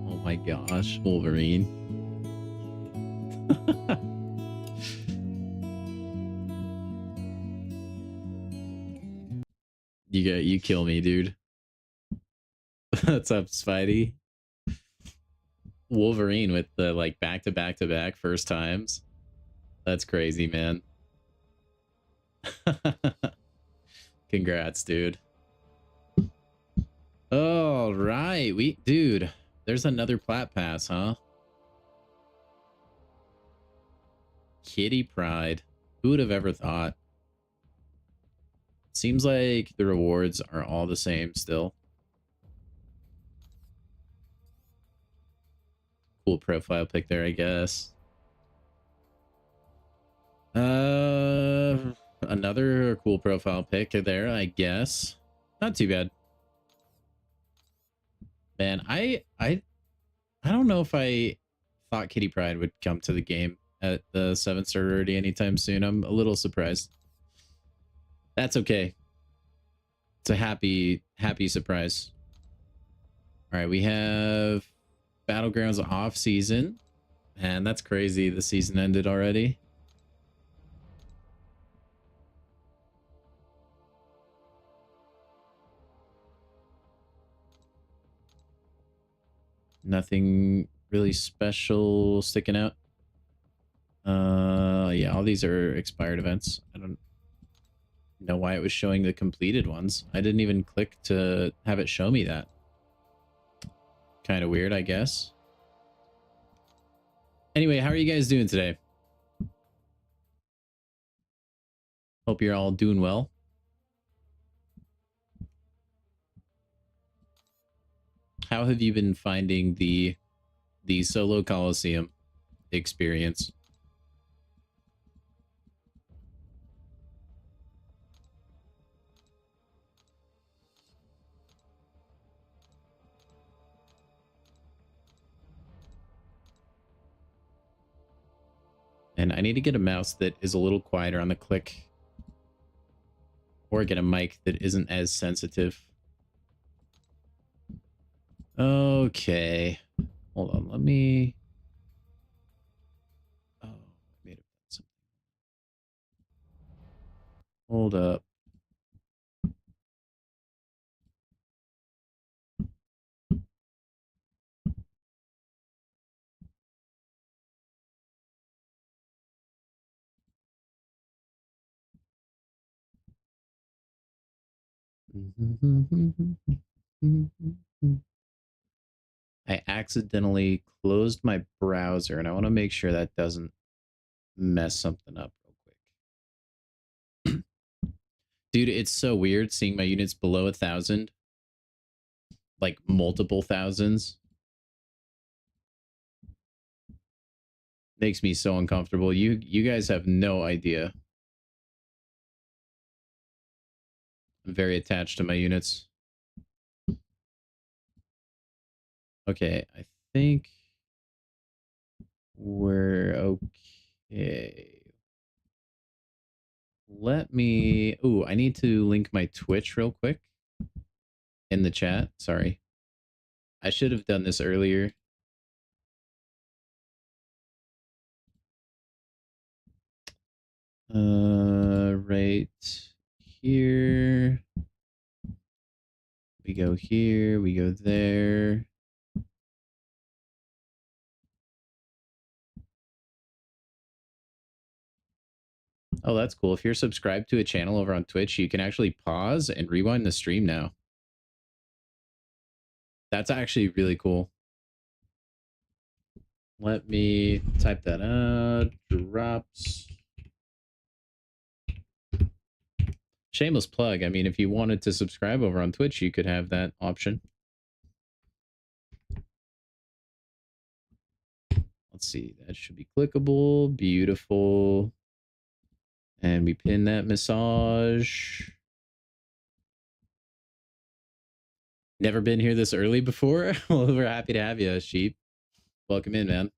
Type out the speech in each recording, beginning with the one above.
Oh my gosh, Wolverine. You kill me, dude. What's up, Spidey? Wolverine with the like back to back to back first times. That's crazy, man. Congrats, dude. All right, dude, there's another plat pass, huh? Kitty Pride. Who would have ever thought? Seems like the rewards are all the same still. Cool profile pic there, I guess. Another cool profile pic there, I guess. Not too bad. Man, I don't know if I thought Kitty Pride would come to the game at the 7-star rarity anytime soon. I'm a little surprised. That's okay. It's a happy surprise. All right, we have Battlegrounds off season. Man, that's crazy. The season ended already. Nothing really special sticking out. Yeah, all these are expired events. I don't know why it was showing the completed ones. I didn't even click to have it show me that. Kind of weird, I guess. Anyway, how are you guys doing today? Hope you're all doing well. How have you been finding the solo Colosseum experience? And I need to get a mouse that is a little quieter on the click, or get a mic that isn't as sensitive. Okay, hold on, let me... Oh, I may have done something. Hold up. I accidentally closed my browser, and I want to make sure that doesn't mess something up real quick. Dude, it's so weird seeing my units below 1,000. Like multiple thousands. Makes me so uncomfortable. You guys have no idea. I'm very attached to my units. Okay, I think we're okay. Let me... Ooh, I need to link my Twitch real quick in the chat. Sorry. I should have done this earlier. Right here. We go here, we go there. Oh, that's cool. If you're subscribed to a channel over on Twitch, you can actually pause and rewind the stream now. That's actually really cool. Let me type that out. Drops. Shameless plug. I mean, if you wanted to subscribe over on Twitch, you could have that option. Let's see. That should be clickable. Beautiful. And we pin that massage. Never been here this early before? Well, we're happy to have you, Sheep. Welcome in, man.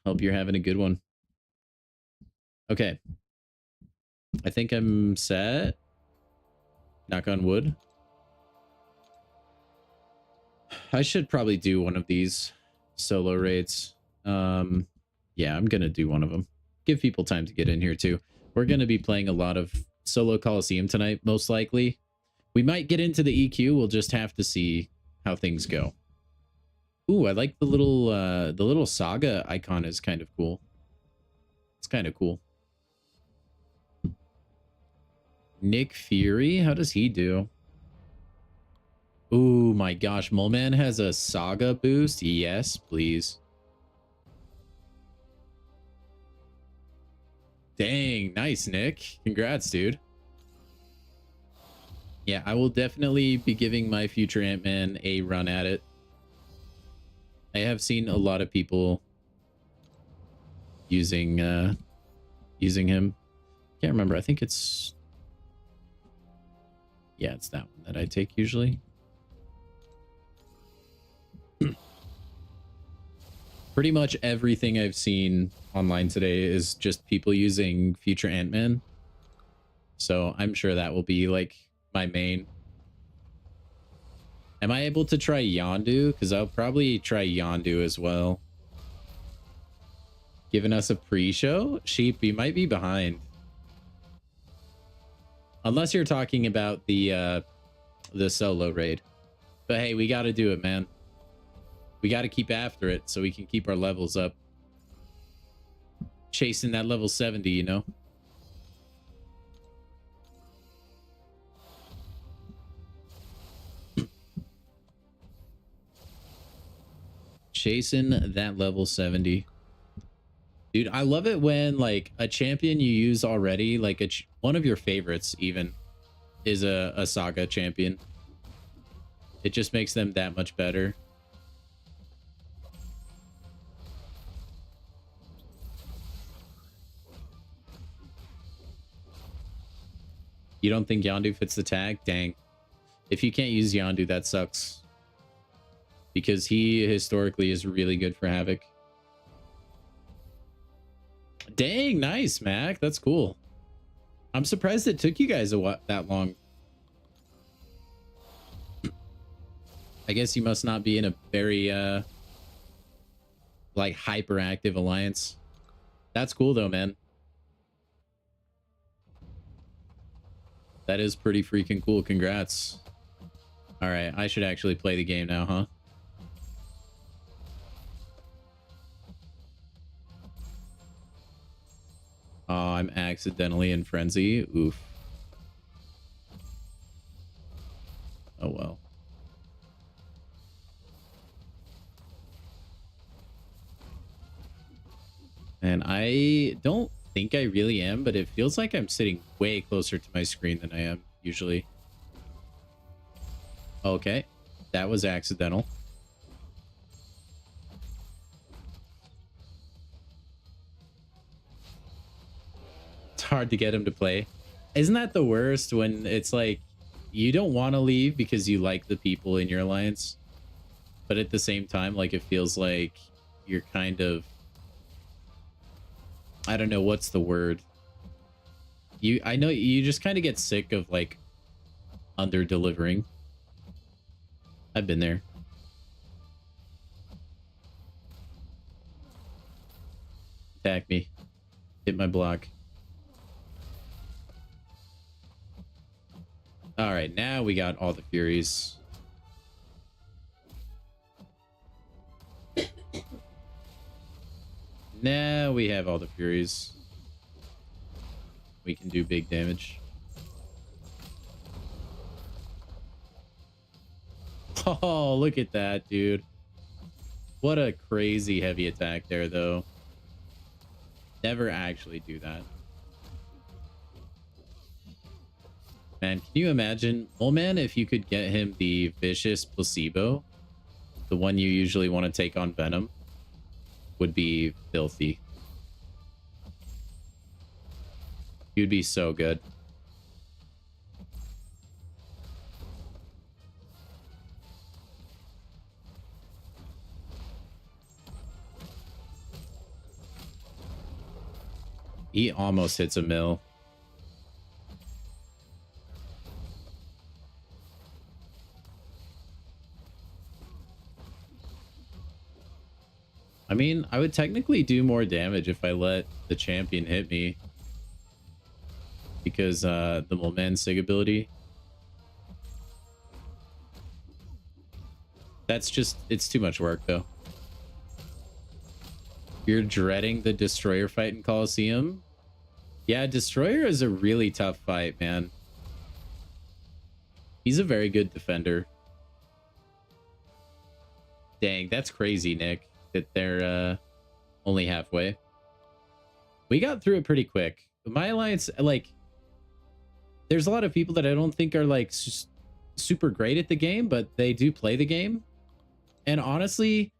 Hope you're having a good one. Okay. I think I'm set. Knock on wood. I should probably do one of these solo raids. Yeah, I'm gonna do one of them. Give people time to get in here too. We're gonna be playing a lot of solo Colosseum tonight, most likely. We might get into the EQ. We'll just have to see how things go. Ooh, I like the little saga icon is kind of cool. It's kind of cool. Nick Fury, how does he do? Ooh, my gosh, Moleman has a saga boost. Yes, please. Dang, nice, Nick. Congrats, dude. Yeah, I will definitely be giving my future Ant-Man a run at it. I have seen a lot of people using him. Can't remember. I think it's... Yeah, it's that one that I take usually. Pretty much everything I've seen online today is just people using future Ant-Man. So I'm sure that will be like my main. Am I able to try Yondu? Because I'll probably try Yondu as well. Giving us a pre-show? Sheep, you might be behind. Unless you're talking about the solo raid. But hey, we got to do it, man. We got to keep after it so we can keep our levels up. Chasing that level 70, you know? Chasing that level 70. Dude, I love it when like a champion you use already, like one of your favorites even, is a saga champion. It just makes them that much better. You don't think Yondu fits the tag? Dang. If you can't use Yondu, that sucks. Because he historically is really good for Havoc. Dang, nice, Mac. That's cool. I'm surprised it took you guys that long. I guess you must not be in a very like hyperactive alliance. That's cool though, man. That is pretty freaking cool. Congrats. All right, I should actually play the game now, huh? Oh, I'm accidentally in frenzy. Oof. Oh well. And I don't think I really am, but it feels like I'm sitting way closer to my screen than I am usually. Okay, that was accidental. It's hard to get him to play. Isn't that the worst when it's like you don't want to leave because you like the people in your alliance, but at the same time, like it feels like you're kind of, I don't know what's the word. I know you just kind of get sick of like under delivering. I've been there. Attack me. Hit my block. All right, now we got all the Furies. Now we have all the Furies. We can do big damage. Oh, look at that, dude. What a crazy heavy attack there, though. Never actually do that. Man, can you imagine, Molman, if you could get him the vicious placebo, the one you usually want to take on Venom, would be filthy. You'd be so good. He almost hits a mill. I mean, I would technically do more damage if I let the champion hit me. Because the Molman Sig ability. That's just, it's too much work though. You're dreading the Destroyer fight in Colosseum? Yeah, Destroyer is a really tough fight, man. He's a very good defender. Dang, that's crazy, Nick, that they're only halfway. We got through it pretty quick. My alliance, like, there's a lot of people that I don't think are like super great at the game, but they do play the game. And honestly,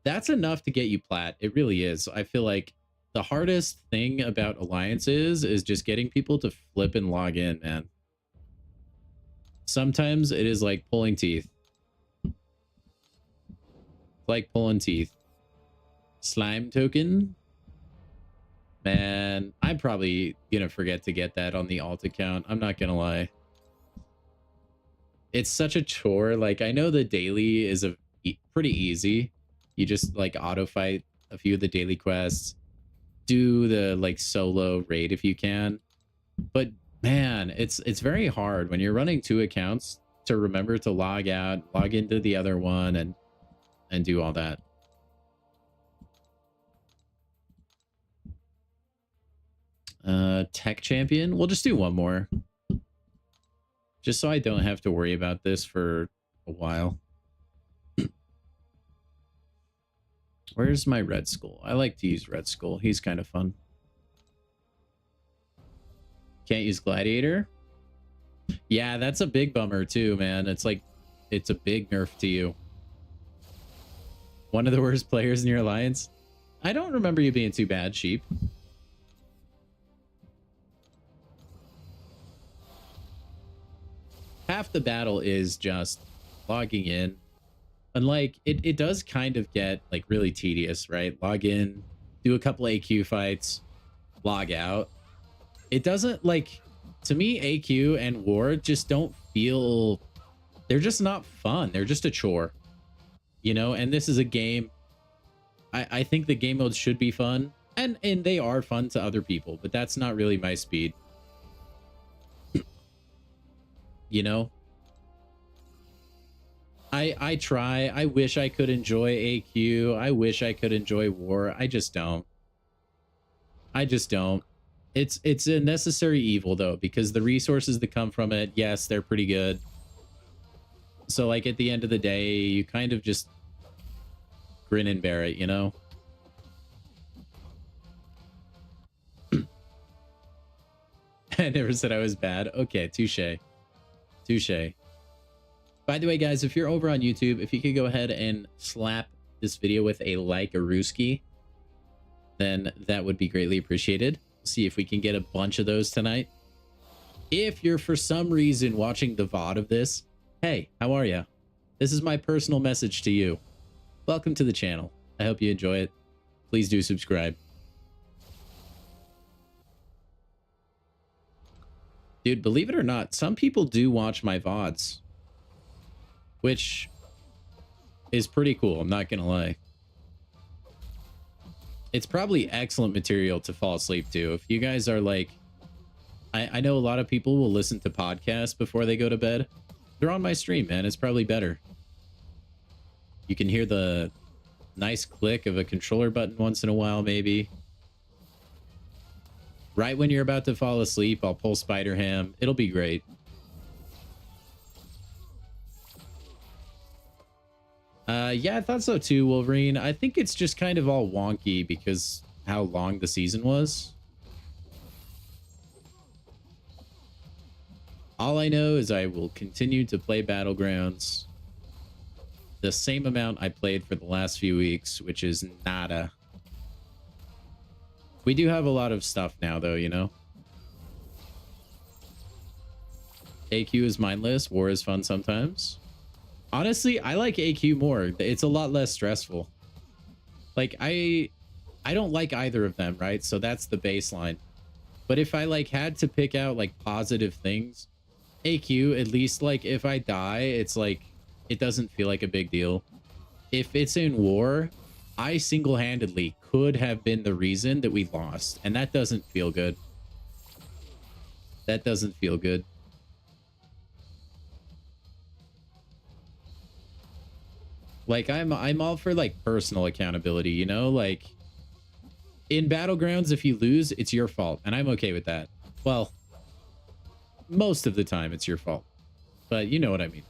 that's enough to get you plat. It really is. I feel like the hardest thing about alliances is just getting people to flip and log in, man. Sometimes it is like pulling teeth. Like pulling teeth. Slime token. Man, I'm probably gonna forget to get that on the alt account. I'm not gonna lie. It's such a chore. Like, I know the daily is pretty easy. You just like auto fight a few of the daily quests, do the like solo raid if you can. But man, it's very hard when you're running 2 accounts to remember to log out, log into the other one, and do all that. Tech champion. We'll just do one more, just so I don't have to worry about this for a while. Where's my Red Skull? I like to use Red Skull. He's kind of fun. Can't use Gladiator? Yeah, that's a big bummer too, man. It's like, it's a big nerf to you. One of the worst players in your alliance? I don't remember you being too bad, Sheep. Half the battle is just logging in. And like, it does kind of get like really tedious, right? Log in, do a couple AQ fights, log out. It doesn't, like, to me, AQ and War just don't feel, they're just not fun. They're just a chore, you know? And this is a game. I think the game modes should be fun, and they are fun to other people, but that's not really my speed. You know? I try. I wish I could enjoy AQ. I wish I could enjoy War. I just don't. I just don't. It's a necessary evil though, because the resources that come from it, yes, they're pretty good. So like at the end of the day, you kind of just grin and bear it, you know? I never said I was bad. Okay, touche. Touche. By the way, guys, if you're over on YouTube, if you could go ahead and slap this video with a like-a-rooski, then that would be greatly appreciated. See if we can get a bunch of those tonight. If you're for some reason watching the VOD of this, hey, how are you? This is my personal message to you. Welcome to the channel. I hope you enjoy it. Please do subscribe. Dude, believe it or not, some people do watch my VODs, which is pretty cool. I'm not gonna lie. It's probably excellent material to fall asleep to. If you guys are like I know a lot of people will listen to podcasts before they go to bed. They're on my stream, man. It's probably better. You can hear the nice click of a controller button once in a while, maybe. Right when you're about to fall asleep, I'll pull Spider Ham. It'll be great. Yeah, I thought so too, Wolverine. I think it's just kind of all wonky because how long the season was. All I know is I will continue to play Battlegrounds the same amount I played for the last few weeks, which is nada. We do have a lot of stuff now, though, you know? AQ is mindless. War is fun sometimes. Honestly, I like AQ more. It's a lot less stressful. Like, I don't like either of them, right? So that's the baseline. But if I, like, had to pick out, like, positive things, AQ, at least, like, if I die, it's like, it doesn't feel like a big deal. If it's in war, I single-handedly could have been the reason that we lost. And that doesn't feel good. That doesn't feel good. Like, I'm all for, like, personal accountability, you know? Like, in Battlegrounds, if you lose, it's your fault. And I'm okay with that. Well, most of the time, it's your fault. But you know what I mean.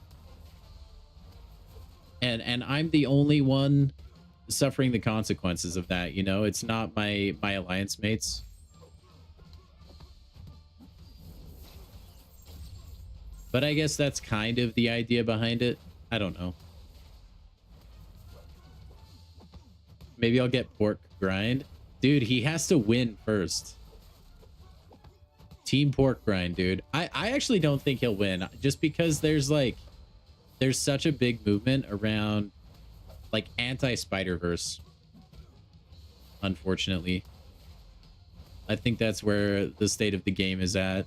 And I'm the only one suffering the consequences of that, you know? It's not my alliance mates. But I guess that's kind of the idea behind it. I don't know. Maybe I'll get Pork Grind. Dude, he has to win first. Team Pork Grind, dude. I actually don't think he'll win. Just because there's such a big movement around like anti-Spider-Verse. Unfortunately. I think that's where the state of the game is at.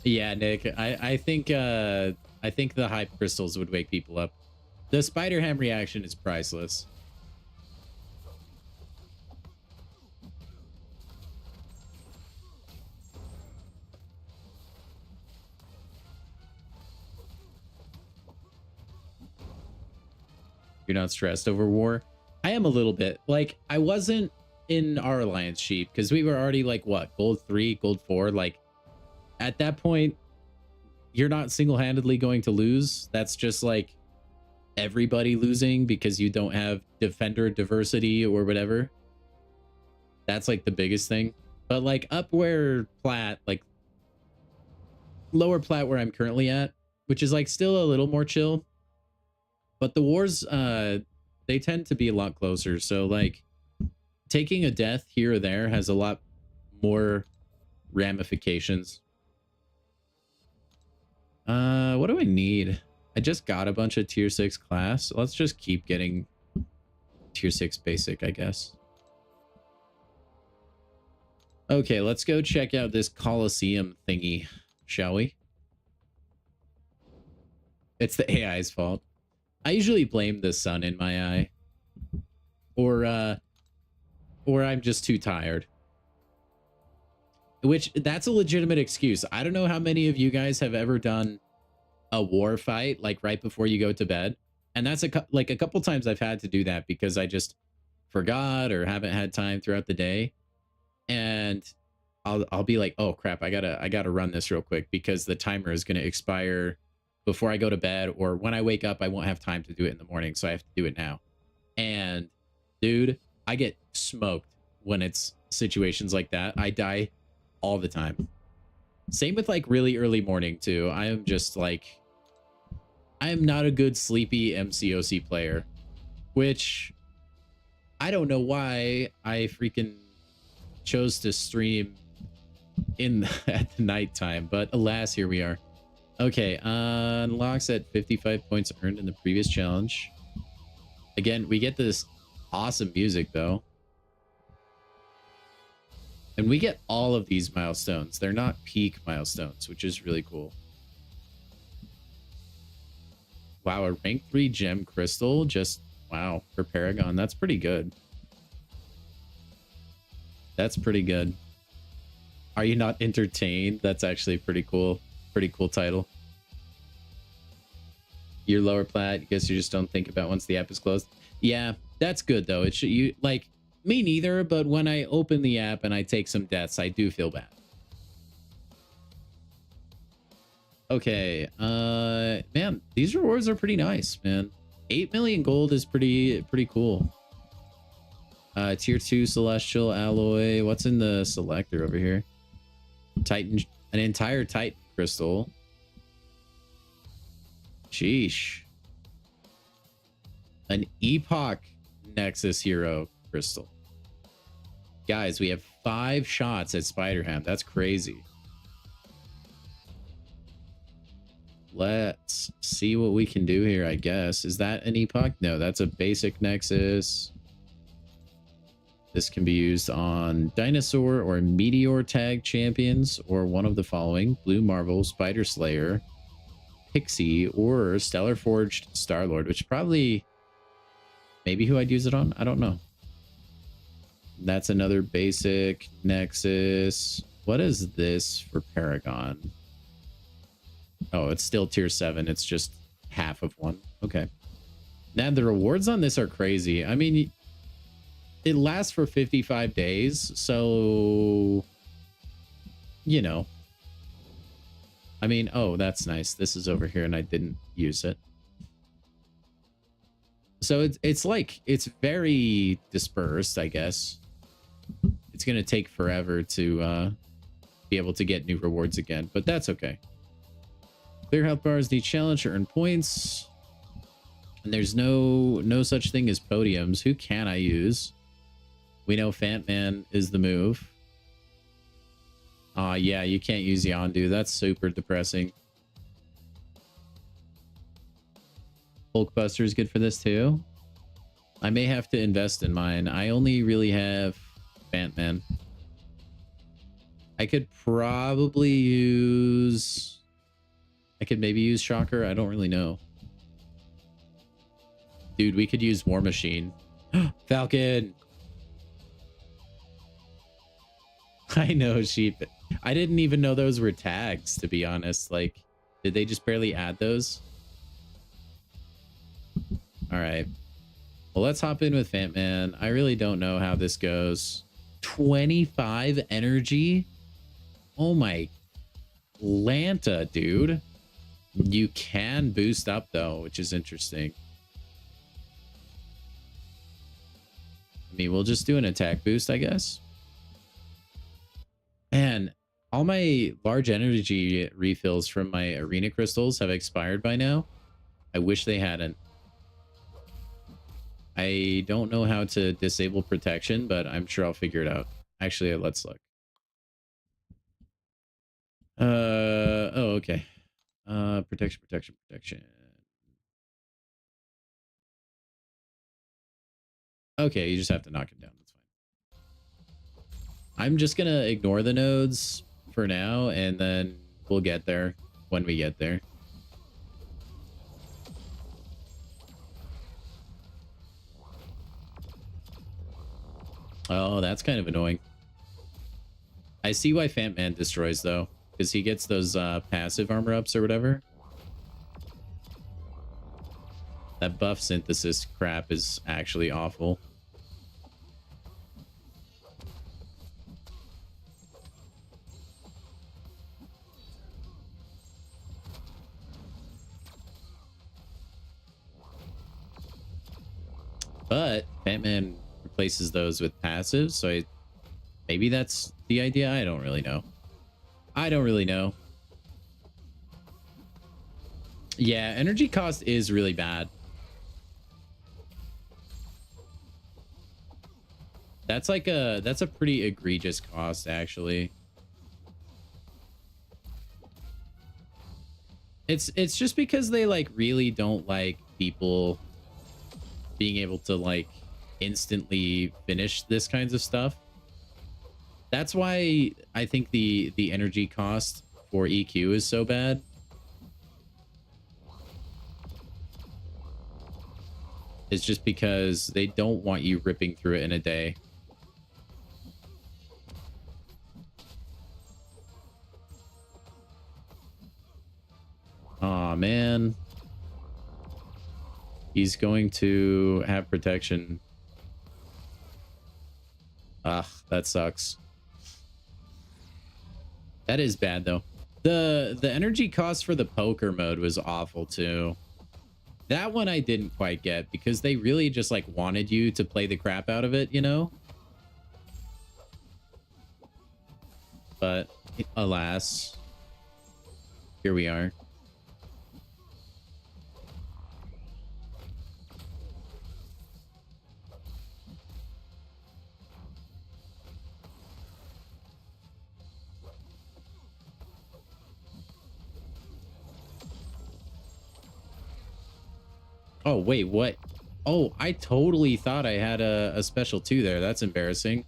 Yeah, Nick, I think the hype crystals would wake people up. The Spider-Ham reaction is priceless. You're not stressed over war? I am a little bit. Like, I wasn't in our alliance sheet because we were already like, what, gold 3, gold 4? Like, at that point, you're not single-handedly going to lose. That's just like everybody losing because you don't have defender diversity or whatever. That's like the biggest thing. But like up where plat, like lower plat where I'm currently at, which is like still a little more chill. But the wars, they tend to be a lot closer. So like taking a death here or there has a lot more ramifications. What do I need? I just got a bunch of tier 6 class. Let's just keep getting tier 6 basic, I guess. Okay, let's go check out this Colosseum thingy, shall we? It's the AI's fault. I usually blame the sun in my eye. Or I'm just too tired. Which, that's a legitimate excuse. I don't know how many of you guys have ever done a war fight, like right before you go to bed. And that's a couple times I've had to do that because I just forgot or haven't had time throughout the day. And I'll be like, oh crap, I gotta run this real quick because the timer is gonna expire before I go to bed, or when I wake up, I won't have time to do it in the morning, so I have to do it now. And dude, I get smoked when it's situations like that. I die all the time. Same with like really early morning too. I am just like, I am not a good sleepy MCOC player, which I don't know why I freaking chose to stream in at the nighttime, but alas, here we are. Okay, unlocks at 55 points earned in the previous challenge. Again, we get this awesome music though. And we get all of these milestones. They're not peak milestones, which is really cool. Wow, a rank 3 gem crystal. Just, wow, for Paragon. That's pretty good. That's pretty good. Are you not entertained? That's actually pretty cool. Pretty cool title. You're lower plat. I guess you just don't think about once the app is closed. Yeah, that's good though. It should, you like, me neither, but when I open the app and I take some deaths, I do feel bad. Okay, man, these rewards are pretty nice, man. 8 million gold is pretty cool. Tier 2 celestial alloy. What's in the selector over here? Titan, an entire Titan crystal. Sheesh. An Epoch Nexus hero crystal. Guys, we have 5 shots at Spider-Ham. That's crazy. Let's see what we can do here, I guess. Is that an Epoch? No, that's a basic Nexus. This can be used on Dinosaur or Meteor Tag Champions, or one of the following: Blue Marvel, Spider Slayer, Pixie, or Stellar Forged Star-Lord, which probably maybe who I'd use it on. I don't know. That's another basic Nexus. What is this for Paragon? Oh, it's still tier 7. It's just half of one. Okay. Now, the rewards on this are crazy. I mean, it lasts for 55 days. So, you know. I mean, oh, that's nice. This is over here and I didn't use it. So it's like, it's very dispersed, I guess. It's going to take forever to be able to get new rewards again, but that's okay. Clear health bars need challenge to earn points. And there's no such thing as podiums. Who can I use? We know Fantman is the move. Yeah, you can't use Yondu. That's super depressing. Hulkbuster is good for this too. I may have to invest in mine. I only really have Fantman. I could probably use... I could maybe use Shocker. I don't really know. Dude, we could use War Machine. Falcon! I know, Sheep. I didn't even know those were tags, to be honest. Like, did they just barely add those? Alright. Well, let's hop in with Fantman. I really don't know how this goes. 25 energy? Oh my Lanta, dude. You can boost up, though, which is interesting. I mean, we'll just do an attack boost, I guess. Man, all my large energy refills from my arena crystals have expired by now. I wish they hadn't. I don't know how to disable protection, but I'm sure I'll figure it out. Actually, let's look. Oh, okay. Protection. Okay, you just have to knock him down. That's fine. I'm just gonna ignore the nodes for now, and then we'll get there when we get there. Oh, that's kind of annoying. I see why Fantman destroys, though, because he gets those passive armor ups or whatever. That buff synthesis crap is actually awful. But Fantman replaces those with passives, so maybe that's the idea. I don't really know. Yeah, energy cost is really bad. That's a pretty egregious cost, actually. It's just because they like really don't like people being able to like instantly finish this kinds of stuff. That's why I think the energy cost for EQ is so bad. is just because they don't want you ripping through it in a day. Aw, man. He's going to have protection. Ugh, that sucks. That is bad, though. The energy cost for the poker mode was awful, too. That one I didn't quite get because they really just, like, wanted you to play the crap out of it, you know? But, alas, here we are. Oh, wait, what? Oh, I totally thought I had a special 2 there. That's embarrassing.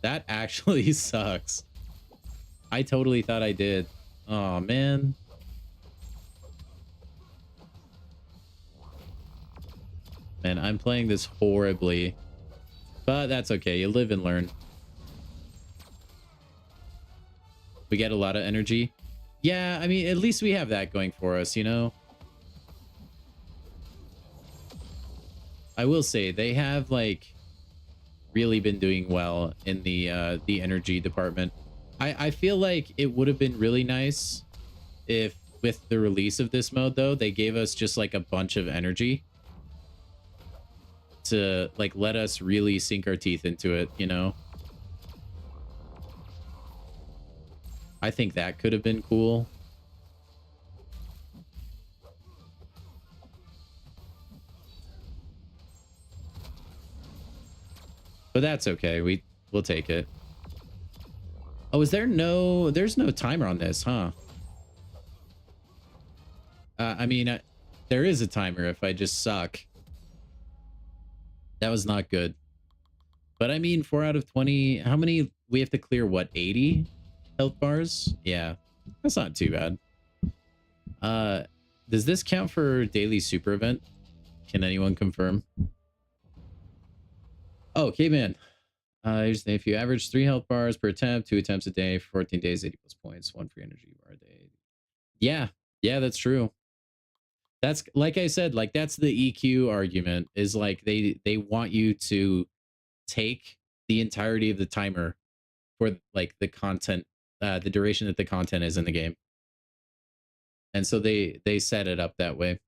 That actually sucks. I totally thought I did. Oh, man. Man, I'm playing this horribly. But that's okay. You live and learn. We get a lot of energy. Yeah, I mean, at least we have that going for us, you know? I will say they have like really been doing well in the energy department. I feel like it would have been really nice if with the release of this mode though, they gave us just like a bunch of energy to like let us really sink our teeth into it, you know? I think that could have been cool. But that's okay. We'll take it. Oh, there's no timer on this, huh? I mean, there is a timer if I just suck. That was not good. But I mean, 4 out of 20, how many we have to clear? What, 80 health bars? Yeah, that's not too bad. Does this count for daily super event? Can anyone confirm? Oh, caveman. Here's the, if you average 3 health bars per attempt, 2 attempts a day, 14 days, 80 plus points, 1 free energy bar a day. Yeah, that's true. That's like I said, like that's the EQ argument is like they want you to take the entirety of the timer for like the content, the duration that the content is in the game. And so they set it up that way.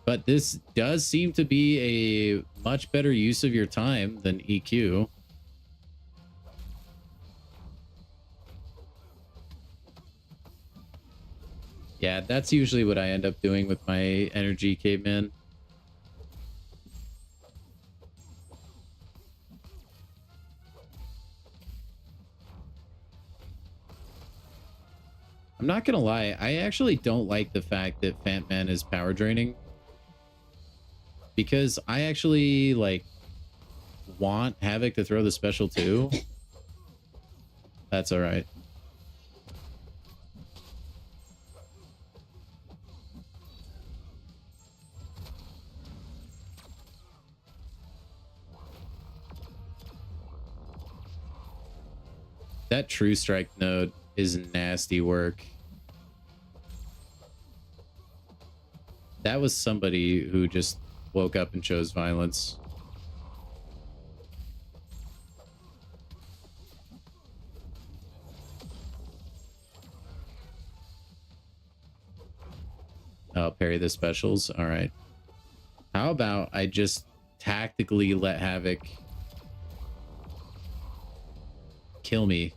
But this does seem to be a much better use of your time than EQ. Yeah, that's usually what I end up doing with my energy caveman. I'm not gonna lie, I actually don't like the fact that Fat Man is power draining. Because I actually, like, want Havoc to throw the special too. That's alright. That True Strike node is nasty work. That was somebody who just woke up and chose violence. Oh, parry the specials. All right. How about I just tactically let Havoc kill me?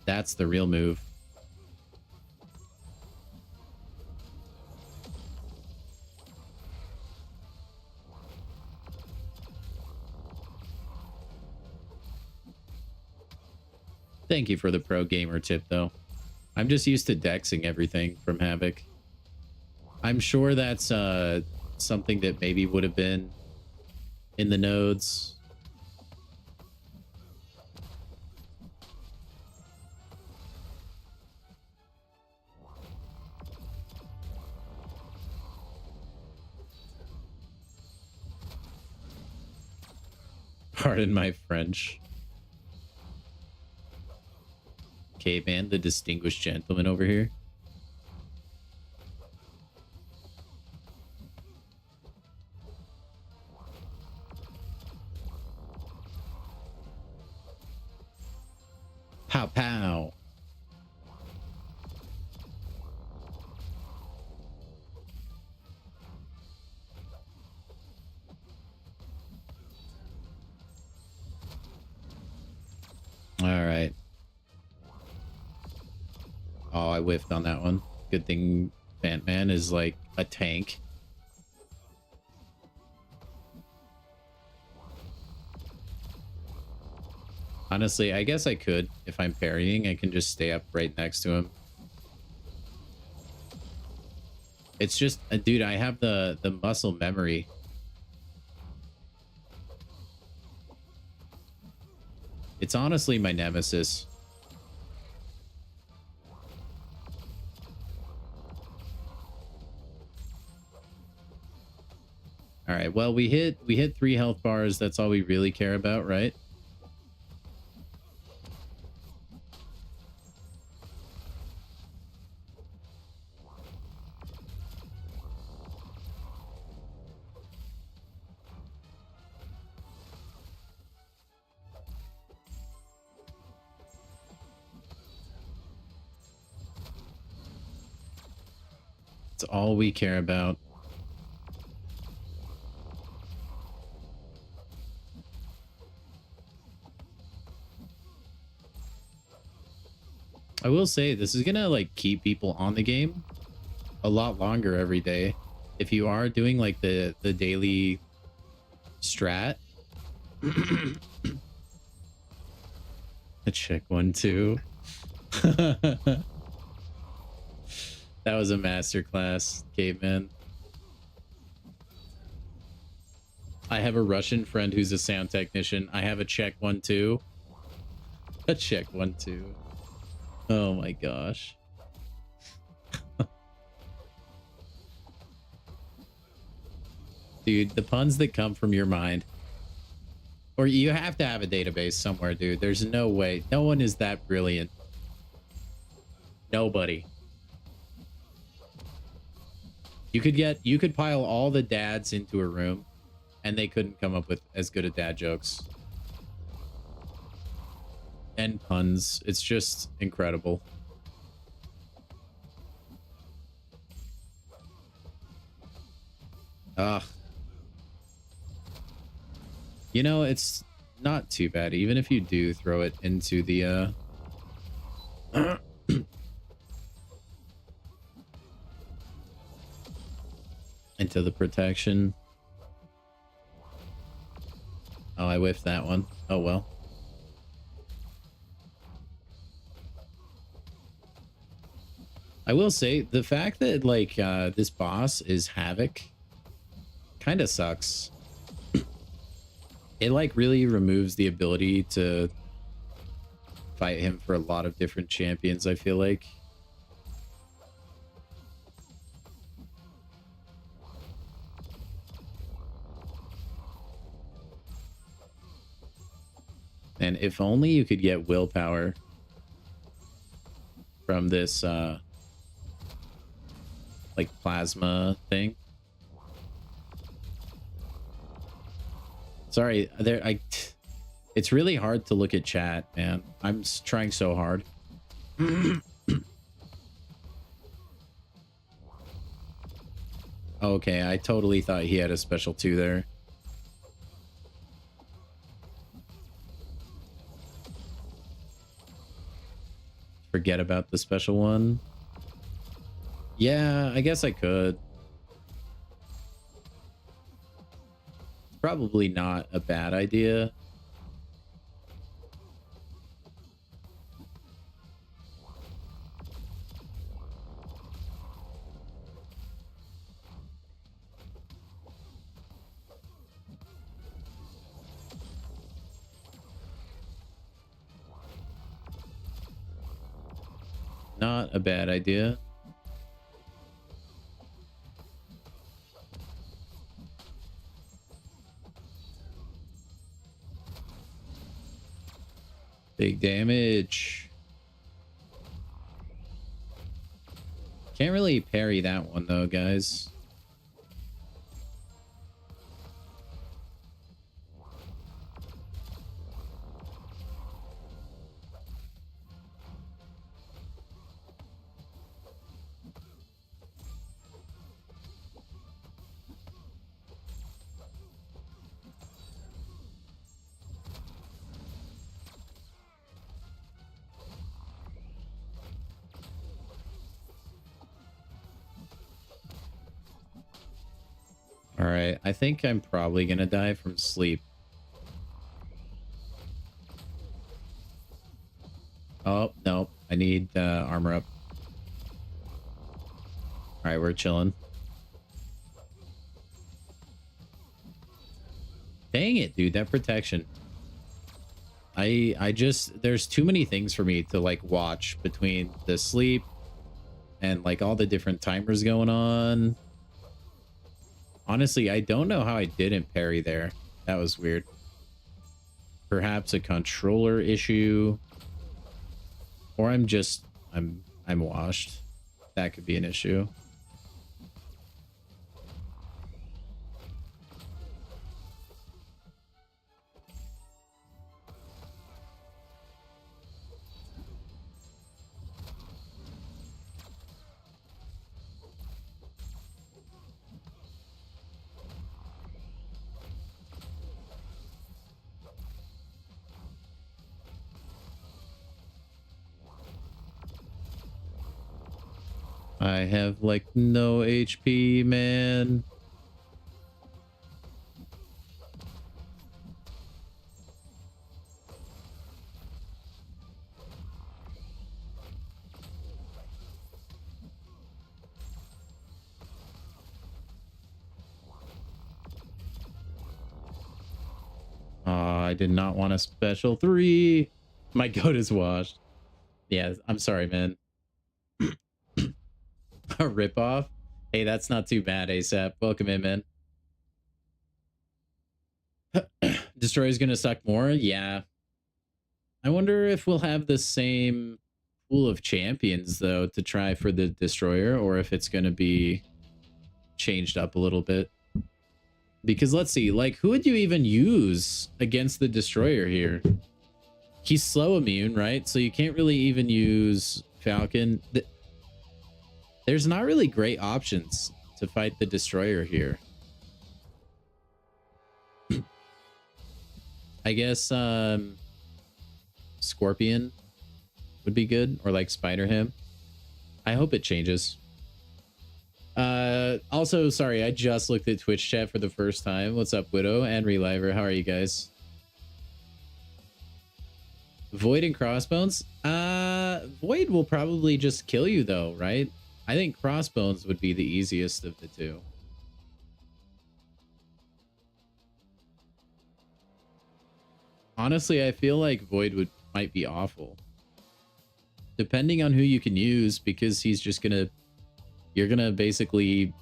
That's the real move. Thank you for the pro gamer tip, though. I'm just used to dexing everything from Havoc. I'm sure that's something that maybe would have been in the nodes. Pardon my French. Okay, man, the distinguished gentleman over here. Pow pow. All right. Oh, I whiffed on that one. Good thing Fantman is like a tank. Honestly, I guess I could. If I'm parrying, I can just stay up right next to him. It's just, dude, I have the muscle memory. It's honestly my nemesis. All right, well, we hit 3 health bars. That's all we really care about, right? It's all we care about. I will say this is gonna like keep people on the game a lot longer every day. If you are doing like the daily strat. A check 1-2. That was a masterclass, caveman. I have a Russian friend who's a sound technician. I have a check 1-2. A check 1-2. Oh my gosh. Dude, the puns that come from your mind. Or you have to have a database somewhere, dude. There's no way. No one is that brilliant. Nobody. You could pile all the dads into a room and they couldn't come up with as good a dad jokes. And puns. It's just incredible. Ugh. You know, it's not too bad. Even if you do throw it into the into the protection. Oh, I whiffed that one. Oh well. I will say the fact that like this boss is Havoc kind of sucks. It like really removes the ability to fight him for a lot of different champions, I feel like. And if only you could get willpower from this like plasma thing. Sorry, it's really hard to look at chat, man. I'm trying so hard. Okay, I totally thought he had a special 2 there. Forget about the special 1. Yeah, I guess I could. Probably not a bad idea. Not a bad idea. Big damage. Can't really parry that one though, guys. All right, I think I'm probably gonna die from sleep. Oh, no, I need armor up. All right, we're chilling. Dang it, dude, that protection. I just, there's too many things for me to like watch between the sleep and like all the different timers going on. Honestly, I don't know how I didn't parry there. That was weird. Perhaps a controller issue, or I'm washed. That could be an issue. I have like no HP, man. I did not want a special 3. My goat is washed. Yeah, I'm sorry, man. A ripoff? Hey, that's not too bad, ASAP. Welcome in, man. Destroyer's gonna suck more? Yeah. I wonder if we'll have the same pool of champions, though, to try for the Destroyer, or if it's gonna be changed up a little bit. Because let's see, like, who would you even use against the Destroyer here? He's slow immune, right? So you can't really even use Falcon. There's not really great options to fight the Destroyer here. I guess Scorpion would be good, or like Spider-Ham. I hope it changes. Also, sorry, I just looked at Twitch chat for the first time. What's up, Widow and Reliver? How are you guys? Void and Crossbones? Void will probably just kill you though, right? I think Crossbones would be the easiest of the two. Honestly, I feel like Void might be awful. Depending on who you can use, because he's just gonna... You're gonna basically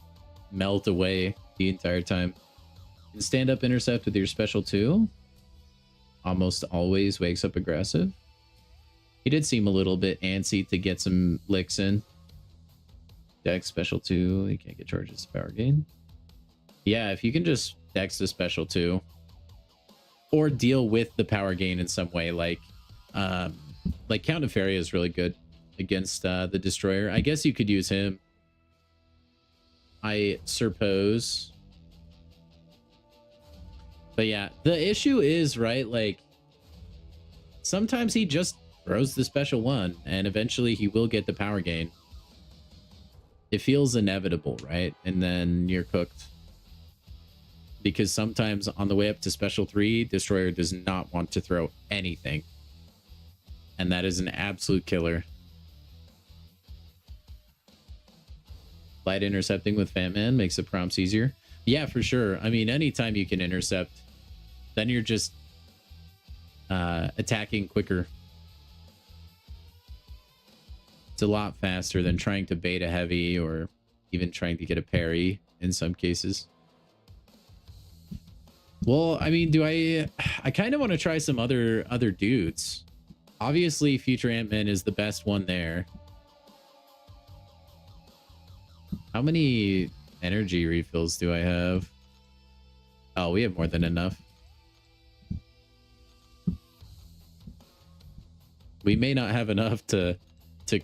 melt away the entire time. You can stand up intercept with your special 2. Almost always wakes up aggressive. He did seem a little bit antsy to get some licks in. Dex special 2. You can't get charges to power gain. Yeah, if you can just dex the special 2. Or deal with the power gain in some way, like Count Nefaria is really good against the Destroyer. I guess you could use him, I suppose. But yeah, the issue is, right, like, sometimes he just throws the special 1 and eventually he will get the power gain. It feels inevitable, right? And then you're cooked. Because sometimes on the way up to special 3, Destroyer does not want to throw anything. And that is an absolute killer. Light intercepting with Fat Man makes the prompts easier. Yeah, for sure. I mean, anytime you can intercept, then you're just attacking quicker. It's a lot faster than trying to bait a heavy or even trying to get a parry in some cases. Well, I mean, I kind of want to try some other dudes. Obviously, Future Ant-Man is the best one there. How many energy refills do I have? Oh, we have more than enough. We may not have enough to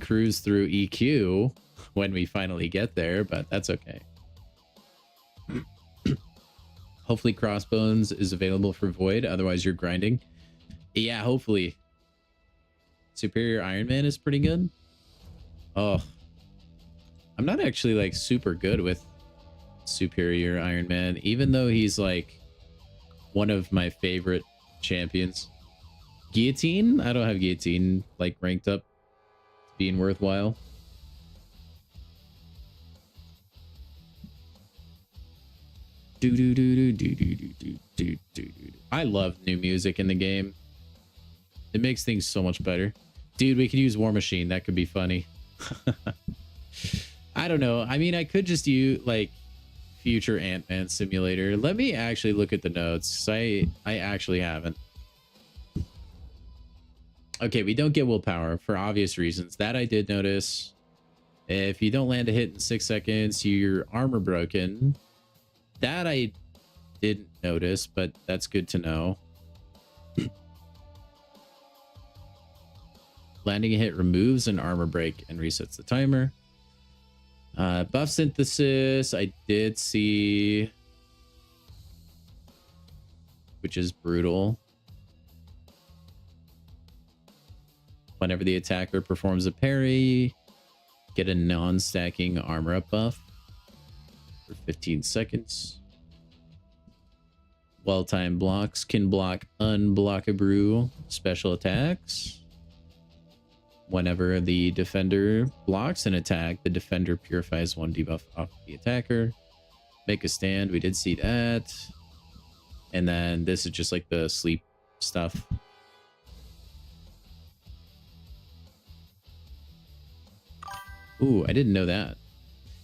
cruise through EQ when we finally get there, but that's okay. Hopefully Crossbones is available for Void, otherwise you're grinding. Yeah, hopefully. Superior Iron Man is pretty good. Oh. I'm not actually like super good with Superior Iron Man, even though he's like one of my favorite champions. Guillotine? I don't have Guillotine like ranked up being worthwhile. I love new music in the game. It makes things so much better. Dude, we could use War Machine. That could be funny. I don't know. I mean, I could just use like Future Ant-Man Simulator. Let me actually look at the notes. I actually haven't. Okay, we don't get willpower for obvious reasons. That I did notice. If you don't land a hit in 6 seconds, your armor broken. That I didn't notice, but that's good to know. Landing a hit removes an armor break and resets the timer. Buff synthesis, I did see, which is brutal. Whenever the attacker performs a parry, get a non-stacking armor up buff for 15 seconds. Well-timed blocks can block unblockable special attacks. Whenever the defender blocks an attack, the defender purifies 1 debuff off the attacker. Make a stand, we did see that. And then this is just like the sleep stuff. Ooh, I didn't know that.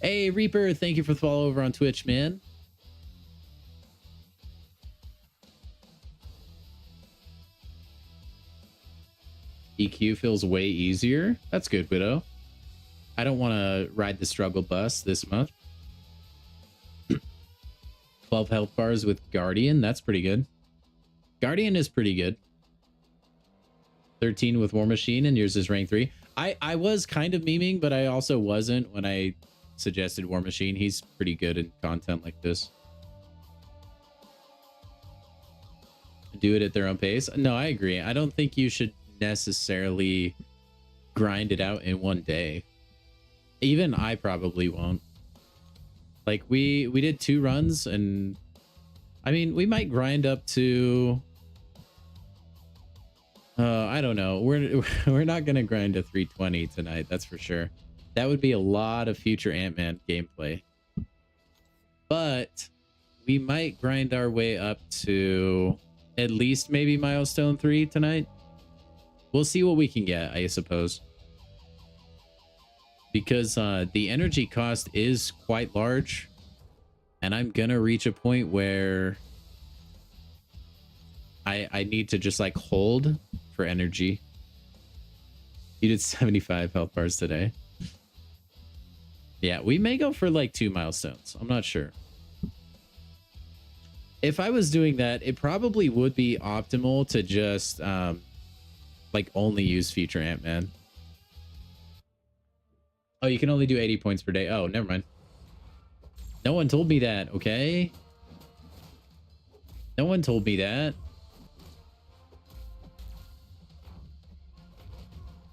Hey, Reaper, thank you for the follow over on Twitch, man. EQ feels way easier. That's good, Widow. I don't want to ride the struggle bus this much. 12 health bars with Guardian. That's pretty good. Guardian is pretty good. 13 with War Machine, and yours is rank 3. I was kind of memeing, but I also wasn't when I suggested War Machine. He's pretty good in content like this. Do it at their own pace. No, I agree. I don't think you should necessarily grind it out in one day. Even I probably won't. Like we did 2 runs, and I mean, we might grind up to I don't know. We're not gonna grind to 320 tonight, that's for sure. That would be a lot of future Ant-Man gameplay. But we might grind our way up to at least maybe milestone 3 tonight. We'll see what we can get, I suppose. Because the energy cost is quite large. And I'm gonna reach a point where I need to just like hold for energy. You did 75 health bars today. Yeah, we may go for like 2 milestones. I'm not sure. If I was doing that, it probably would be optimal to just like only use future Ant-Man. Oh, you can only do 80 points per day. Oh, never mind. No one told me that, okay? No one told me that.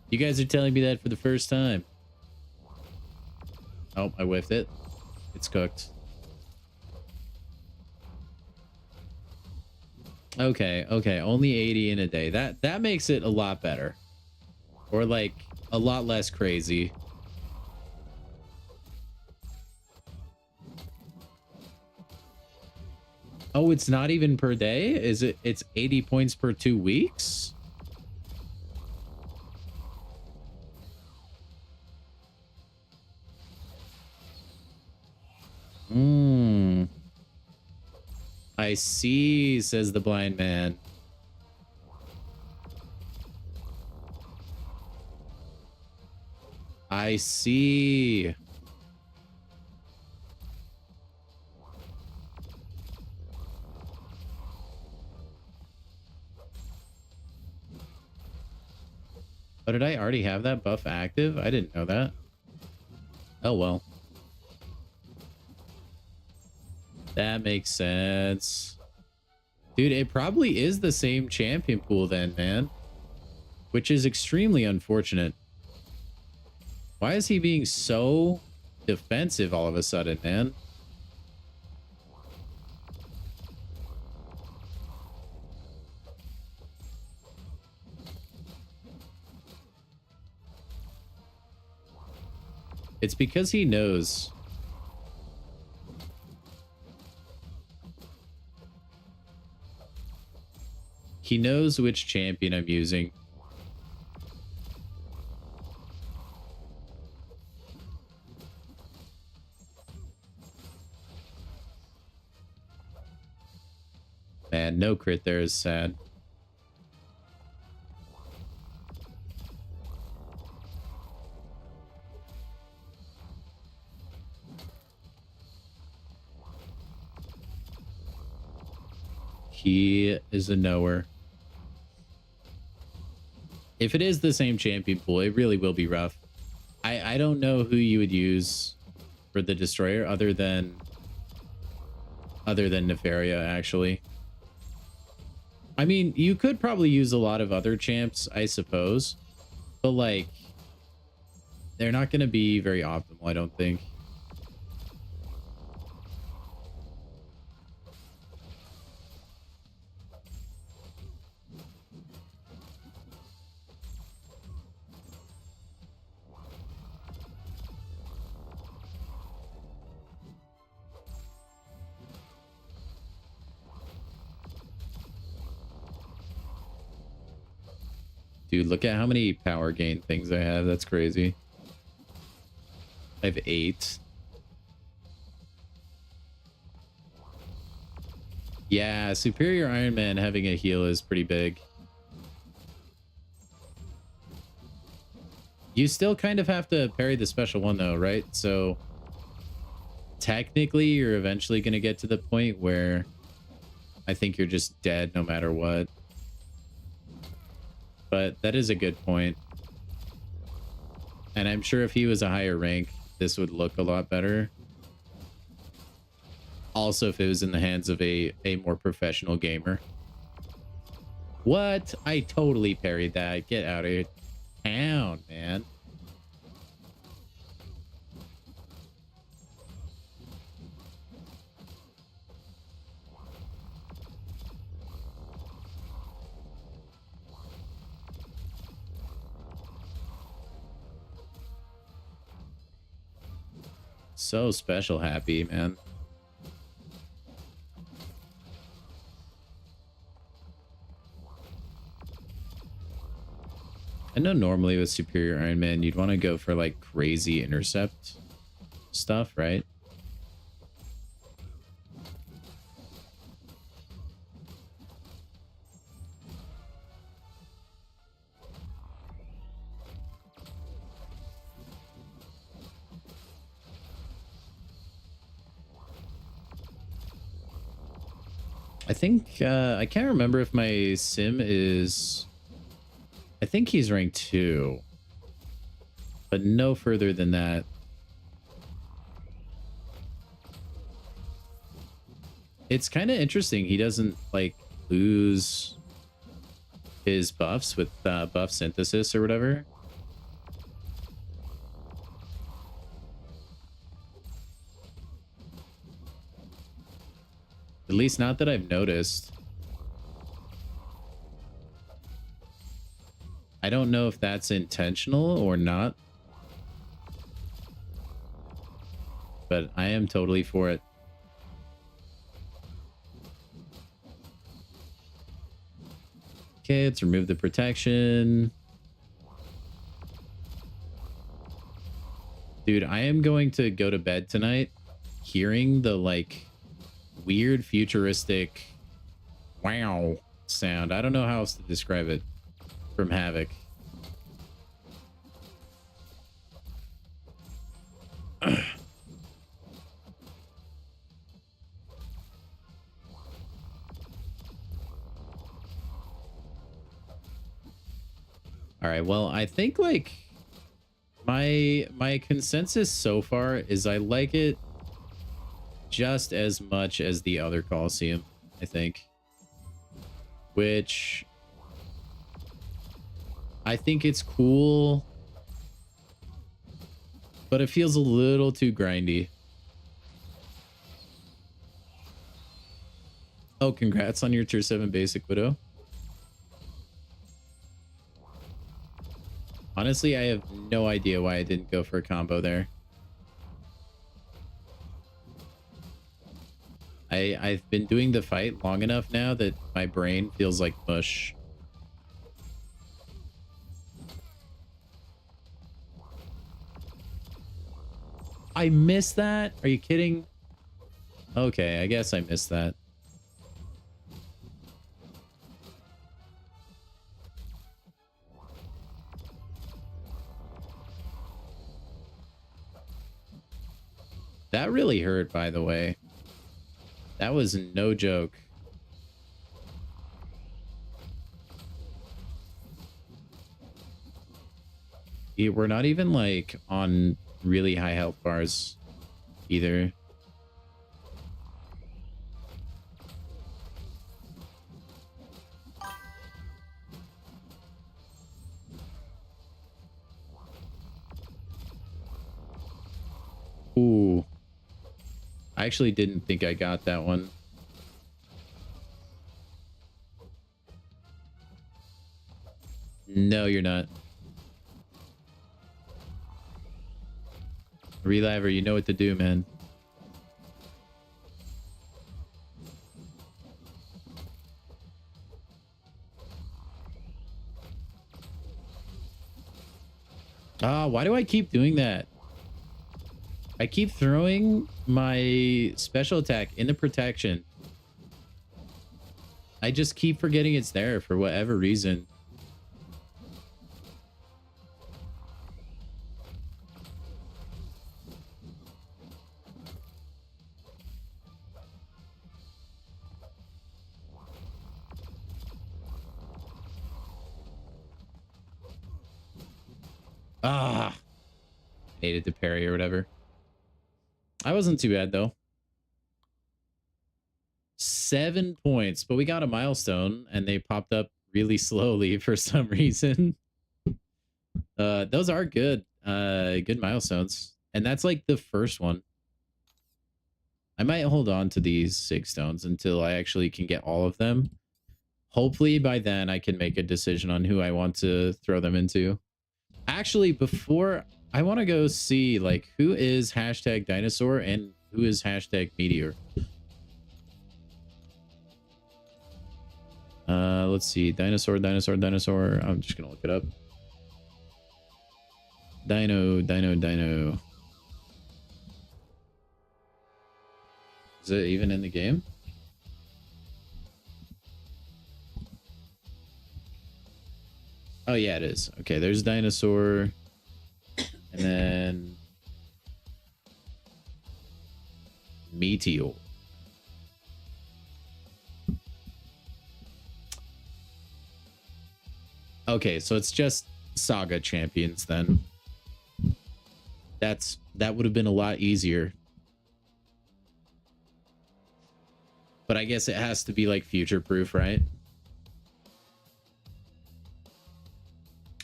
You guys are telling me that for the first time. Oh, I whiffed it. It's cooked. Okay, okay. Only 80 in a day. That makes it a lot better. Or like a lot less crazy. Oh, it's not even per day? Is it? It's 80 points per 2 weeks? I see, says the blind man. I see. Oh, did I already have that buff active? I didn't know that. Oh, well. That makes sense. Dude, it probably is the same champion pool then, man. Which is extremely unfortunate. Why is he being so defensive all of a sudden, man? It's because he knows. He knows which champion I'm using. Man, no crit there is sad. He is a knower. If it is the same champion pool, it really will be rough. I don't know who you would use for the destroyer other than Nefaria, actually. I mean, you could probably use a lot of other champs, I suppose, but like they're not going to be very optimal, I don't think. Dude, look at how many power gain things I have. That's crazy. I have 8. Yeah, Superior Iron Man having a heal is pretty big. You still kind of have to parry the special one though, right? So technically you're eventually going to get to the point where I think you're just dead no matter what. But that is a good point. And I'm sure if he was a higher rank, this would look a lot better. Also, if it was in the hands of a more professional gamer. What? I totally parried that. Get out of town, man. So special happy, man. I know normally with Superior Iron Man, you'd want to go for like crazy intercept stuff, right? I think, I can't remember if my sim is, I think he's rank 2, but no further than that. It's kind of interesting. He doesn't like lose his buffs with buff synthesis or whatever. At least not that I've noticed. I don't know if that's intentional or not. But I am totally for it. Okay, let's remove the protection. Dude, I am going to go to bed tonight hearing the like weird futuristic wow sound. I don't know how else to describe it from Havoc. All right, well, I think like my consensus so far is I like it just as much as the other Colosseum, I think. Which I think it's cool, but it feels a little too grindy. Oh, congrats on your tier 7 basic Widow. Honestly, I have no idea why I didn't go for a combo there. I've been doing the fight long enough now that my brain feels like mush. I missed that? Are you kidding? Okay, I guess I missed that. That really hurt, by the way. That was no joke. We're not even like on really high health bars either. Ooh. I actually didn't think I got that one. No, you're not. Reliver, you know what to do, man. Ah, why do I keep doing that? I keep throwing my special attack into protection. I just keep forgetting it's there for whatever reason. Ah, needed to parry or whatever. I wasn't too bad though. 7 points, but we got a milestone and they popped up really slowly for some reason. Those are good milestones, and that's like the first one. I might hold on to these 6 stones until I actually can get all of them. Hopefully by then I can make a decision on who I want to throw them into. Actually, before, I want to go see like who is hashtag dinosaur and who is hashtag meteor. Let's see. Dinosaur. I'm just gonna look it up. Dino. Is it even in the game? Oh yeah, it is. Okay, there's dinosaur. And then meteor. Okay, so it's just Saga champions then. That would have been a lot easier. But I guess it has to be like future proof, right?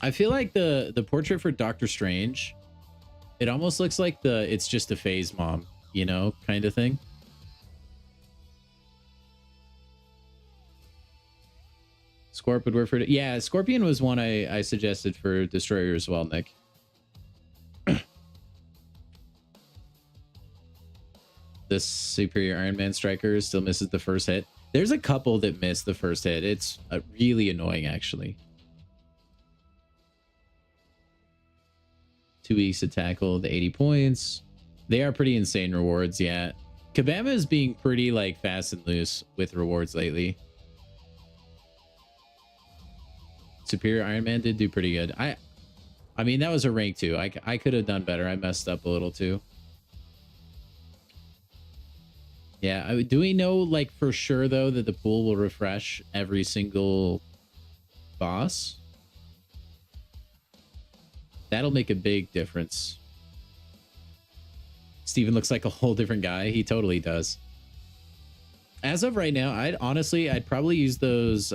I feel like the portrait for Doctor Strange, it almost looks like it's just a phase mom, you know, kind of thing. Scorp would work for it. Yeah, Scorpion was one I suggested for Destroyer as well, Nick. This superior Iron Man striker still misses the first hit. There's a couple that miss the first hit. It's really annoying, actually. 2 weeks to tackle the 80 points. They are pretty insane rewards, yeah. Kabama is being pretty like fast and loose with rewards lately. Superior Iron Man did do pretty good. I mean, that was a rank 2. I could have done better. I messed up a little too. Yeah, do we know like for sure though that the pool will refresh every single boss? That'll make a big difference. Steven looks like a whole different guy. He totally does. As of right now, I'd probably use those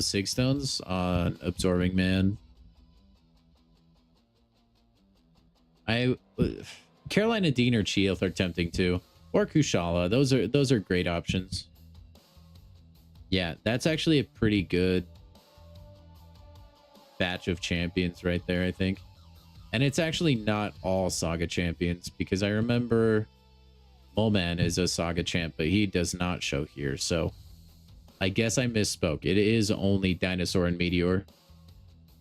Sig Stones on Absorbing Man. Caroline and Dean or Chieth are tempting too. Or Kushala. Those are great options. Yeah, that's actually a pretty good batch of champions right there, I think. And it's actually not all Saga champions, because I remember Moleman is a Saga champ, but he does not show here. So I guess I misspoke. It is only Dinosaur and Meteor.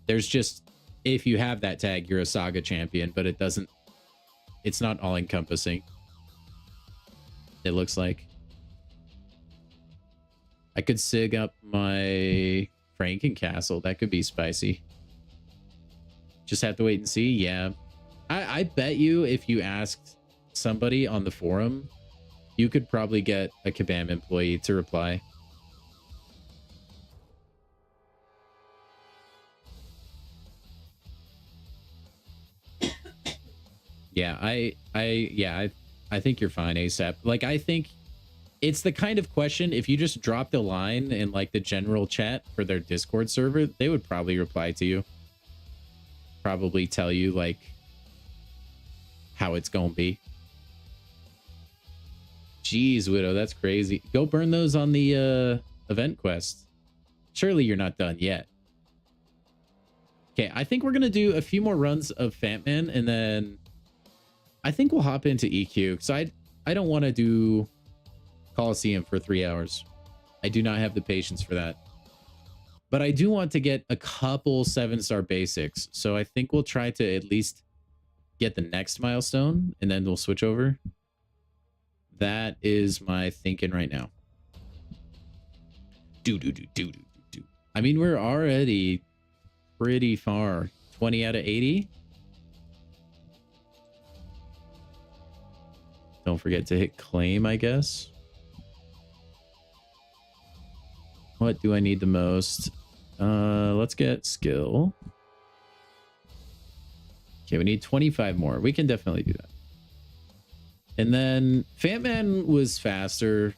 There's just, if you have that tag, you're a Saga champion, but it's not all encompassing. It looks like. I could sig up my Frankencastle. That could be spicy. Just have to wait and see. Yeah. I bet you if you asked somebody on the forum, you could probably get a Kabam employee to reply. Yeah, I think you're fine, ASAP. Like, I think it's the kind of question, if you just dropped a line in like the general chat for their Discord server, they would probably reply to you. Probably tell you like how it's gonna be. Jeez, Widow, that's crazy. Go burn those on the event quest. Surely you're not done yet. Okay, I think we're gonna do a few more runs of Fatman, and then I think we'll hop into EQ, because I don't want to do Colosseum for 3 hours. I do not have the patience for that. But I do want to get a couple 7-star basics. So I think we'll try to at least get the next milestone, and then we'll switch over. That is my thinking right now. I mean, we're already pretty far. 20 out of 80. Don't forget to hit claim, I guess. What do I need the most? Let's get skill. Okay, we need 25 more. We can definitely do that. And then Fatman was faster.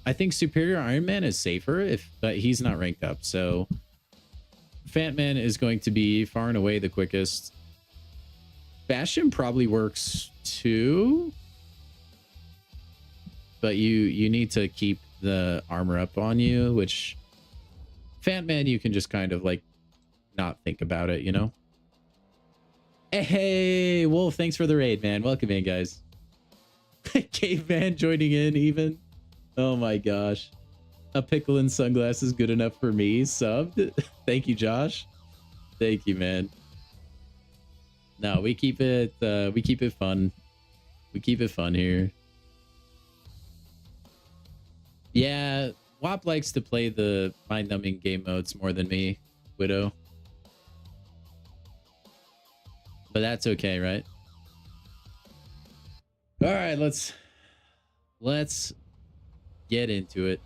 I think Superior Iron Man is safer, but he's not ranked up. So Fatman is going to be far and away the quickest. Bastion probably works too. But you need to keep the armor up on you, which Fatman, you can just kind of like not think about it, you know? Hey, Wolf, thanks for the raid, man. Welcome in, guys. Caveman joining in even. Oh my gosh. A pickle and sunglasses good enough for me. Subbed. Thank you, Josh. Thank you, man. No, we keep it fun. We keep it fun here. Yeah, WAP likes to play the mind-numbing game modes more than me, Widow. But that's okay, right? All right, let's get into it.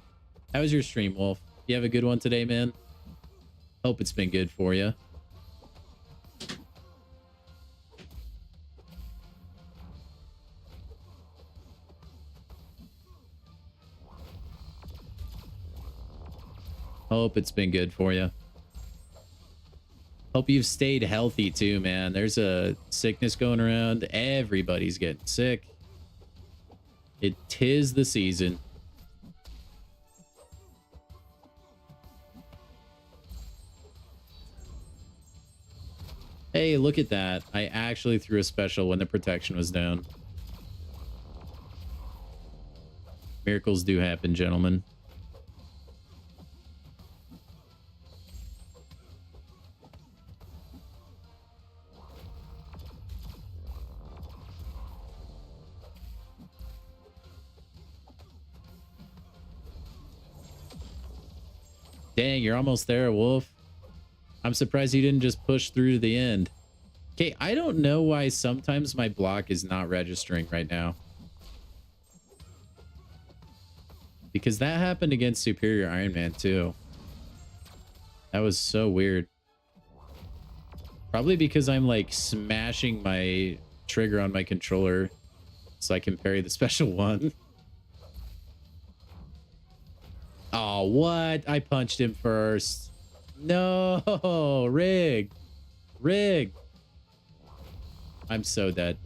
How was your stream, Wolf? You have a good one today, man? Hope it's been good for you. Hope it's been good for you. Hope you've stayed healthy too, man. There's a sickness going around. Everybody's getting sick. It 'tis the season. Hey, look at that. I actually threw a special when the protection was down. Miracles do happen, gentlemen. Dang, you're almost there, Wolf. I'm surprised you didn't just push through to the end. Okay, I don't know why sometimes my block is not registering right now. Because that happened against Superior Iron Man too. That was so weird. Probably because I'm like smashing my trigger on my controller so I can parry the special one. Oh, what? I punched him first. No, rig. Rig. I'm so dead.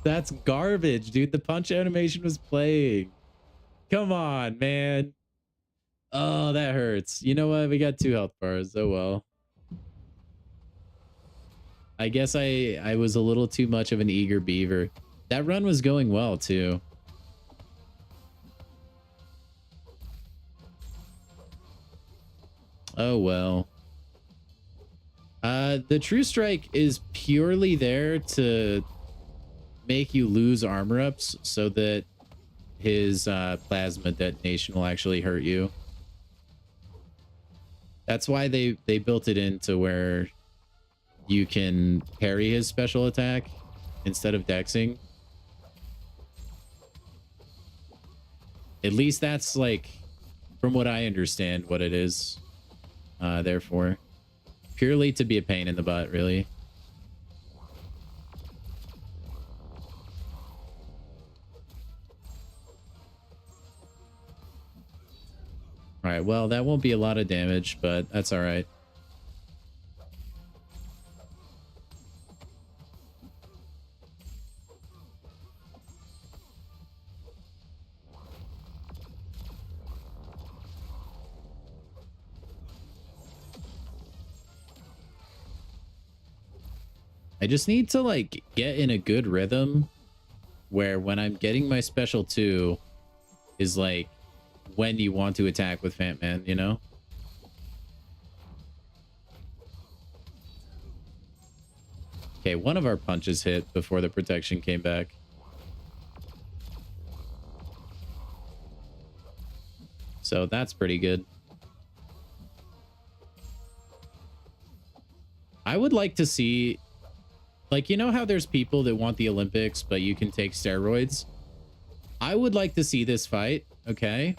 That's garbage, dude. The punch animation was playing. Come on, man. Oh, that hurts. You know what? We got 2 health bars. Oh, well. I guess I was a little too much of an eager beaver. That run was going well, too. Oh, well. The True Strike is purely there to make you lose armor ups so that his plasma detonation will actually hurt you. That's why they built it into where you can parry his special attack instead of dexing. At least that's like, from what I understand, what it is. Therefore, purely to be a pain in the butt, really. All right, well, that won't be a lot of damage, but that's all right. I just need to like get in a good rhythm where when I'm getting my special 2 is like when you want to attack with Fat Man, you know? Okay, one of our punches hit before the protection came back. So that's pretty good. I would like to see, like, you know how there's people that want the Olympics, but you can take steroids? I would like to see this fight, okay?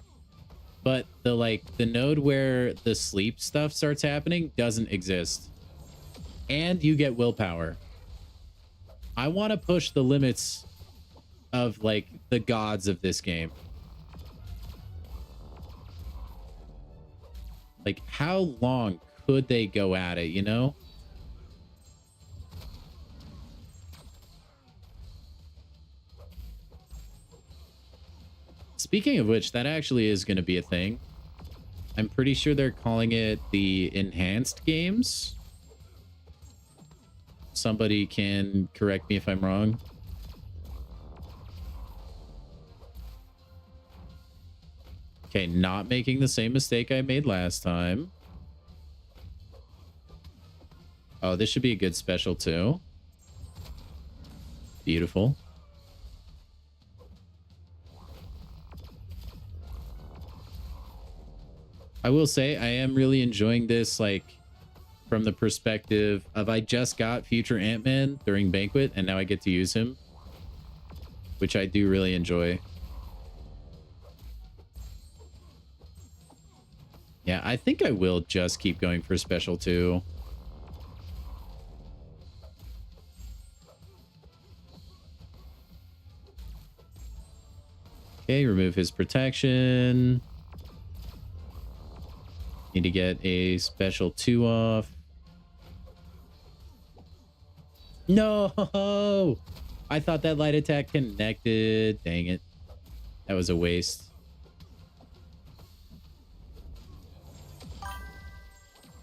But the node where the sleep stuff starts happening doesn't exist. And you get willpower. I want to push the limits of like the gods of this game. Like, how long could they go at it, you know? Speaking of which, that actually is going to be a thing. I'm pretty sure they're calling it the enhanced games. Somebody can correct me if I'm wrong. Okay, not making the same mistake I made last time. Oh, this should be a good special too. Beautiful. I will say I am really enjoying this, like, from the perspective of I just got future Ant-Man during Banquet, and now I get to use him, which I do really enjoy. Yeah, I think I will just keep going for special 2. Okay, remove his protection. Need to get a special 2 off. No! I thought that light attack connected. Dang it. That was a waste.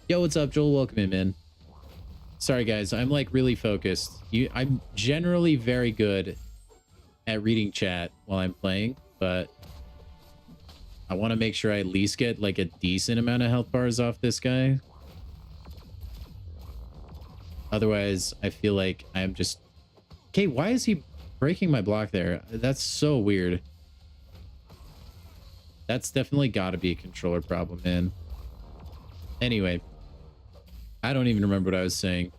Yo, what's up, Joel? Welcome in, man. Sorry, guys. I'm like really focused. I'm generally very good at reading chat while I'm playing, but I want to make sure I at least get like a decent amount of health bars off this guy. Otherwise, I feel like I'm just... Okay, why is he breaking my block there? That's so weird. That's definitely got to be a controller problem, man. Anyway, I don't even remember what I was saying.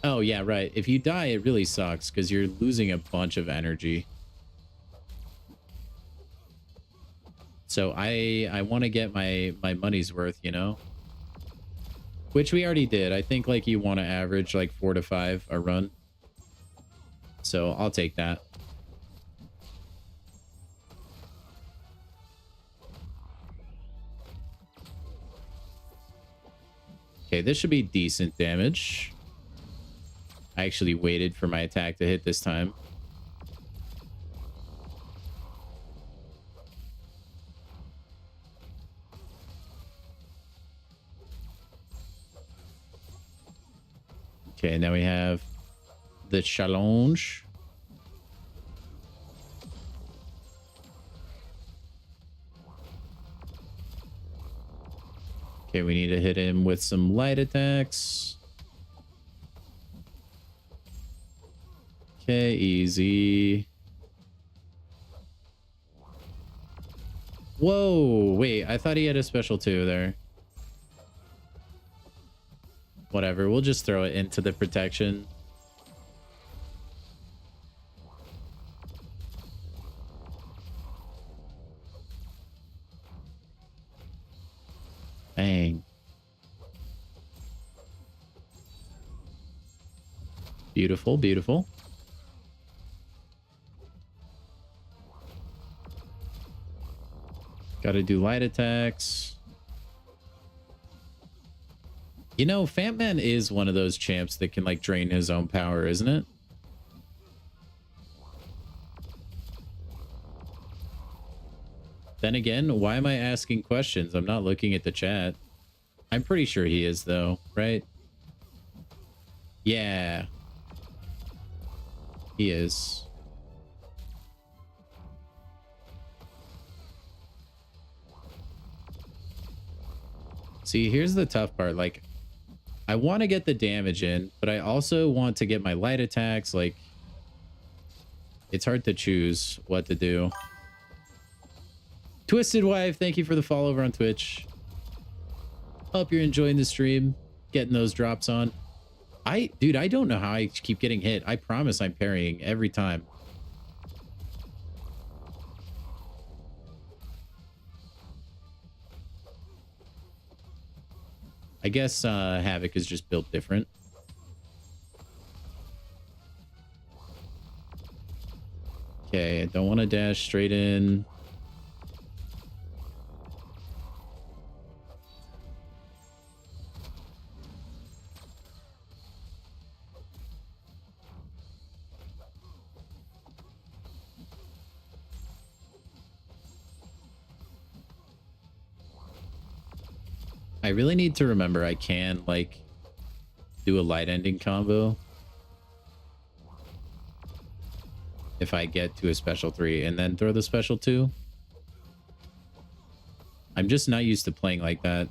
Oh, yeah, right. If you die, it really sucks because you're losing a bunch of energy. So I want to get my money's worth, you know? Which we already did. I think like you want to average like 4 to 5 a run. So I'll take that. Okay, this should be decent damage. I actually waited for my attack to hit this time. Okay, now we have the challenge. Okay, we need to hit him with some light attacks. Okay, easy. Whoa, wait, I thought he had a special 2 there. Whatever, we'll just throw it into the protection. Bang. Beautiful, beautiful. Gotta do light attacks. You know, Fat Man is one of those champs that can like drain his own power, isn't it? Then again, why am I asking questions? I'm not looking at the chat. I'm pretty sure he is though, right? Yeah. He is. See, here's the tough part. Like, I want to get the damage in, but I also want to get my light attacks. Like, it's hard to choose what to do. Twisted Wife, thank you for the follow over on Twitch. Hope you're enjoying the stream, getting those drops on. Dude, I don't know how I keep getting hit. I promise I'm parrying every time. I guess Havoc is just built different. Okay, I don't want to dash straight in. I really need to remember I can, like, do a light ending combo if I get to a special 3 and then throw the special 2. I'm just not used to playing like that.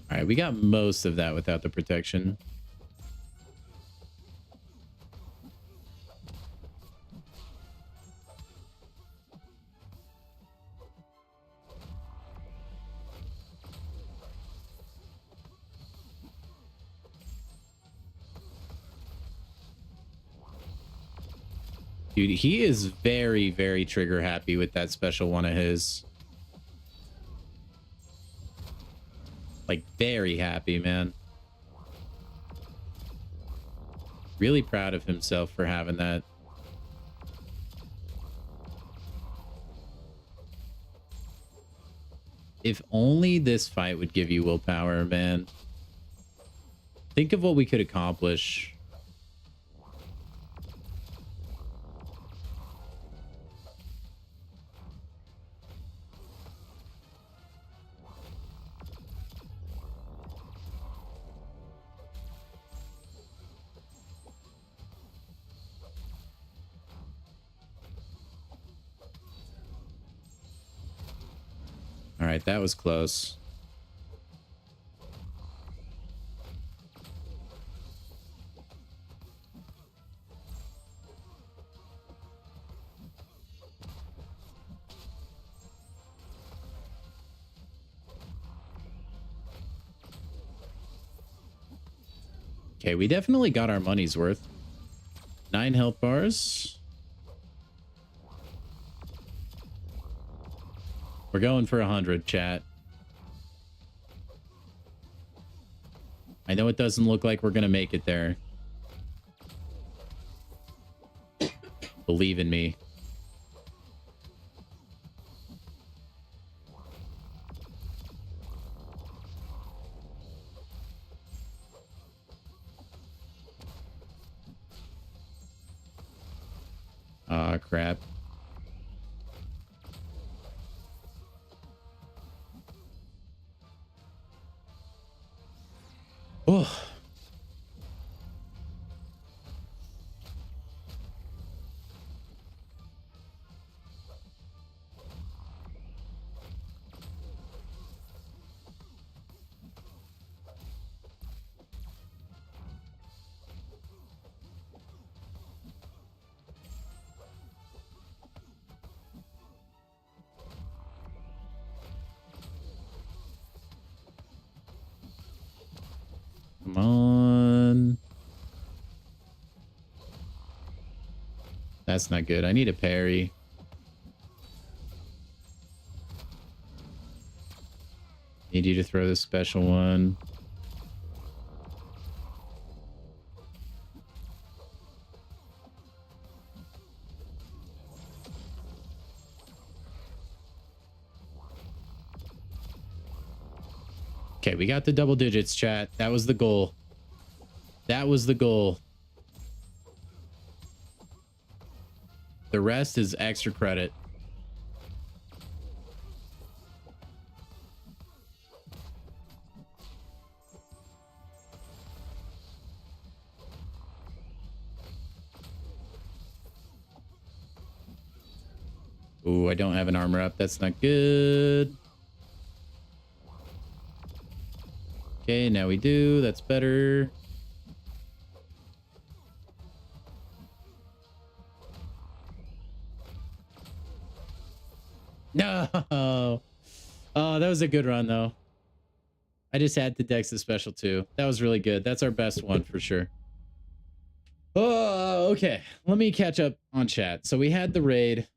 All right, we got most of that without the protection. Dude, he is very, very trigger happy with that special one of his. Like, very happy, man. Really proud of himself for having that. If only this fight would give you willpower, man. Think of what we could accomplish. All right, that was close. Okay, we definitely got our money's worth. 9 health bars. We're going for 100, chat. I know it doesn't look like we're going to make it there. Believe in me. Ah, crap. Oh. Come on. That's not good. I need a parry. Need you to throw this special one. Okay, we got the double digits, chat. That was the goal. That was the goal. The rest is extra credit. Ooh, I don't have an armor up. That's not good. Okay, now we do. That's better. No. Oh, that was a good run, though. I just had to dex the special, too. That was really good. That's our best one for sure. Oh, okay. Let me catch up on chat. So we had the raid.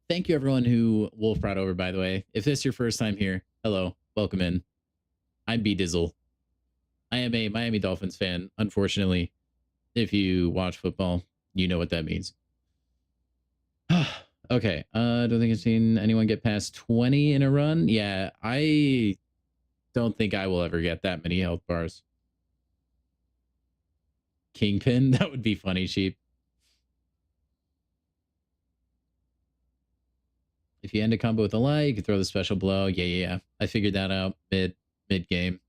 Thank you, everyone who Wolf brought over, by the way. If this is your first time here, hello. Welcome in. I'm B Dizzle. I am a Miami Dolphins fan. Unfortunately, if you watch football, you know what that means. Okay. Don't think I've seen anyone get past 20 in a run. Yeah, I don't think I will ever get that many health bars. Kingpin? That would be funny, Sheep. If you end a combo with a light, you can throw the special blow. Yeah. I figured that out mid game.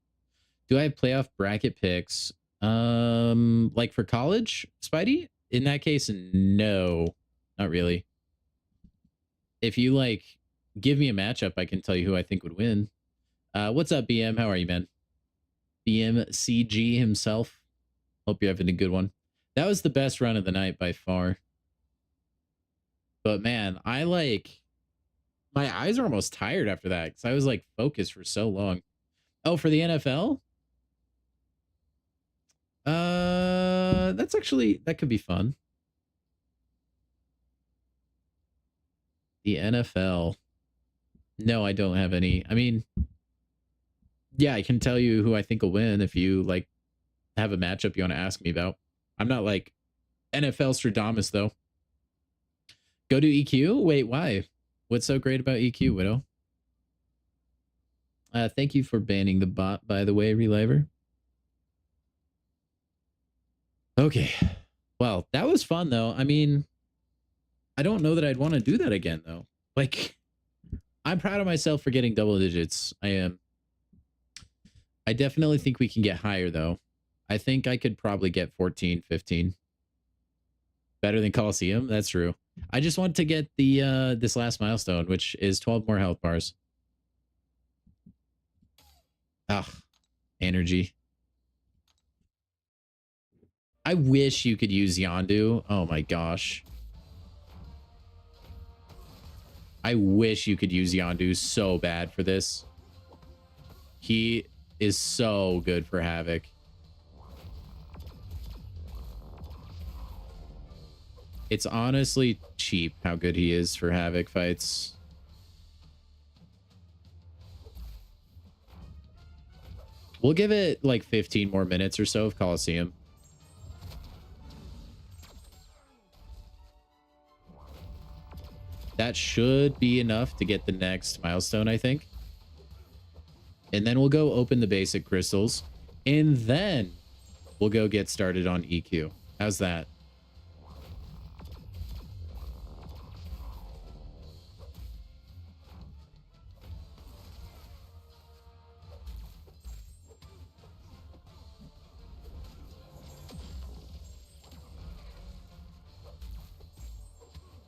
Do I have playoff bracket picks? Like for college, Spidey? In that case, no, not really. If you like give me a matchup, I can tell you who I think would win. What's up, BM? How are you, man? BMCG himself. Hope you're having a good one. That was the best run of the night by far. But man, I like my eyes are almost tired after that because I was like focused for so long. Oh, for the NFL? That's actually, that could be fun. The NFL. No, I don't have any. I mean, yeah, I can tell you who I think will win if you like have a matchup you want to ask me about. I'm not like NFL Stradamus though. Go to EQ? Wait, why? What's so great about EQ, Widow? Thank you for banning the bot, by the way, Reliver. Okay. Well, that was fun though. I mean, I don't know that I'd want to do that again though. Like, I'm proud of myself for getting double digits. I am. I definitely think we can get higher though. I think I could probably get 14, 15. Better than Colosseum. That's true. I just want to get the this last milestone, which is 12 more health bars. Ah, energy. I wish you could use Yondu. Oh my gosh. I wish you could use Yondu so bad for this. He is so good for Havoc. It's honestly cheap how good he is for Havoc fights. We'll give it like 15 more minutes or so of Colosseum. That should be enough to get the next milestone, I think. And then we'll go open the basic crystals. And then we'll go get started on EQ. How's that?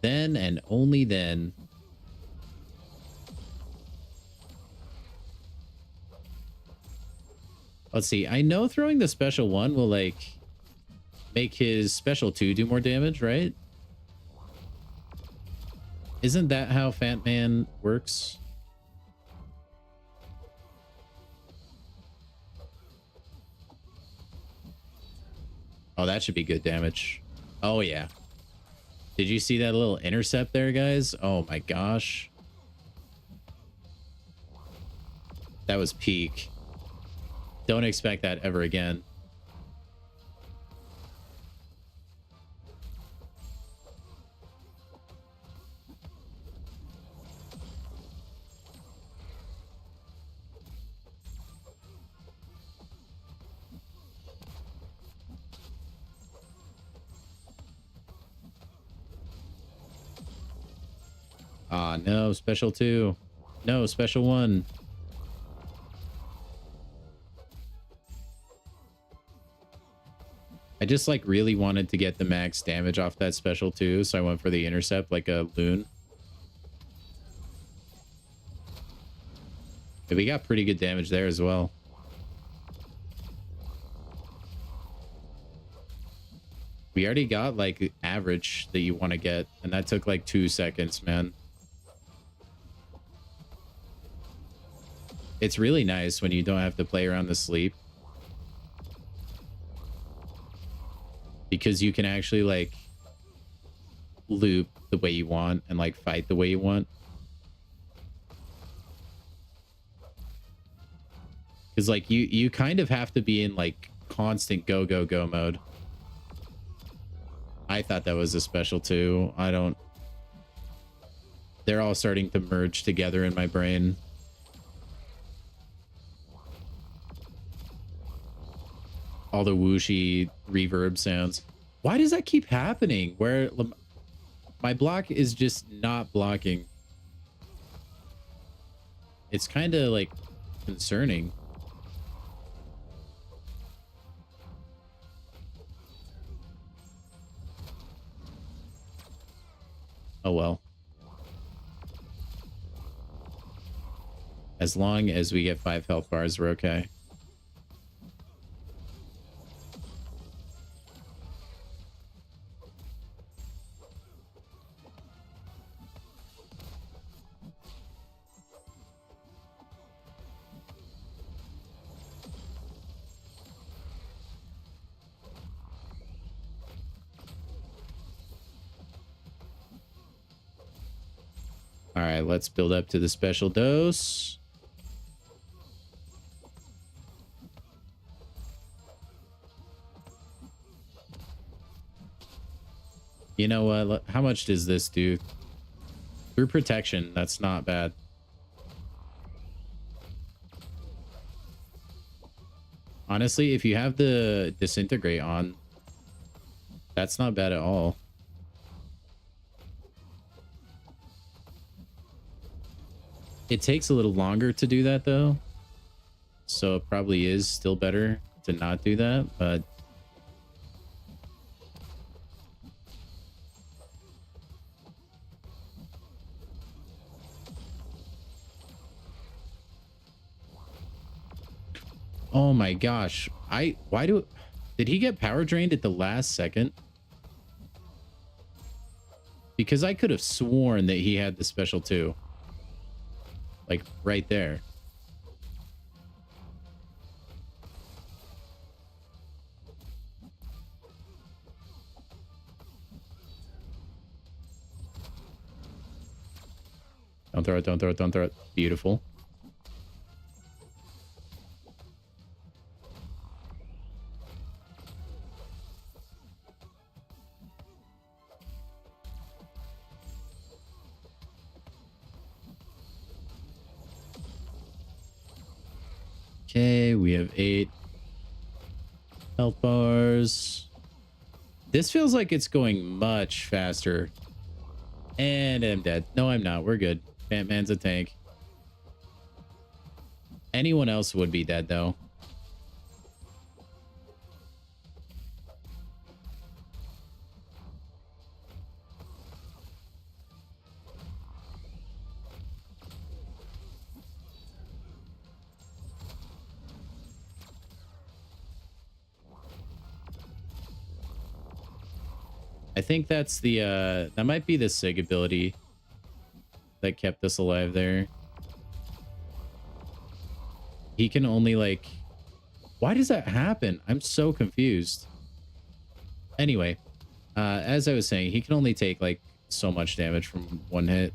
Then and only then. Let's see. I know throwing the special 1 will like make his special 2 do more damage, right? Isn't that how Fat Man works? Oh, that should be good damage. Oh, yeah. Did you see that little intercept there, guys? Oh, my gosh. That was peak. Don't expect that ever again. Ah, no, special 2. No, special 1. I just like really wanted to get the max damage off that special 2, so I went for the intercept like a loon. But we got pretty good damage there as well. We already got like average that you want to get, and that took like 2 seconds, man. It's really nice when you don't have to play around the sleep, because you can actually like loop the way you want and like fight the way you want. Because like you kind of have to be in like constant go go go mode. I thought that was a special 2. I don't. They're all starting to merge together in my brain. All the whooshy reverb sounds. Why does that keep happening? Where my block is just not blocking. It's kind of like concerning. Oh well. As long as we get 5 health bars, we're okay. All right, let's build up to the special dose. You know what? How much does this do? Through protection, that's not bad. Honestly, if you have the disintegrate on, that's not bad at all. It takes a little longer to do that, though. So it probably is still better to not do that, but... Oh my gosh. Did he get power drained at the last second? Because I could have sworn that he had the special 2. Like, right there. Don't throw it, don't throw it, don't throw it. Beautiful. Okay, we have 8 health bars. This feels like it's going much faster. And I'm dead. No, I'm not. We're good. Batman's a tank. Anyone else would be dead, though. I think that's the, that might be the SIG ability that kept us alive there. He can only, like... Why does that happen? I'm so confused. Anyway, as I was saying, he can only take, like, so much damage from one hit.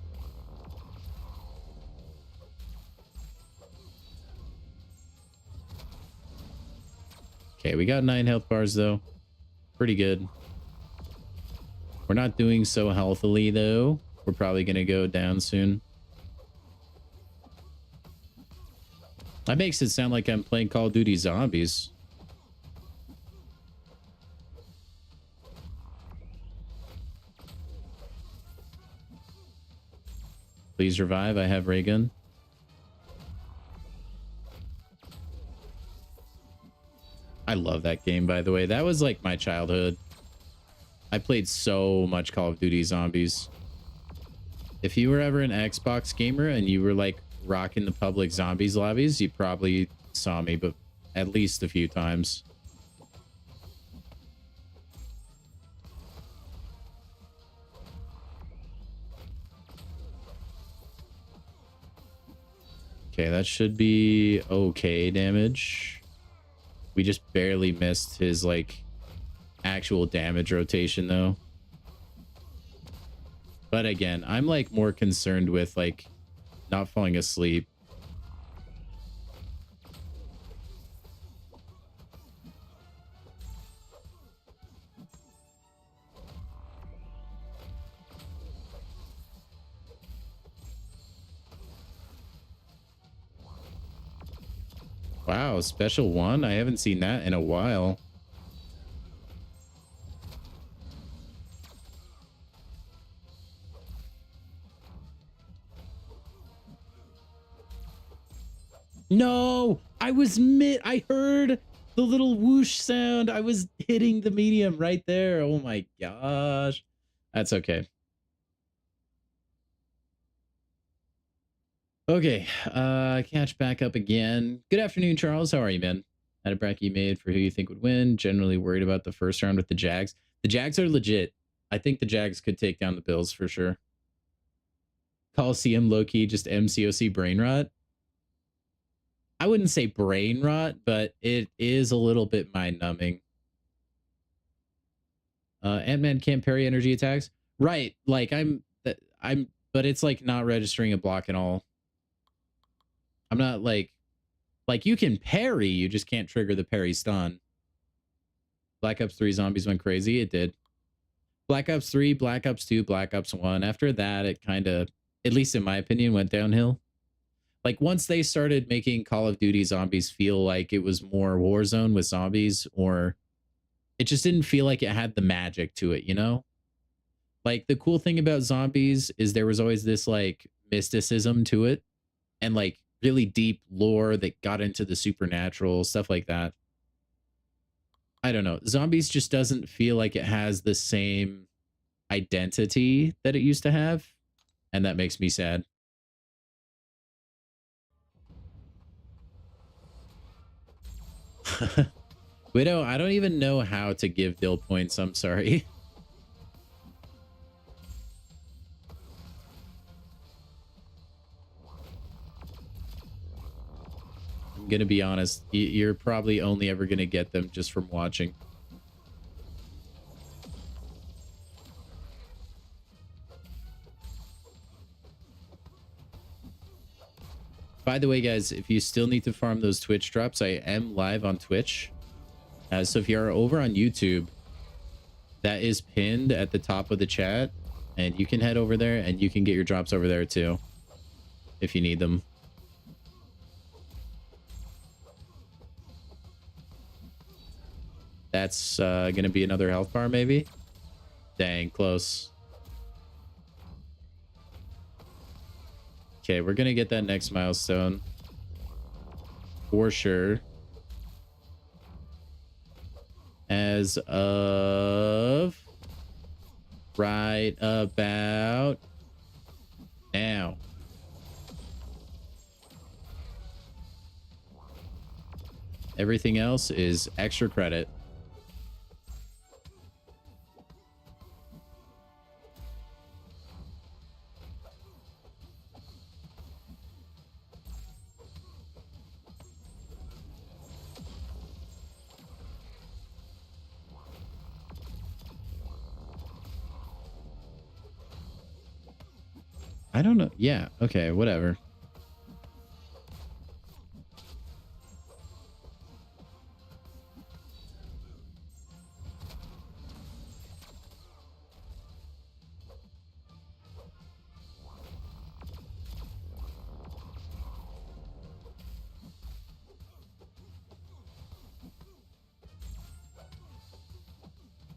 Okay, we got 9 health bars, though. Pretty good. We're not doing so healthily, though. We're probably going to go down soon. That makes it sound like I'm playing Call of Duty Zombies. Please revive. I have ray gun. I love that game, by the way. That was like my childhood. I played so much Call of Duty Zombies. If you were ever an Xbox gamer and you were like rocking the public Zombies lobbies, you probably saw me, but at least a few times. Okay, that should be okay damage. We just barely missed his like actual damage rotation though. But again, I'm like more concerned with like not falling asleep. Wow, special one? I haven't seen that in a while. No, I heard the little whoosh sound. I was hitting the medium right there. Oh my gosh. That's okay. Okay, catch back up again. Good afternoon, Charles. How are you, man? Had a bracket you made for who you think would win. Generally worried about the first round with the Jags. The Jags are legit. I think the Jags could take down the Bills for sure. Colosseum, low-key, just MCOC brain rot. I wouldn't say brain rot, but it is a little bit mind-numbing. Ant-Man can't parry energy attacks. Right, like but it's like not registering a block at all. I'm not like you can parry, you just can't trigger the parry stun. Black Ops 3 zombies went crazy. It did. Black Ops 3, Black Ops 2, Black Ops 1. After that, it kind of, at least in my opinion, went downhill. Like once they started making Call of Duty zombies feel like it was more Warzone with zombies, or it just didn't feel like it had the magic to it, you know? Like the cool thing about zombies is there was always this like mysticism to it and like really deep lore that got into the supernatural, stuff like that. I don't know. Zombies just doesn't feel like it has the same identity that it used to have. And that makes me sad. Widow, I don't even know how to give Dill points. I'm sorry. I'm gonna be honest. You're probably only ever gonna get them just from watching. By the way, guys, if you still need to farm those Twitch drops, I am live on Twitch. So if you're over on YouTube, that is pinned at the top of the chat, and you can head over there and you can get your drops over there too if you need them. That's gonna be another health bar, maybe. Dang, close. Okay, we're gonna get that next milestone for sure. As of right about now. Everything else is extra credit. I don't know. Yeah. Okay. Whatever.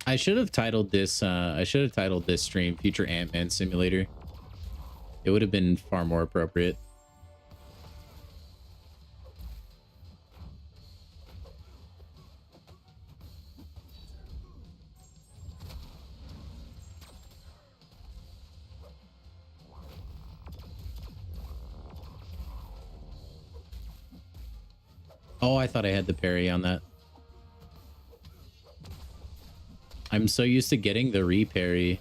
I should have titled this stream Future Ant-Man Simulator. It would have been far more appropriate. Oh, I thought I had the parry on that. I'm so used to getting the re-parry.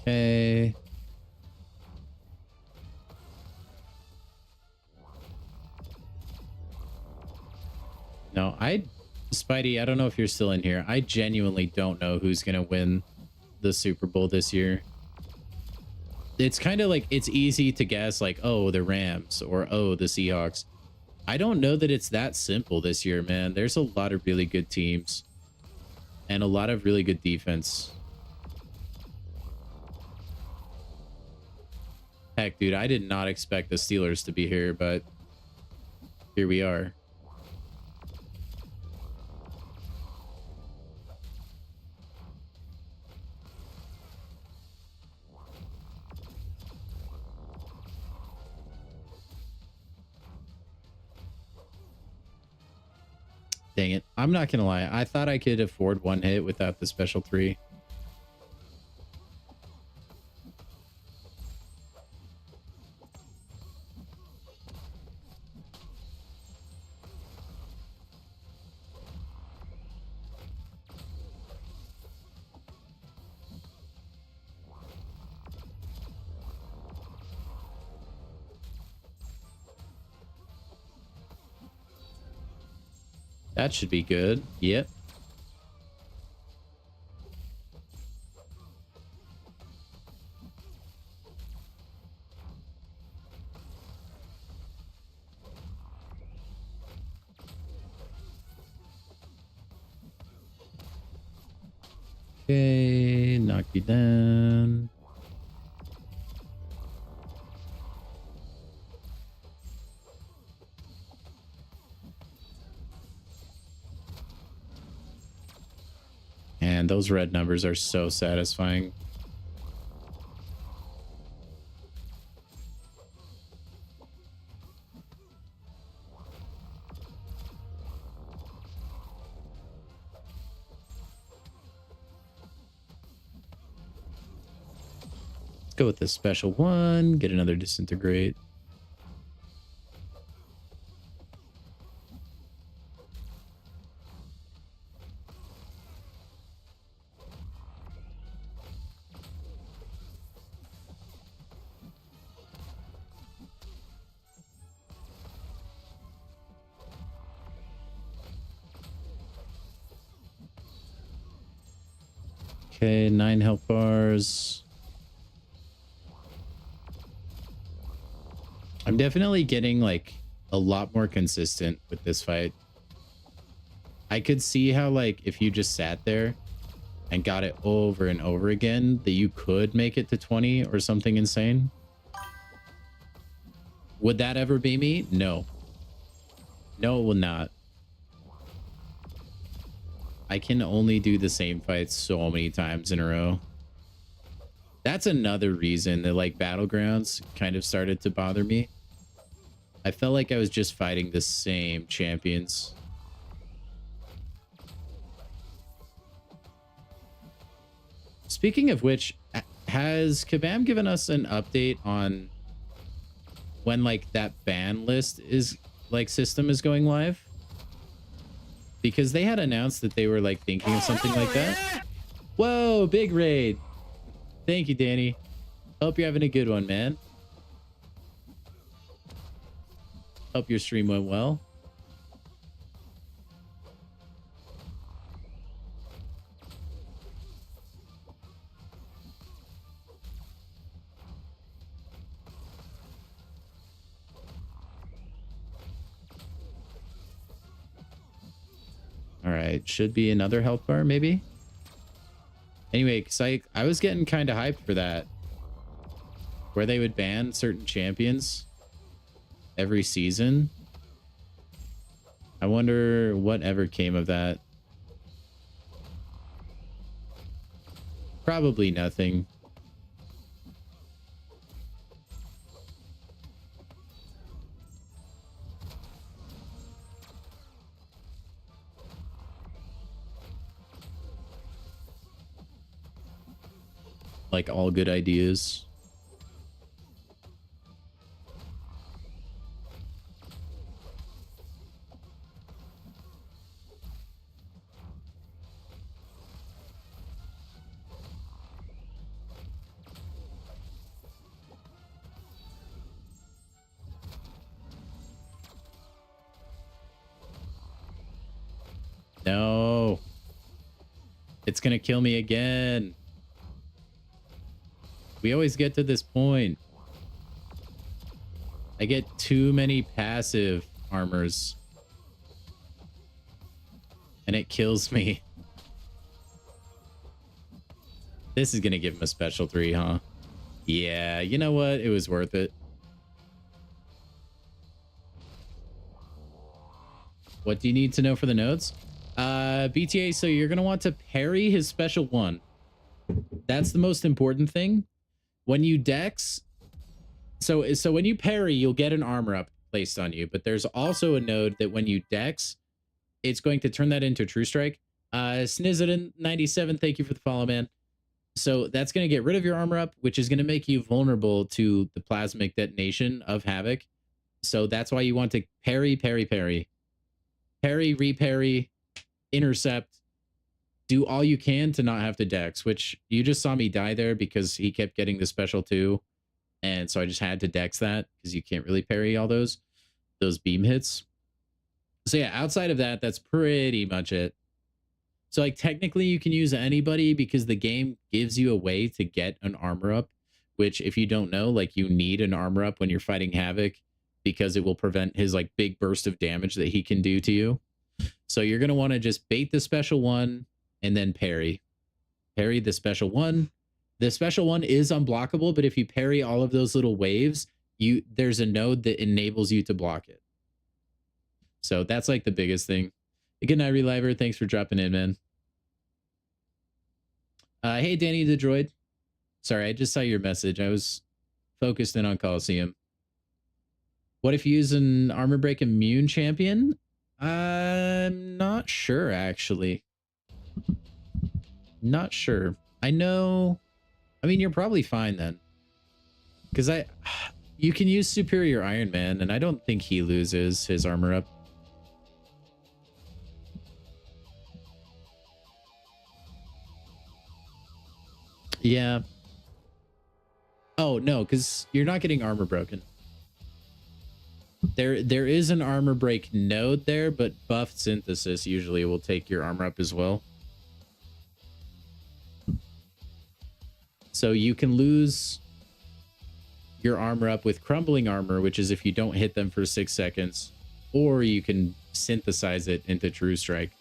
Okay. No, Spidey, I don't know if you're still in here. I genuinely don't know who's going to win the Super Bowl this year. It's kind of like, it's easy to guess like, oh, the Rams or, oh, the Seahawks. I don't know that it's that simple this year, man. There's a lot of really good teams and a lot of really good defense. Heck, dude, I did not expect the Steelers to be here, but here we are. Dang it. I'm not going to lie. I thought I could afford one hit without the special 3. That should be good. Yep. Okay, knock you down. And those red numbers are so satisfying. Let's go with this special one. Get another disintegrate. Okay, 9 health bars. I'm definitely getting like a lot more consistent with this fight. I could see how like if you just sat there and got it over and over again, that you could make it to 20 or something insane. Would that ever be me? No. No, it will not. I can only do the same fight so many times in a row. That's another reason that like Battlegrounds kind of started to bother me. I felt like I was just fighting the same champions. Speaking of which, has Kabam given us an update on when like that ban list is like system is going live? Because they had announced that they were like thinking of something like that. Whoa, big raid. Thank you, Danny. Hope you're having a good one, man. Hope your stream went well. All right, should be another health bar, maybe. Anyway, because I was getting kind of hyped for that, where they would ban certain champions every season. I wonder what ever came of that. Probably nothing. Like all good ideas. No. It's gonna kill me again. We always get to this point. I get too many passive armors. And it kills me. This is gonna give him a special 3, huh? Yeah, you know what? It was worth it. What do you need to know for the nodes? BTA, so you're gonna want to parry his special 1. That's the most important thing. When you dex, so when you parry, you'll get an armor up placed on you, but there's also a node that when you dex, it's going to turn that into True Strike. Snizzin97, thank you for the follow, man. So that's going to get rid of your armor up, which is going to make you vulnerable to the plasmic detonation of Havoc. So that's why you want to parry, parry, parry. Parry, reparry, intercept. Do all you can to not have to dex, which you just saw me die there because he kept getting the special 2. And so I just had to dex that because you can't really parry all those beam hits. So yeah, outside of that, that's pretty much it. So like technically you can use anybody because the game gives you a way to get an armor up, which if you don't know, like you need an armor up when you're fighting Havoc because it will prevent his like big burst of damage that he can do to you. So you're going to want to just bait the special 1 and then parry. Parry the special 1. The special 1 is unblockable, but if you parry all of those little waves, there's a node that enables you to block it. So that's like the biggest thing. Good night, Reliver. Thanks for dropping in, man. Hey, Danny the Droid. Sorry, I just saw your message. I was focused in on Colosseum. What if you use an armor break immune champion? I'm not sure, actually. Not sure. I know. I mean, you're probably fine then. Because you can use Superior Iron Man, and I don't think he loses his armor up. Yeah. Oh, no, because you're not getting armor broken. There is an armor break node there, but buffed synthesis usually will take your armor up as well. So you can lose your armor up with crumbling armor, which is if you don't hit them for 6 seconds, or you can synthesize it into true strike.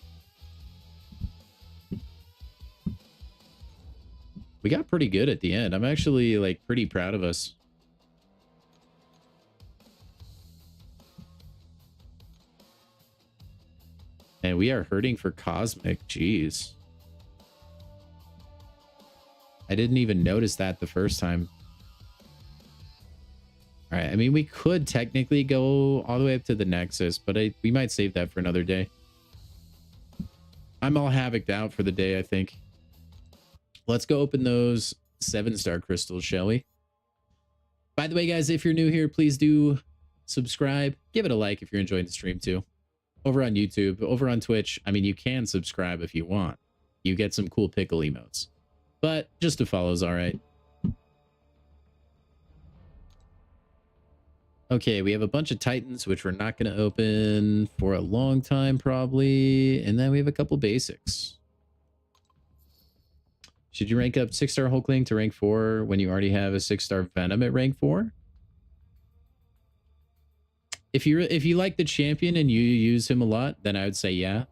We got pretty good at the end. I'm actually like pretty proud of us. And we are hurting for Cosmic. Jeez. I didn't even notice that the first time. All right. I mean, we could technically go all the way up to the Nexus, but we might save that for another day. I'm all Havoc'd out for the day, I think. Let's go open those 7-star crystals, shall we? By the way, guys, if you're new here, please do subscribe. Give it a like if you're enjoying the stream too. Over on YouTube, over on Twitch, I mean, you can subscribe if you want. You get some cool pickle emotes. But just to follow is all right. Okay, we have a bunch of Titans, which we're not going to open for a long time, probably. And then we have a couple basics. Should you rank up 6-star Hulkling to rank 4 when you already have a 6-star Venom at rank 4? If you like the champion and you use him a lot, then I would say yeah.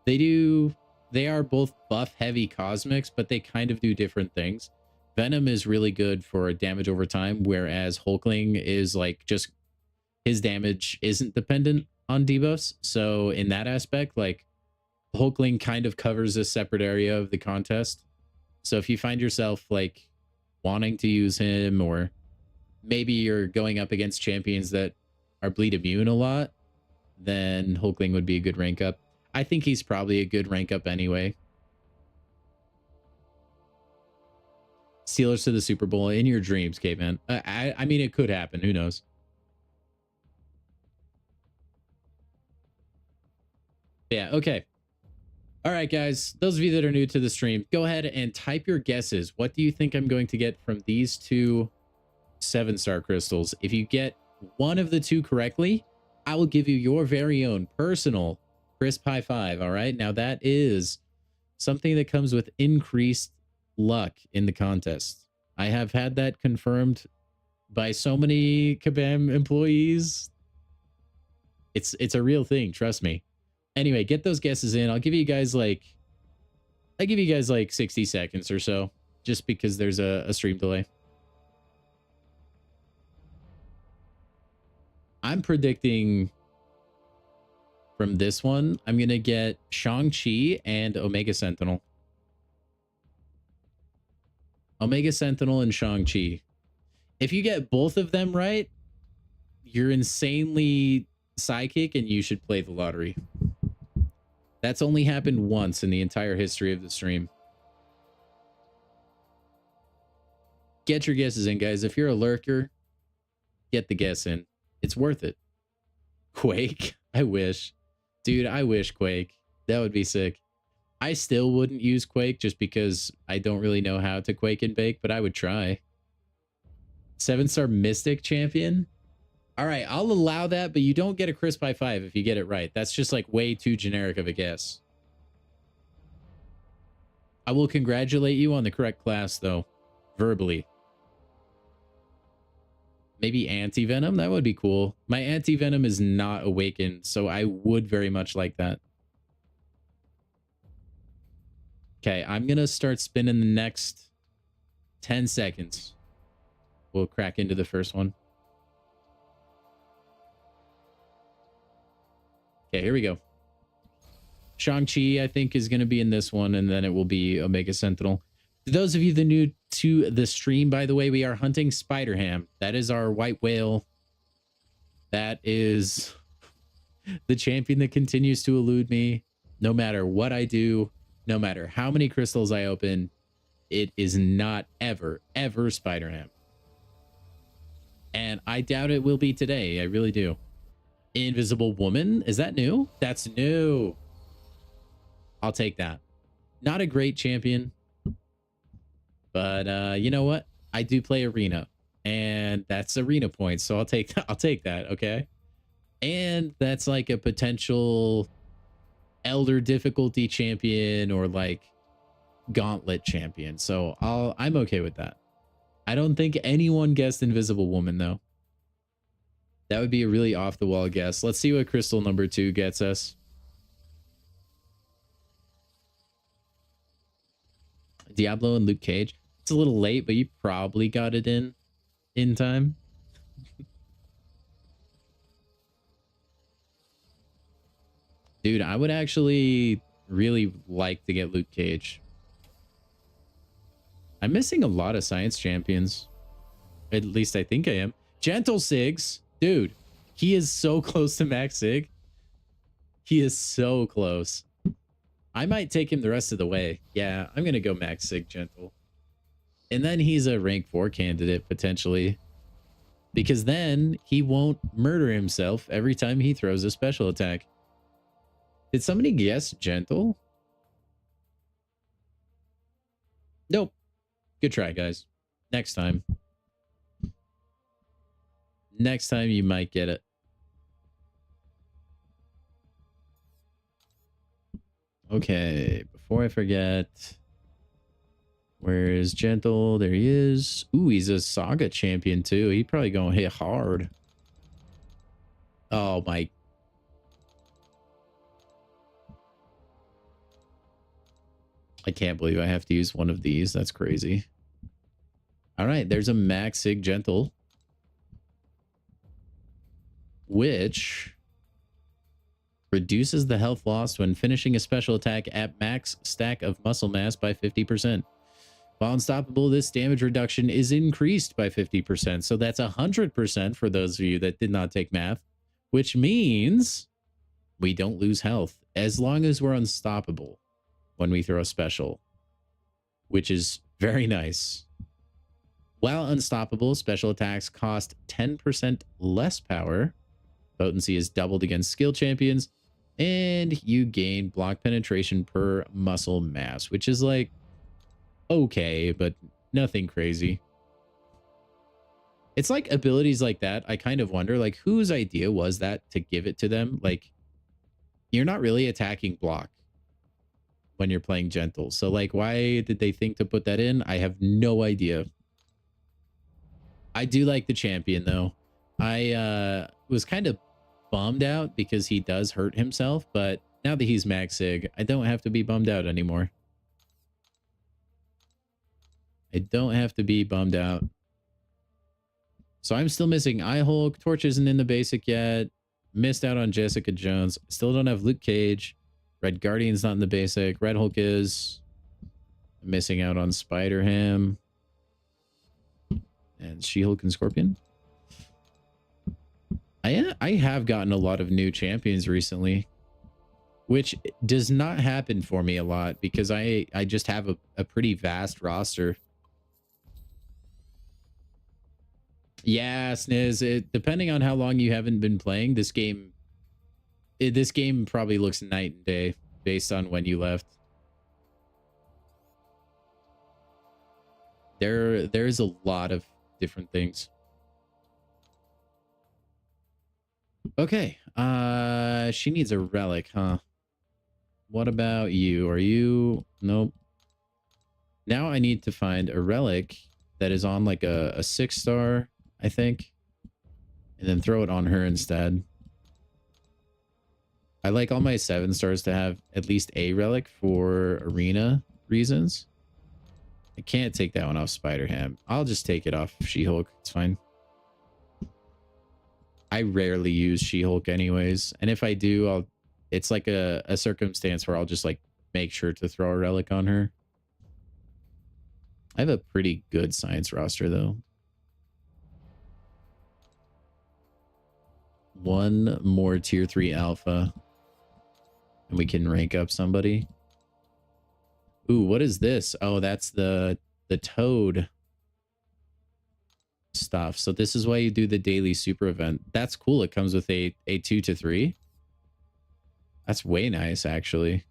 They are both buff heavy cosmics, but they kind of do different things. Venom is really good for damage over time, whereas Hulkling is like just his damage isn't dependent on debuffs. So in that aspect, like Hulkling kind of covers a separate area of the contest. So if you find yourself like wanting to use him, or maybe you're going up against champions that are bleed immune a lot, then Hulkling would be a good rank up. I think he's probably a good rank up anyway. Steelers to the Super Bowl in your dreams, caveman. I mean, it could happen. Who knows? Yeah, okay. All right, guys. Those of you that are new to the stream, go ahead and type your guesses. What do you think I'm going to get from these two 7-star crystals? If you get one of the two correctly, I will give you your very own personal crisp high five. All right. Now that is something that comes with increased luck in the contest. I have had that confirmed by so many Kabam employees. It's a real thing. Trust me. Anyway, get those guesses in. I'll give you guys like 60 seconds or so, just because there's a stream delay. I'm predicting from this one, I'm going to get Shang-Chi and Omega Sentinel. Omega Sentinel and Shang-Chi. If you get both of them right, you're insanely psychic and you should play the lottery. That's only happened once in the entire history of the stream. Get your guesses in, guys. If you're a lurker, get the guess in. It's worth it. Quake? I wish. Dude, I wish Quake. That would be sick. I still wouldn't use Quake just because I don't really know how to Quake and Bake, but I would try. 7-star Mystic Champion? All right, I'll allow that, but you don't get a crisp high five if you get it right. That's just like way too generic of a guess. I will congratulate you on the correct class, though. Verbally. Maybe Anti-Venom? That would be cool. My Anti-Venom is not awakened, so I would very much like that. Okay, I'm going to start spinning the next 10 seconds. We'll crack into the first one. Okay, here we go. Shang-Chi, I think, is going to be in this one, and then it will be Omega Sentinel. To those of you that are new to the stream, by the way, we are hunting Spider-Ham. That is our white whale. That is the champion that continues to elude me. No matter what I do, no matter how many crystals I open, it is not ever, ever Spider-Ham. And I doubt it will be today. I really do. Invisible Woman? Is that new? That's new. I'll take that. Not a great champion. But you know what? I do play arena, and that's arena points, so I'll take that, okay? And that's like a potential elder difficulty champion or like gauntlet champion. So I'm okay with that. I don't think anyone guessed Invisible Woman, though. That would be a really off-the-wall guess. Let's see what crystal number 2 gets us. Diablo and Luke Cage. It's a little late, but you probably got it in time. Dude, I would actually really like to get Luke Cage. I'm missing a lot of science champions. At least I think I am. Gentle Sigs. Dude, he is so close to Max Sig. He is so close. I might take him the rest of the way. Yeah, I'm going to go Max Sig Gentle. And then he's a rank 4 candidate, potentially. Because then he won't murder himself every time he throws a special attack. Did somebody guess Gentle? Nope. Good try, guys. Next time. Next time you might get it. Okay, before I forget, where is Gentle? There he is. Ooh, he's a Saga champion too. He probably gonna hit hard. Oh my. I can't believe I have to use one of these. That's crazy. All right, there's a Max Sig Gentle, which reduces the health lost when finishing a special attack at max stack of muscle mass by 50%. While unstoppable, this damage reduction is increased by 50%. So that's 100% for those of you that did not take math, which means we don't lose health as long as we're unstoppable when we throw a special, which is very nice. While unstoppable, special attacks cost 10% less power. Potency is doubled against skill champions, and you gain block penetration per muscle mass, which is like okay, but nothing crazy. It's like abilities like that. I kind of wonder, like, whose idea was that to give it to them? Like, you're not really attacking block when you're playing Gentle. So, like, why did they think to put that in? I have no idea. I do like the champion, though. I was kind of bummed out because he does hurt himself, but now that he's Max Sig, I don't have to be bummed out anymore. I don't have to be bummed out. So I'm still missing Eye Hulk. Torch isn't in the basic yet. Missed out on Jessica Jones. Still don't have Luke Cage. Red Guardian's not in the basic. Red Hulk is. Missing out on Spider-Ham. And She-Hulk and Scorpion. I have gotten a lot of new champions recently, which does not happen for me a lot because I just have a pretty vast roster. Yeah, Sniz, depending on how long you haven't been playing this game, this game probably looks night and day based on when you left. There's a lot of different things. Okay, she needs a relic, huh? What about you? Are you... Nope. Now I need to find a relic that is on like a 6-star, I think, and then throw it on her instead. I like all my 7-stars to have at least a relic for arena reasons. I can't take that one off Spider-Ham. I'll just take it off She-Hulk. It's fine. I rarely use She-Hulk anyways. And if I do, it's like a circumstance where I'll just like make sure to throw a relic on her. I have a pretty good science roster though. One more tier 3 alpha and we can rank up somebody. Ooh, what is this? Oh, that's the Toad stuff. So this is why you do the daily super event. That's cool. It comes with a 2 to 3. That's way nice, actually.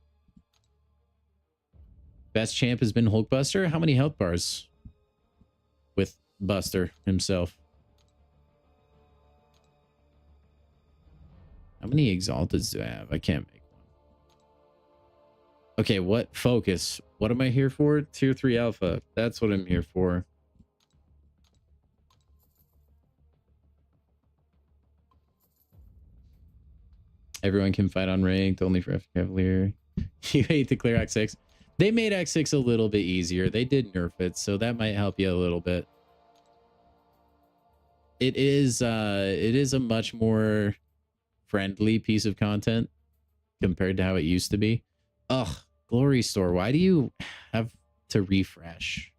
Best champ has been Hulkbuster. How many health bars with Buster himself? How many exalteds do I have? I can't make one. Okay, what? Focus. What am I here for? Tier 3 alpha. That's what I'm here for. Everyone can fight on ranked, only for F Cavalier. You hate to clear Act 6. They made Act 6 a little bit easier. They did nerf it, so that might help you a little bit. It is a much more friendly piece of content compared to how it used to be. Ugh, Glory Store. Why do you have to refresh?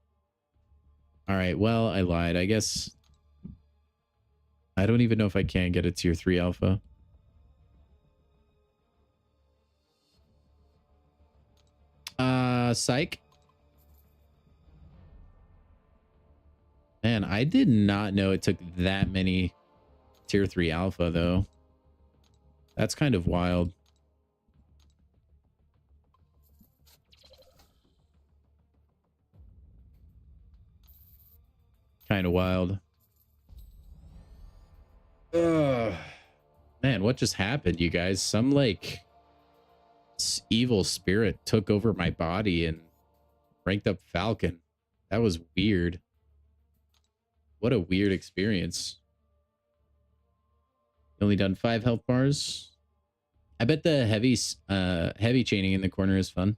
All right, well, I lied. I guess I don't even know if I can get a tier 3 alpha. Psych. Man, I did not know it took that many tier 3 alpha though. That's kind of wild. Kind of wild. Ugh. Man, what just happened, you guys? Some like evil spirit took over my body and ranked up Falcon. That was weird. What a weird experience. Only done 5 health bars. I bet the heavy chaining in the corner is fun.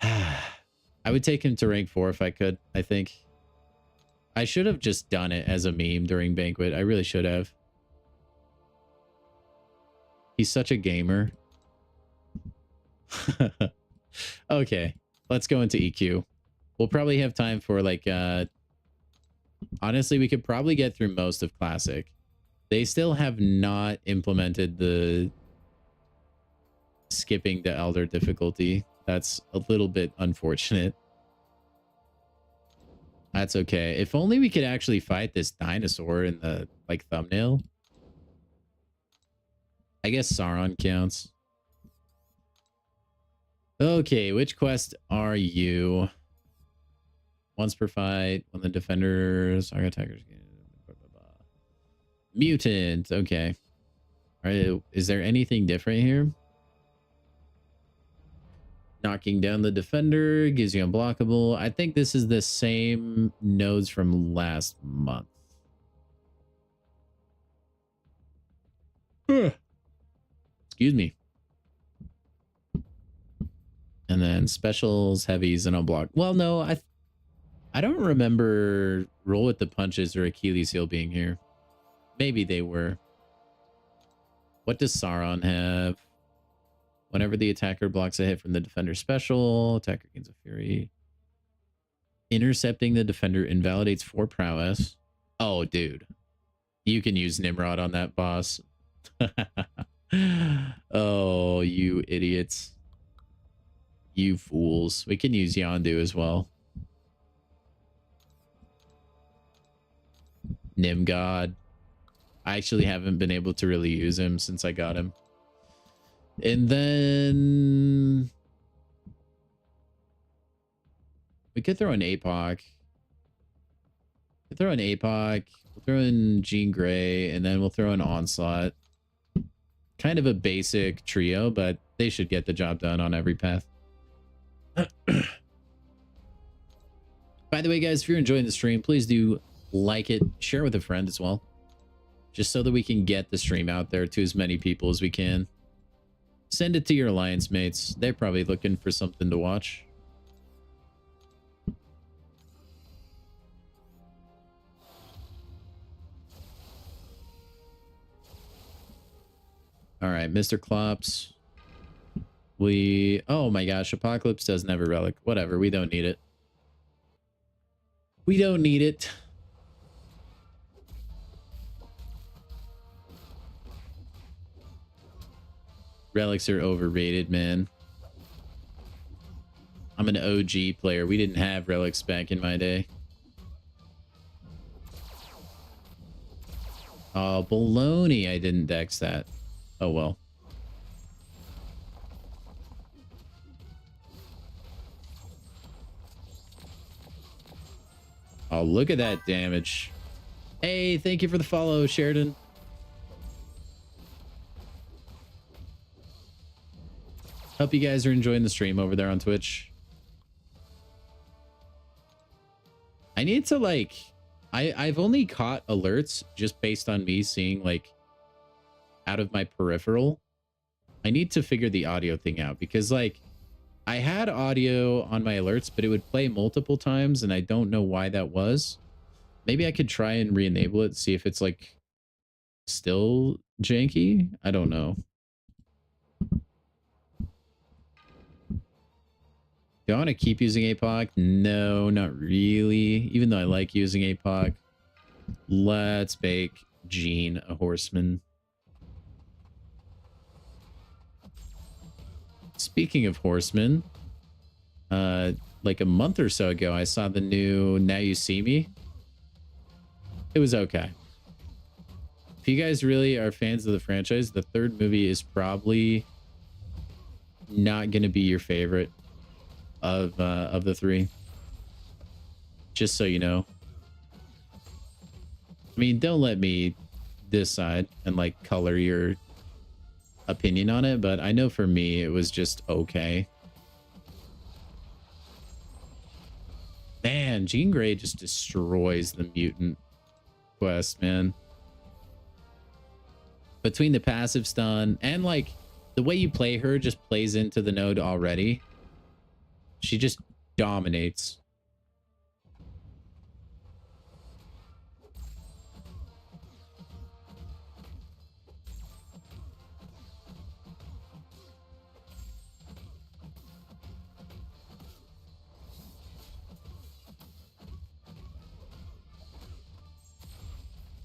I would take him to rank 4 if I could, I think. I should have just done it as a meme during Banquet. I really should have. He's such a gamer. Okay, let's go into EQ. We'll probably have time for like honestly, we could probably get through most of Classic. They still have not implemented the skipping the Elder difficulty. That's a little bit unfortunate. That's okay. If only we could actually fight this dinosaur in the like thumbnail. I guess Sauron counts. Okay, which quest are you? Once per fight, when the defenders are attackers. Mutant. Okay. All right. Is there anything different here? Knocking down the defender gives you unblockable. I think this is the same nodes from last month. Excuse me. And then specials, heavies, and unblock. Well, no, I don't remember roll with the punches or Achilles heel being here. Maybe they were. What does Sauron have? Whenever the attacker blocks a hit from the defender special, attacker gains a fury. Intercepting the defender invalidates 4 prowess. Oh, dude. You can use Nimrod on that boss. Oh, you idiots. You fools. We can use Yondu as well. Nimgod. I actually haven't been able to really use him since I got him. And then we could throw an APOC. We'll throw an APOC. We'll throw in Jean Grey, and then we'll throw an Onslaught. Kind of a basic trio, but they should get the job done on every path. By the way, guys, if you're enjoying the stream, please do like it, share with a friend as well, just so that we can get the stream out there to as many people as we can. Send it to your alliance mates. They're probably looking for something to watch. All right, Mr. Klops. Oh my gosh, Apocalypse doesn't have a relic. Whatever, we don't need it. We don't need it. Relics are overrated, man. I'm an OG player. We didn't have relics back in my day. Oh, baloney. I didn't dex that. Oh, well. Oh, look at that damage. Hey, thank you for the follow, Sheridan. Hope you guys are enjoying the stream over there on Twitch. I need to, like, I've only caught alerts just based on me seeing like out of my peripheral. I need to figure the audio thing out because like I had audio on my alerts, but it would play multiple times and I don't know why that was. Maybe I could try and re-enable it, see if it's like still janky. I don't know. Do I want to keep using APOC? No, not really. Even though I like using APOC. Let's make Gene a horseman. Speaking of horsemen, like a month or so ago, I saw the new Now You See Me. It was okay. If you guys really are fans of the franchise, the third movie is probably not going to be your favorite of the three. Just so you know. I mean, don't let me decide and like color your opinion on it, but I know for me it was just okay. Man, Jean Grey just destroys the mutant quest, man. Between the passive stun and like the way you play her just plays into the node already. She just dominates.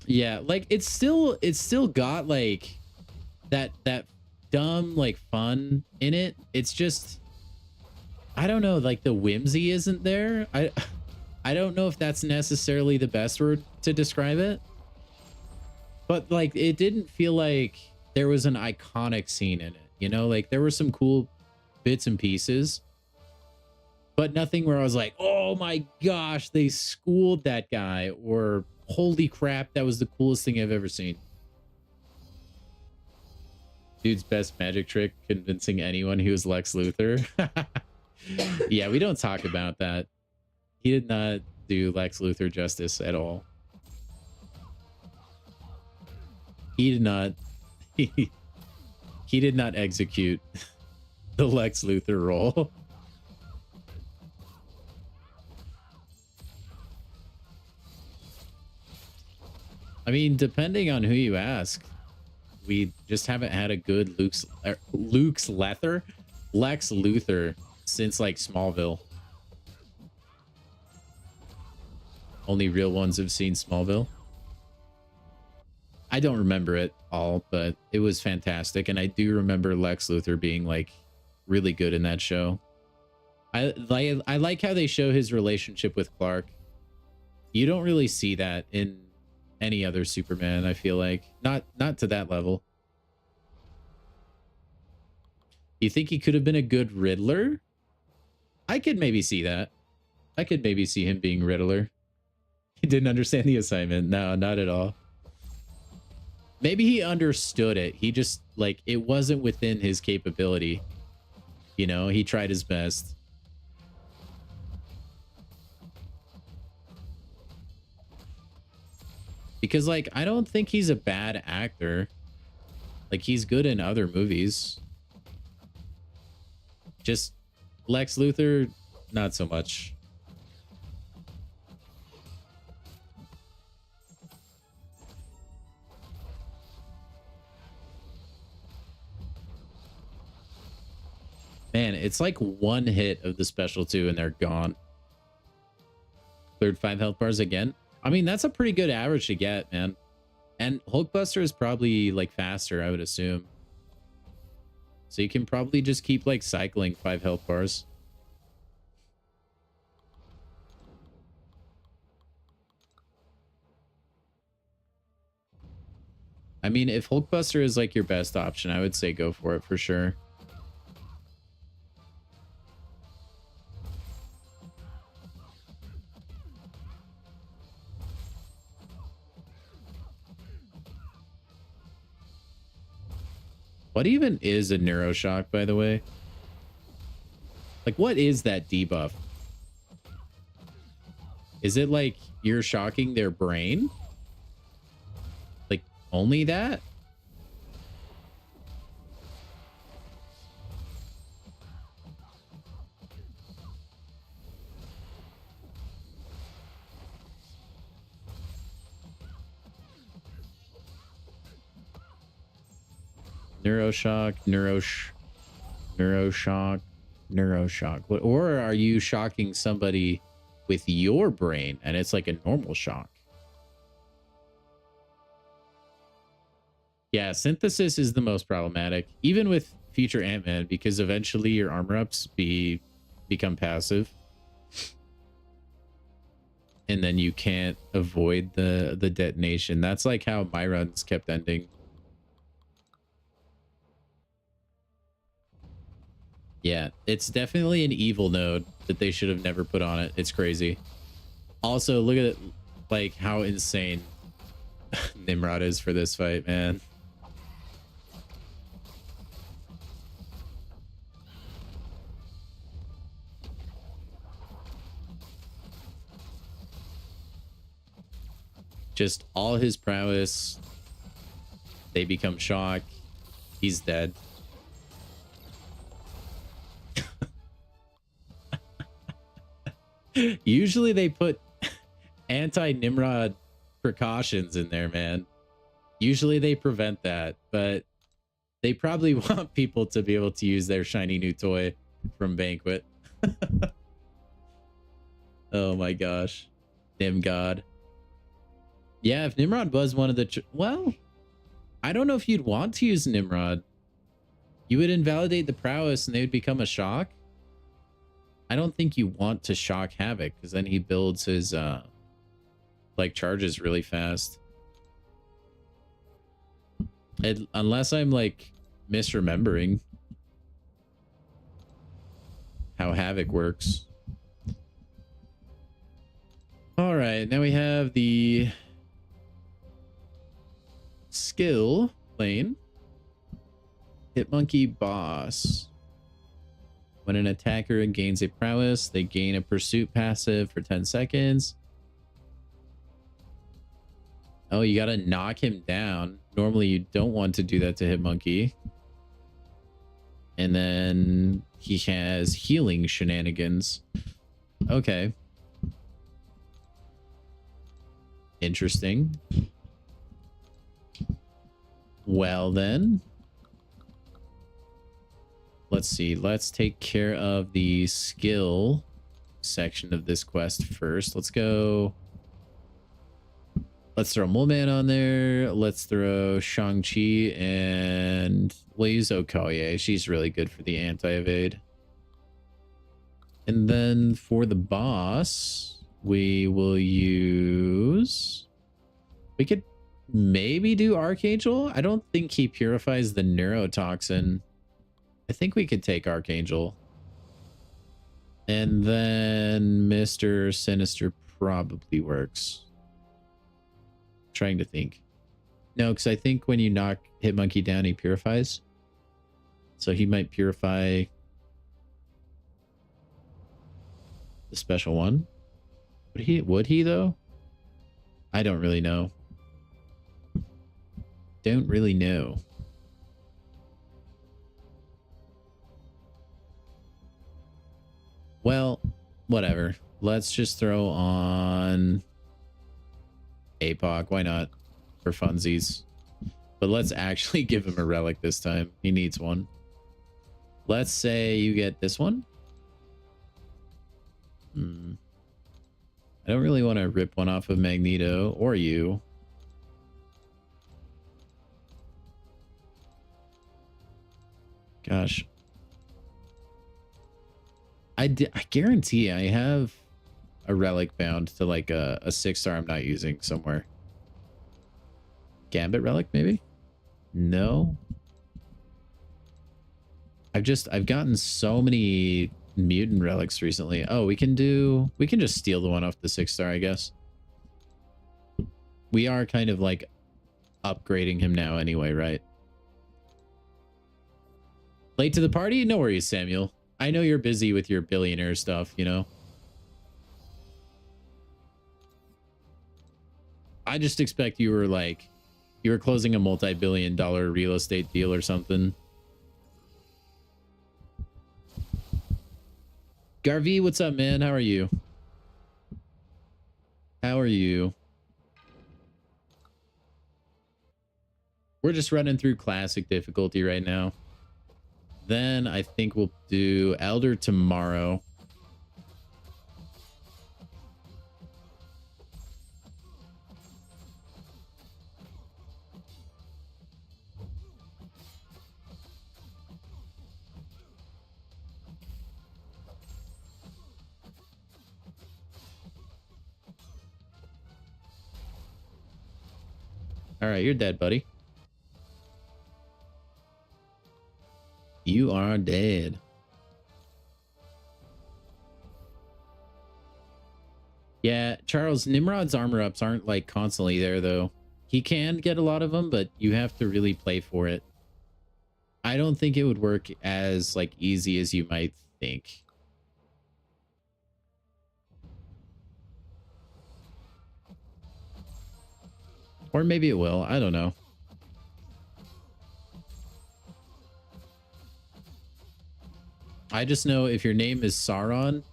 Yeah, like it's still got like that dumb like fun in it. It's just I don't know, like the whimsy isn't there. I don't know if that's necessarily the best word to describe it. But like it didn't feel like there was an iconic scene in it, you know? Like there were some cool bits and pieces, but nothing where I was like, "Oh my gosh, they schooled that guy," or "Holy crap, that was the coolest thing I've ever seen." Dude's best magic trick, convincing anyone he was Lex Luthor. Yeah, we don't talk about that. He did not do Lex Luthor justice at all. He did not he did not execute the Lex Luthor role. I mean, depending on who you ask, we just haven't had a good Lex Luthor since like Smallville. Only real ones have seen Smallville. I don't remember it all, but it was fantastic. And I do remember Lex Luthor being like really good in that show. I like how they show his relationship with Clark. You don't really see that in any other Superman, I feel like. Not to that level. You think he could have been a good Riddler? I could maybe see that. I could maybe see him being Riddler. He didn't understand the assignment. No, not at all. Maybe he understood it. He just, like, it wasn't within his capability. You know, he tried his best. Because, like, I don't think he's a bad actor. Like, he's good in other movies. Just Lex Luthor, not so much. Man, it's like one hit of the special 2 and they're gone. Cleared 5 health bars again. I mean, that's a pretty good average to get, man. And Hulkbuster is probably like faster, I would assume. So you can probably just keep like cycling 5 health bars. I mean, if Hulkbuster is like your best option, I would say go for it for sure. What even is a Neuroshock, by the way? Like, what is that debuff? Is it like you're shocking their brain? Like only that? Neuroshock, neuroshock. Or are you shocking somebody with your brain and it's like a normal shock? Yeah, synthesis is the most problematic, even with future Ant-Man, because eventually your armor ups become passive. And then you can't avoid the detonation. That's like how my runs kept ending. Yeah, it's definitely an evil node that they should have never put on it. It's crazy. Also, look at it, like how insane Nimrod is for this fight, man. Just all his prowess, they become shock. He's dead. Usually they put anti-Nimrod precautions in there, man. Usually they prevent that, but they probably want people to be able to use their shiny new toy from Banquet. Oh my gosh. Nimgod. Yeah, if Nimrod was one of the... well, I don't know if you'd want to use Nimrod. You would invalidate the prowess and they would become a shock. I don't think you want to shock Havoc because then he builds his like charges really fast. Unless I'm like misremembering how Havoc works. All right, now we have the skill lane. Hitmonkey boss. When an attacker gains a prowess, they gain a pursuit passive for 10 seconds. Oh, you gotta knock him down. Normally you don't want to do that to Hitmonkey. And then he has healing shenanigans. Okay. Interesting. Well then. Let's see. Let's take care of the skill section of this quest first. Let's go. Let's throw Mole Man on there. Let's throw Shang-Chi and we'll use Okoye. She's really good for the anti-evade. And then for the boss, we will use... we could maybe do Archangel. I don't think he purifies the neurotoxin. I think we could take Archangel. And then Mr. Sinister probably works. Trying to think. No, because I think when you knock Hitmonkey down, he purifies. So he might purify the special one. Would he though? I don't really know. Don't really know. Well, whatever. Let's just throw on APOC. Why not? For funsies. But let's actually give him a relic this time. He needs one. Let's say you get this one. I don't really want to rip one off of Magneto or you. Gosh. I guarantee I have a relic bound to like a 6-star I'm not using somewhere. Gambit relic, maybe? No. I've gotten so many mutant relics recently. Oh, we can just steal the one off the 6-star, I guess. We are kind of like upgrading him now anyway, right? Late to the party? No worries, Samuel. I know you're busy with your billionaire stuff, you know? I just expect you were like, you were closing a multi-billion-dollar real estate deal or something. Garvey, what's up, man? How are you? How are you? We're just running through classic difficulty right now. Then I think we'll do Elder tomorrow. All right, you're dead, buddy. You are dead. Yeah, Charles, Nimrod's armor ups aren't like constantly there though. He can get a lot of them, but you have to really play for it. I don't think it would work as like easy as you might think. Or maybe it will. I don't know. I just know if your name is Sauron,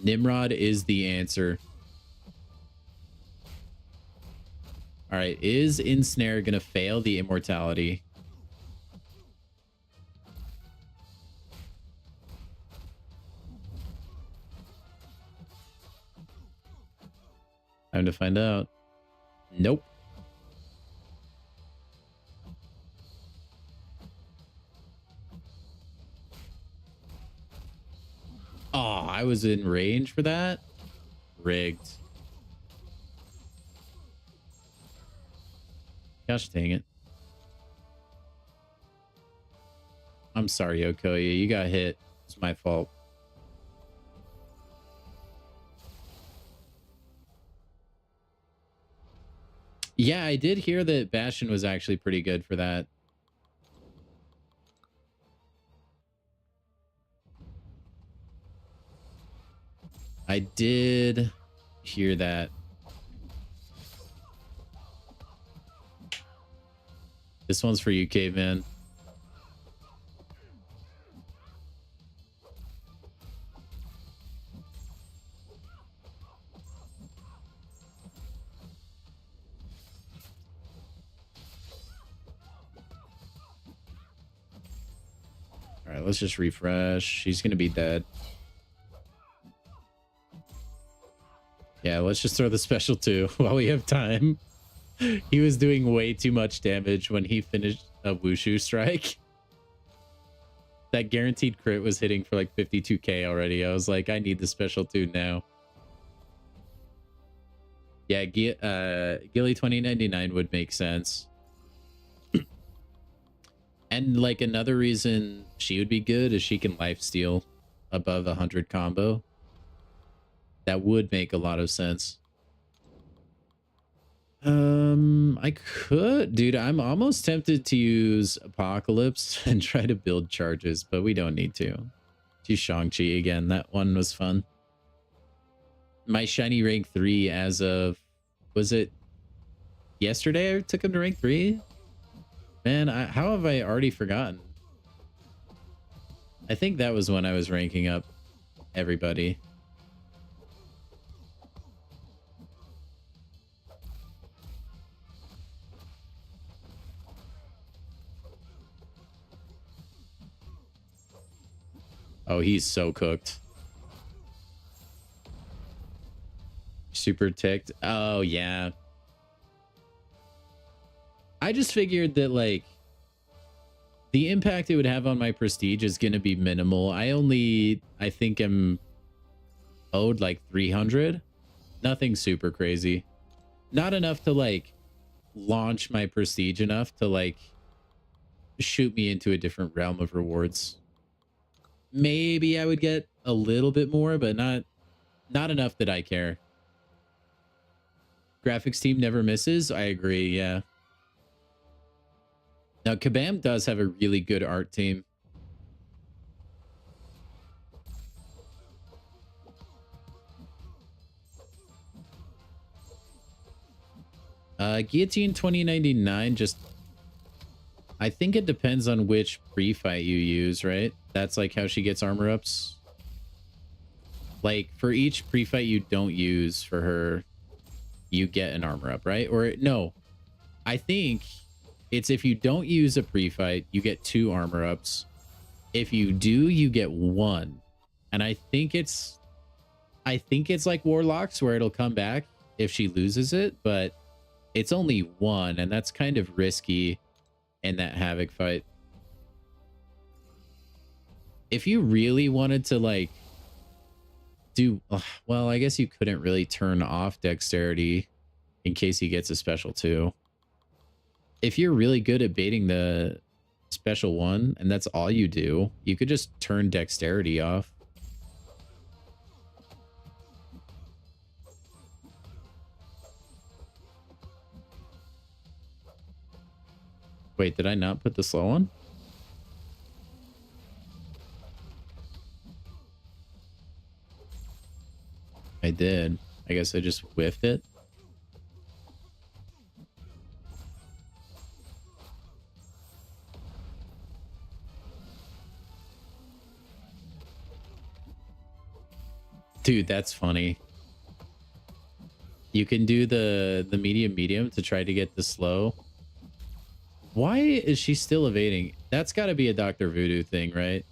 Nimrod is the answer. All right, is Ensnare gonna fail the immortality? Time to find out. Nope. Oh, I was in range for that? Rigged. Gosh dang it. I'm sorry, Okoye. You got hit. It's my fault. Yeah, I did hear that Bastion was actually pretty good for that. I did hear that. This one's for you, Caveman. All right, let's just refresh. She's going to be dead. Yeah, let's just throw the special 2 while we have time. He was doing way too much damage when he finished a Wushu strike. That guaranteed crit was hitting for like 52k already. I was like, I need the special 2 now. Yeah, Gilly 2099 would make sense. And like another reason she would be good is she can lifesteal above 100 combo. That would make a lot of sense. I could, dude. I'm almost tempted to use Apocalypse and try to build charges, but we don't need to. Do Shang-Chi again. That one was fun. My shiny rank 3 as of, was it yesterday I took him to rank 3? Man, how have I already forgotten? I think that was when I was ranking up everybody. Oh, he's so cooked. Super ticked. Oh, yeah. I just figured that, like, the impact it would have on my prestige is going to be minimal. I think I'm owed like 300. Nothing super crazy. Not enough to, like, launch my prestige enough to, like, shoot me into a different realm of rewards. Maybe I would get a little bit more, but not enough that I care. Graphics team never misses. I agree. Yeah. Now, Kabam does have a really good art team. Guillotine 2099, just I think it depends on which pre-fight you use, right? That's like how she gets armor ups. Like for each pre-fight you don't use for her, you get an armor up, right? Or no, I think it's if you don't use a pre-fight, you get 2 armor ups. If you do, you get 1. And I think it's like Warlocks where it'll come back if she loses it, but it's only 1, and that's kind of risky in that Havoc fight. If you really wanted to like do well, I guess you couldn't really turn off dexterity in case he gets a special 2. If you're really good at baiting the special 1 and that's all you do, you could just turn dexterity off. Wait, did I not put the slow on? I did. I guess I just whiffed it. Dude, that's funny. You can do the medium to try to get the slow. Why is she still evading? That's got to be a Dr. Voodoo thing, right?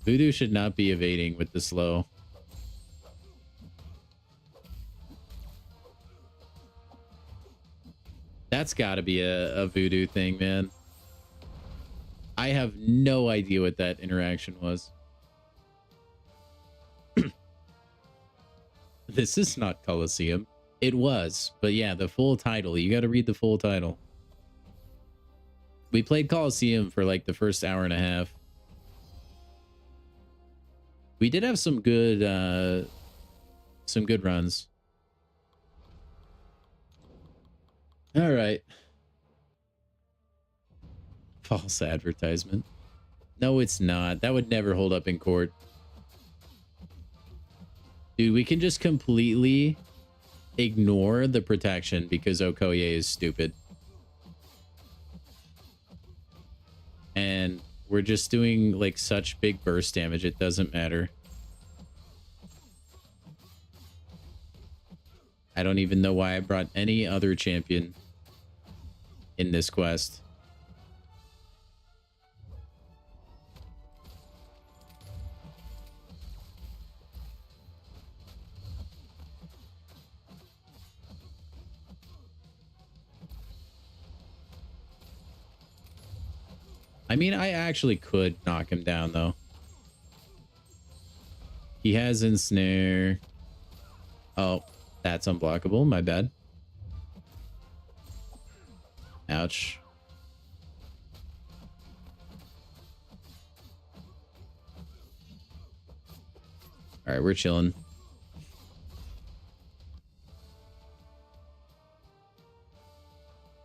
Voodoo should not be evading with the slow. That's got to be a Voodoo thing, man. I have no idea what that interaction was. This is not Colosseum. It was, but yeah, the full title. You got to read the full title. We played Colosseum for like the first hour and a half. We did have some good runs. All right. False advertisement. No, it's not. That would never hold up in court. Dude, we can just completely ignore the protection because Okoye is stupid. And we're just doing like such big burst damage, it doesn't matter. I don't even know why I brought any other champion in this quest. I mean, I actually could knock him down, though. He has Ensnare. Oh, that's unblockable. My bad. Ouch. All right, we're chilling.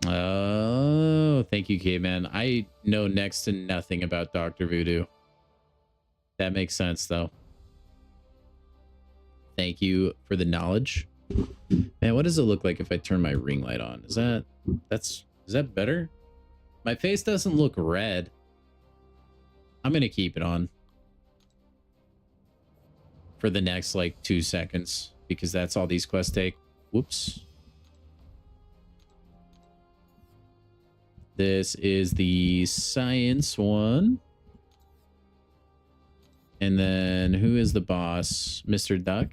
Oh, thank you, K-Man. I know next to nothing about Dr. Voodoo. That makes sense, though. Thank you for the knowledge. Man, what does it look like if I turn my ring light on? Is that better? My face doesn't look red. I'm gonna keep it on for the next like 2 seconds because that's all these quests take. Whoops. This is the science one. And then who is the boss? Mr. Duck.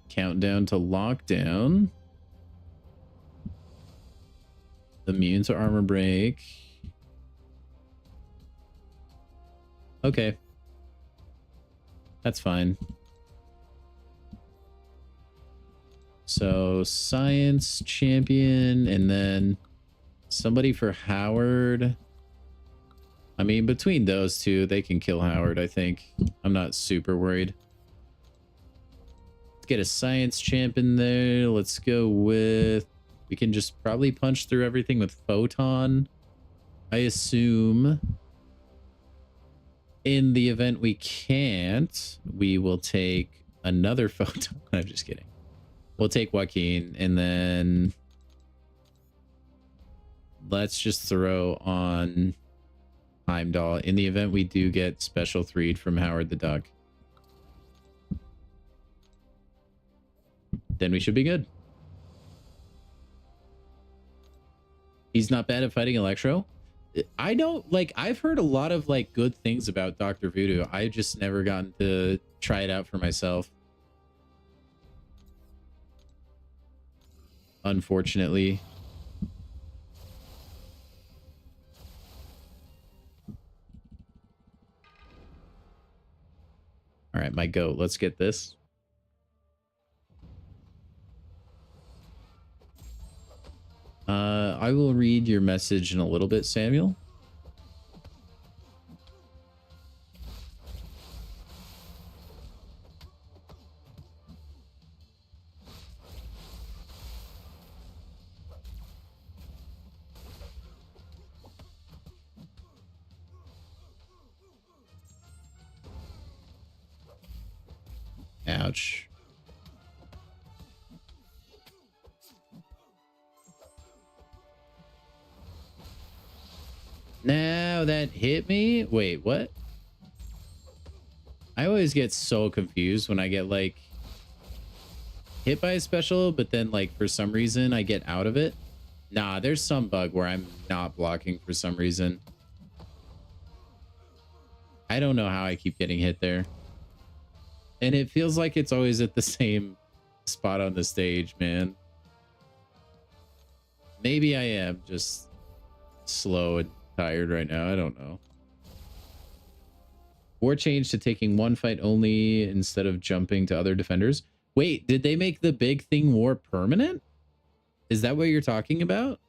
Countdown to lockdown. Immune to armor break. Okay. That's fine. So science champion and then somebody for Howard. I mean, between those two, they can kill Howard, I think. I'm not super worried. Let's get a science champ in there. Let's go with... We can just probably punch through everything with Photon. I assume in the event we can't, we will take another Photon. I'm just kidding. We'll take Joaquin, and then let's just throw on Heimdall in the event we do get special 3'd from Howard the Duck. Then we should be good. He's not bad at fighting Electro. I don't like, I've heard a lot of like good things about Dr. Voodoo. I've just never gotten to try it out for myself, unfortunately. All right, my goat. Let's get this. I will read your message in a little bit, Samuel. Ouch. Now that hit me. Wait, what? I always get so confused when I get like hit by a special, but then like for some reason I get out of it. Nah, there's some bug where I'm not blocking for some reason. I don't know how I keep getting hit there. And it feels like it's always at the same spot on the stage, man. Maybe I am just slow and tired right now. I don't know. War changed to taking one fight only instead of jumping to other defenders. Wait, did they make the big thing war permanent? Is that what you're talking about?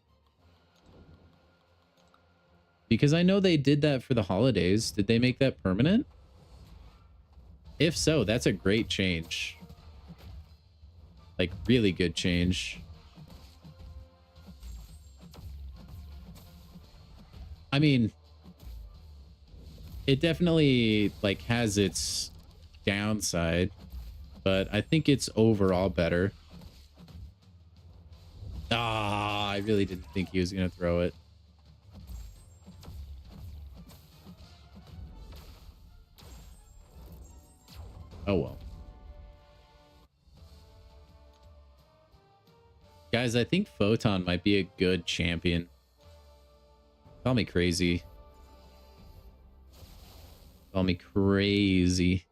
Because I know they did that for the holidays. Did they make that permanent? If so, that's a great change. Like, really good change. I mean, it definitely, like, has its downside, but I think it's overall better. Ah, I really didn't think he was going to throw it. Oh, well. Guys, I think Photon might be a good champion. Call me crazy. Call me crazy.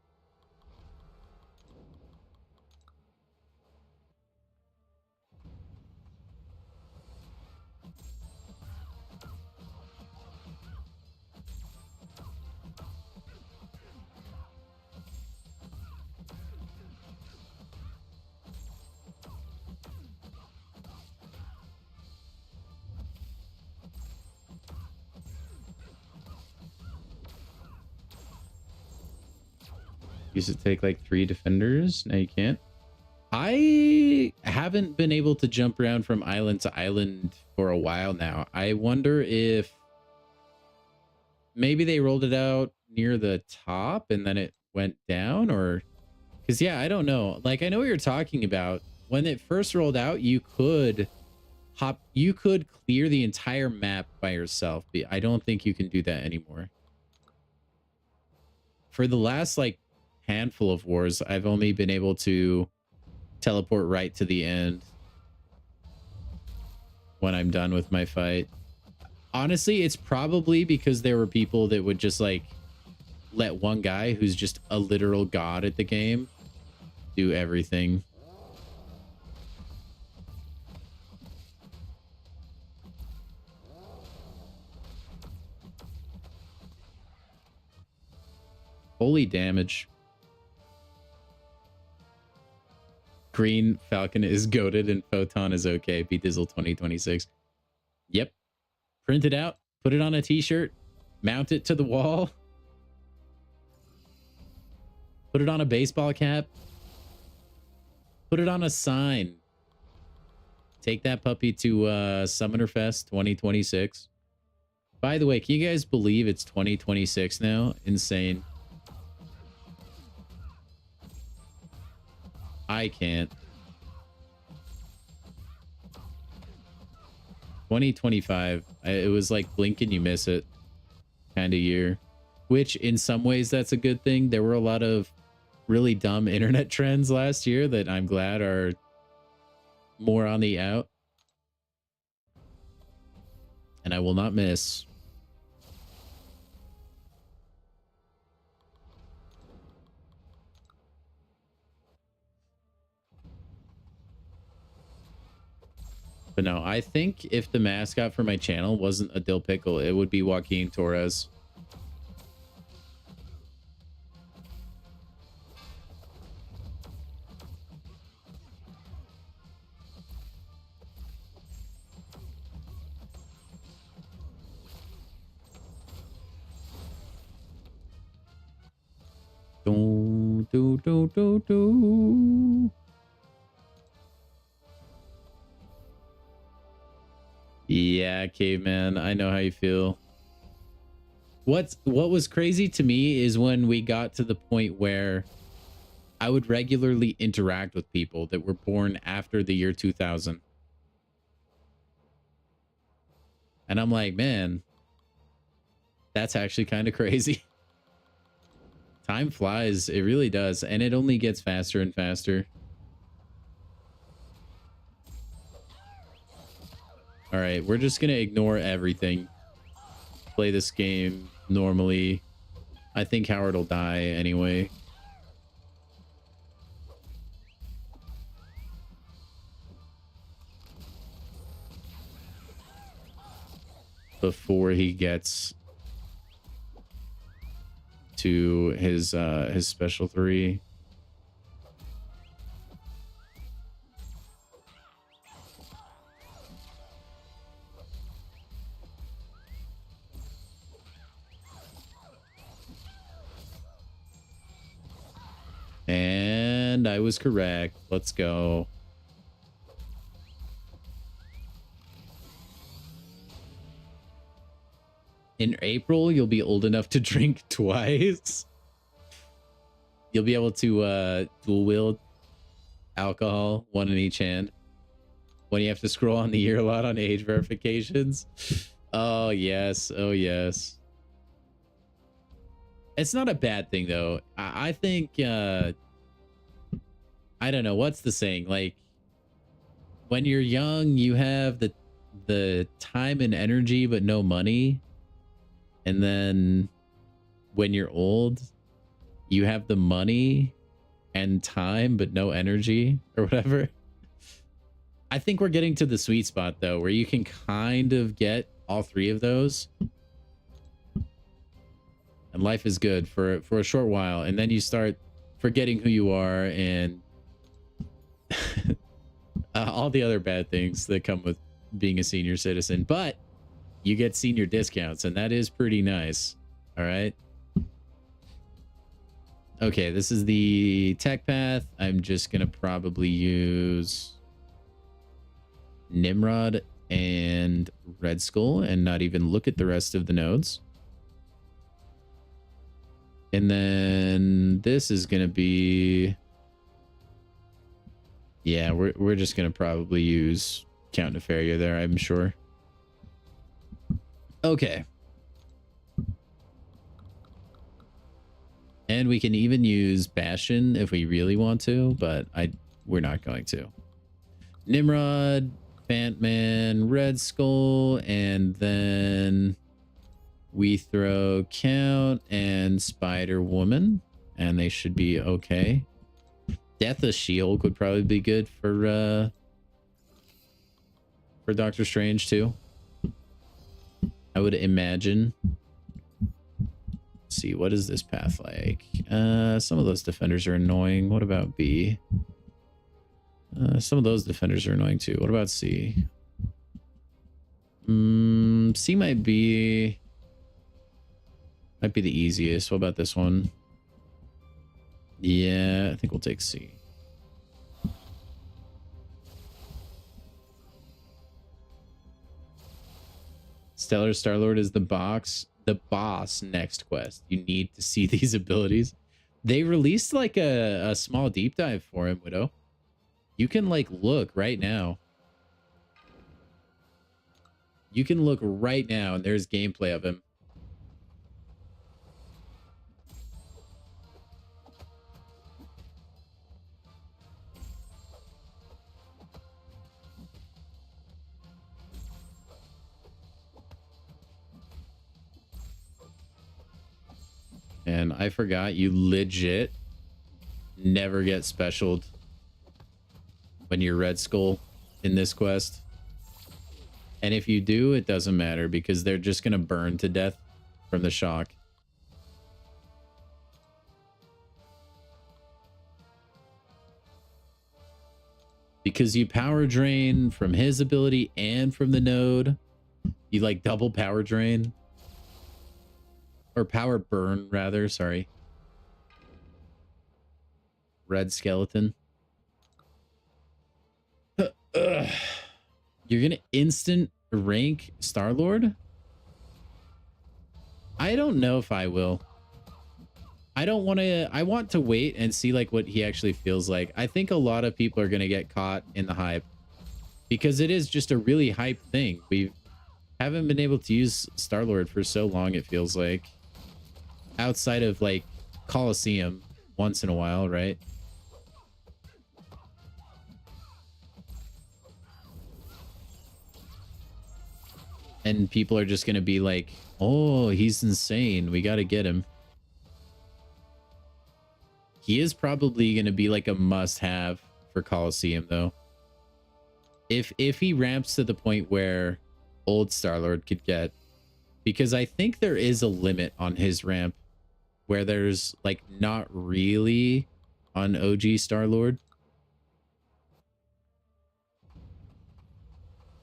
Used to take like 3 defenders. Now you can't. I haven't been able to jump around from island to island for a while now. I wonder if maybe they rolled it out near the top and then it went down, or because yeah, I don't know. Like, I know what you're talking about. When it first rolled out, you could clear the entire map by yourself, but I don't think you can do that anymore. For the last like handful of wars, I've only been able to teleport right to the end when I'm done with my fight. Honestly, it's probably because there were people that would just like let one guy who's just a literal god at the game do everything. Holy damage. Green Falcon is goated and Photon is okay. Dizzle 2026. Yep. Print it out. Put it on a t-shirt. Mount it to the wall. Put it on a baseball cap. Put it on a sign. Take that puppy to Summoner Fest 2026. By the way, can you guys believe it's 2026 now? Insane. I can't. 2025. It was like blink and you miss it kind of year, which in some ways that's a good thing. There were a lot of really dumb internet trends last year that I'm glad are more on the out. And I will not miss. But no, I think if the mascot for my channel wasn't a dill pickle, it would be Joaquin Torres. Do, do, do, do, do. Yeah, caveman, I know how you feel. What was crazy to me is when we got to the point where I would regularly interact with people that were born after the year 2000. And I'm like, man, that's actually kind of crazy. Time flies. It really does. And it only gets faster and faster. All right, we're just going to ignore everything. Play this game normally. I think Howard will die anyway. Before he gets to his special 3. And I was correct. Let's go. In April, you'll be old enough to drink twice. You'll be able to dual wield alcohol, one in each hand. When you have to scroll on the year a lot on age verifications. Oh, yes. Oh, yes. It's not a bad thing, though. I think, I don't know. What's the saying? Like, when you're young, you have the time and energy, but no money. And then when you're old, you have the money and time, but no energy or whatever. I think we're getting to the sweet spot, though, where you can kind of get all 3 of those. And life is good for a short while. And then you start forgetting who you are and all the other bad things that come with being a senior citizen. But you get senior discounts, and that is pretty nice. All right. Okay, this is the tech path. I'm just going to probably use Nimrod and Red Skull and not even look at the rest of the nodes. And then this is going to be... Yeah, we're just going to probably use Count Nefaria there, I'm sure. Okay. And we can even use Bastion if we really want to, but we're not going to. Nimrod, Fantman, Red Skull, and then we throw Count and Spider Woman, and they should be okay. Death of She-Hulk would probably be good for Doctor Strange too. I would imagine. Let's see, what is this path like? Some of those defenders are annoying. What about B? Some of those defenders are annoying too. What about C? C might be the easiest. What about this one? Yeah, I think we'll take C. Stellar Star-Lord is the boss next quest. You need to see these abilities. They released like a small deep dive for him, Widow. You can like look right now. You can look right now and there's gameplay of him. And I forgot, you legit never get specialed when you're Red Skull in this quest. And if you do, it doesn't matter because they're just going to burn to death from the shock. Because you power drain from his ability and from the node. You like double power drain. Or power burn, rather. Sorry. Red skeleton. You're going to instant rank Star-Lord? I don't know if I will. I don't want to... I want to wait and see like what he actually feels like. I think a lot of people are going to get caught in the hype. Because it is just a really hype thing. We haven't been able to use Star-Lord for so long, it feels like. Outside of like Colosseum once in a while, right? And people are just going to be like, oh, he's insane. We got to get him. He is probably going to be like a must-have for Colosseum, though. If he ramps to the point where old Star-Lord could get. Because I think there is a limit on his ramp where there's like not really on OG Star-Lord.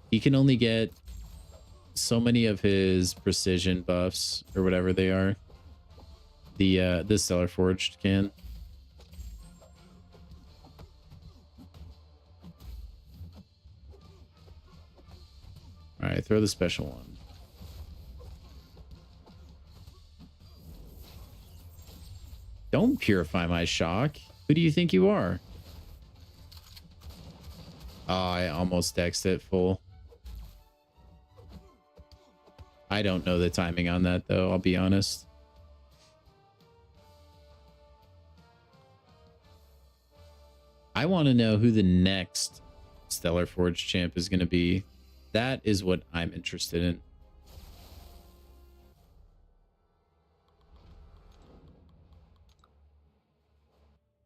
He can only get so many of his precision buffs or whatever they are. The Stellar Forged can. All right, throw the special one. Don't purify my shock. Who do you think you are? Oh, I almost dexed it full. I don't know the timing on that, though. I'll be honest. I want to know who the next Stellar Forge champ is going to be. That is what I'm interested in.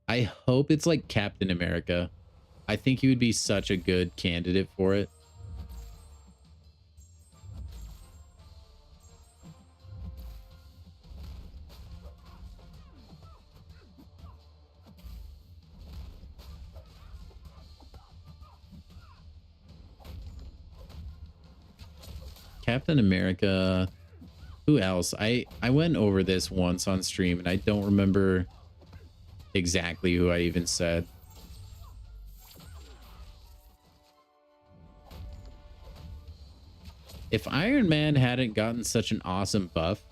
I hope it's like Captain America. I think he would be such a good candidate for it. Captain America. Who else? I went over this once on stream and I don't remember exactly who I even said. If Iron Man hadn't gotten such an awesome buff,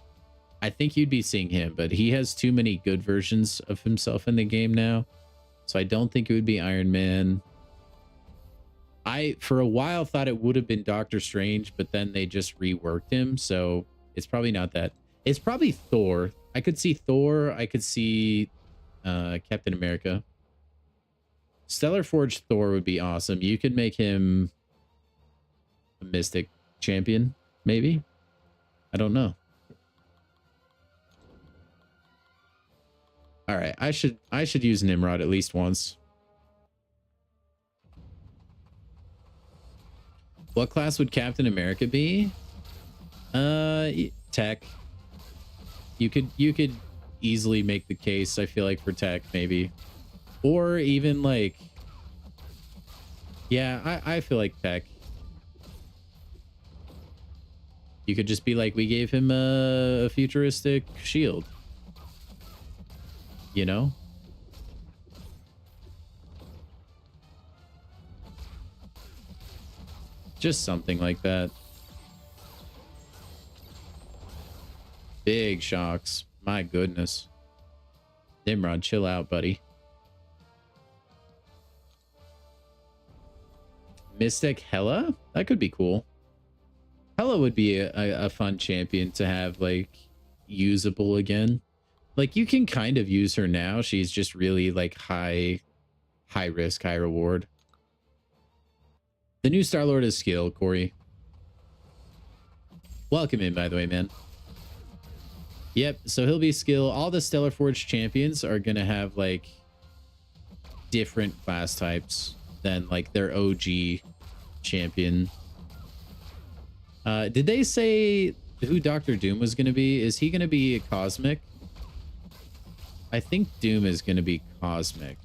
I think you'd be seeing him, but he has too many good versions of himself in the game now. So I don't think it would be Iron Man. I, for a while, thought it would have been Doctor Strange, but then they just reworked him. So it's probably not that. It's probably Thor. I could see Thor. I could see Captain America. Stellar Forge Thor would be awesome. You could make him a Mystic champion, maybe. I don't know. All right, I should use Nimrod at least once. What class would Captain America be? Tech. You could easily make the case, I feel like, for tech, maybe. Or even like, yeah, I feel like tech. You could just be like, we gave him a futuristic shield. You know? Just something like that. Big shocks. My goodness. Nimrod, chill out, buddy. Mystic Hela? That could be cool. Hela would be a fun champion to have, like, usable again. Like, you can kind of use her now. She's just really, like, high risk, high reward. The new Star-Lord is skill, Corey. Welcome in, by the way, man. Yep, so he'll be skill. All the Stellar Forge champions are going to have, like, different class types than, like, their OG champion. Did they say who Dr. Doom was going to be? Is he going to be Cosmic? I think Doom is going to be Cosmic.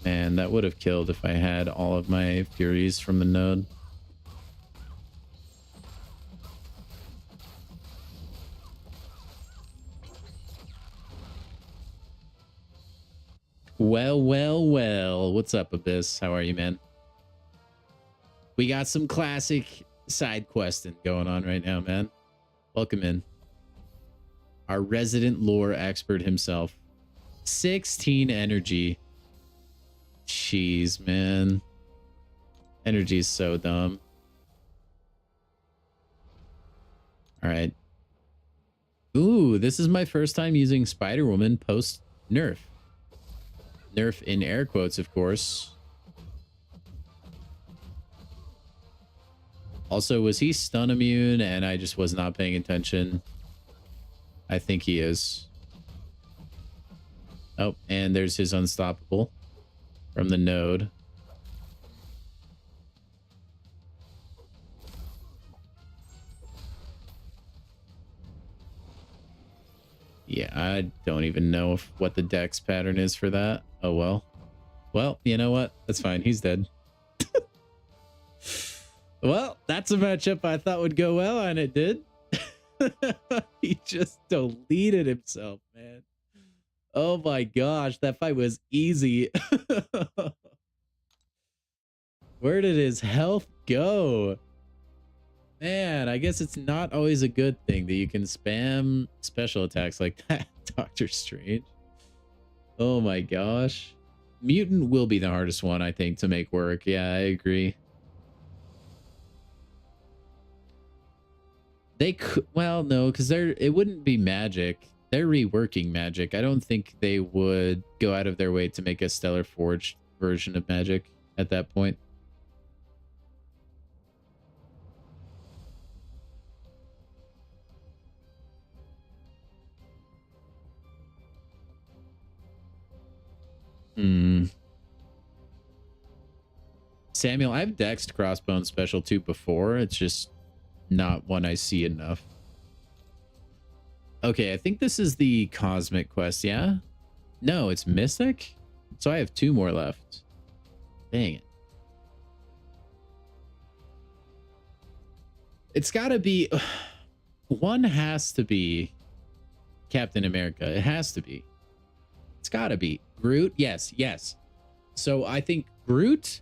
Man, that would have killed if I had all of my Furies from the node. Well, well, well. What's up, Abyss? How are you, man? We got some classic side questing going on right now, man. Welcome in. Our resident lore expert himself. 16 energy. Jeez, man. Energy is so dumb. All right. Ooh, this is my first time using Spider-Woman post-nerf. Nerf in air quotes, of course. Also, was he stun immune and I just was not paying attention? I think he is. Oh, and there's his unstoppable from the node. Yeah, I don't even know what the dex pattern is for that. Oh, well. Well, you know what? That's fine. He's dead. Well, that's a matchup I thought would go well, and it did. He just deleted himself, man. Oh my gosh, that fight was easy. Where did his health go? Man, I guess it's not always a good thing that you can spam special attacks like that, Doctor Strange. Oh my gosh. Mutant will be the hardest one, I think, to make work. Yeah, I agree. They could, well, no, because it wouldn't be magic. They're reworking magic. I don't think they would go out of their way to make a Stellar Forge version of magic at that point. Samuel, I've dexed Crossbone Special 2 before. It's just not one I see enough. Okay, I think this is the Cosmic quest, yeah? No, it's Mystic? So I have 2 more left. Dang it. It's gotta be... One has to be Captain America. It has to be. It's gotta be. Groot? Yes, yes. So I think Groot,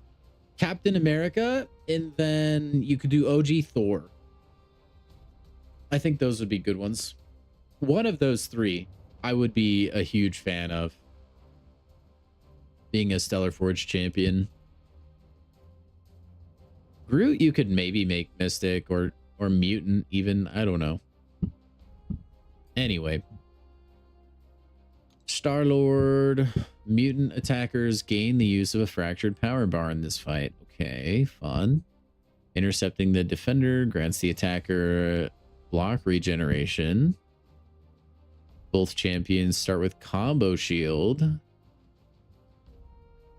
Captain America, and then you could do OG Thor. I think those would be good ones. One of those 3 I would be a huge fan of. Being a Stellar Forge champion. Groot you could maybe make Mystic or Mutant even. I don't know. Anyway. Star-Lord. Mutant attackers gain the use of a fractured power bar in this fight. Okay, fun. Intercepting the defender grants the attacker block regeneration. Both champions start with combo shield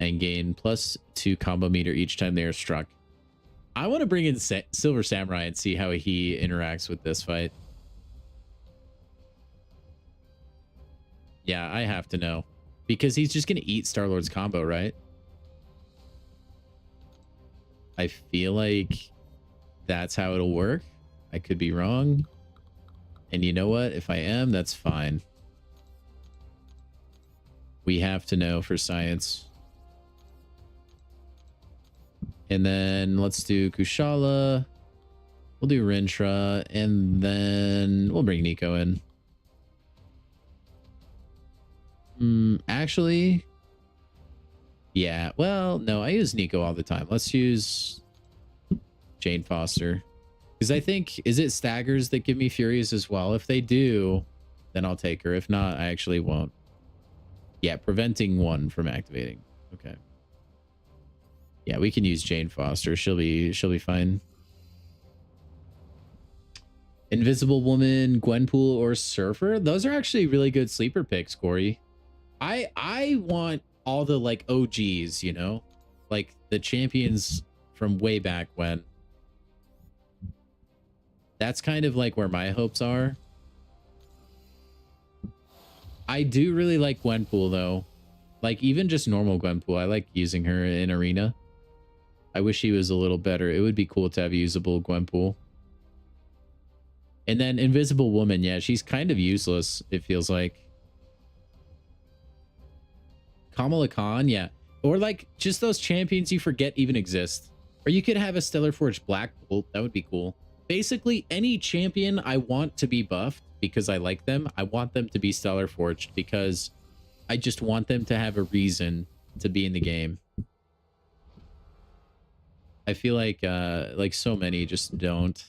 and gain +2 combo meter each time they are struck. I want to bring in Silver Samurai and see how he interacts with this fight. Yeah, I have to know. Because he's just going to eat Star-Lord's combo, right? I feel like that's how it'll work. I could be wrong. And you know what? If I am, that's fine. We have to know for science. And then let's do Kushala. We'll do Rintra, and then we'll bring Nico in. Actually, yeah. Well, no, I use Nico all the time. Let's use Jane Foster. Because I think, is it staggers that give me Furies as well? If they do, then I'll take her. If not, I actually won't. Yeah, preventing one from activating. Okay. Yeah, we can use Jane Foster. She'll be fine. Invisible Woman, Gwenpool, or Surfer. Those are actually really good sleeper picks, Corey. I want all the like OGs, you know, like the champions from way back when. That's kind of like where my hopes are. I do really like Gwenpool though. Like even just normal Gwenpool. I like using her in arena. I wish she was a little better. It would be cool to have usable Gwenpool. And then Invisible Woman, yeah, she's kind of useless, it feels like. Kamala Khan, yeah. Or like just those champions you forget even exist. Or you could have a Stellar Forge Black Bolt. That would be cool. Basically, any champion I want to be buffed because I like them, I want them to be Stellar Forged because I just want them to have a reason to be in the game. I feel like so many just don't.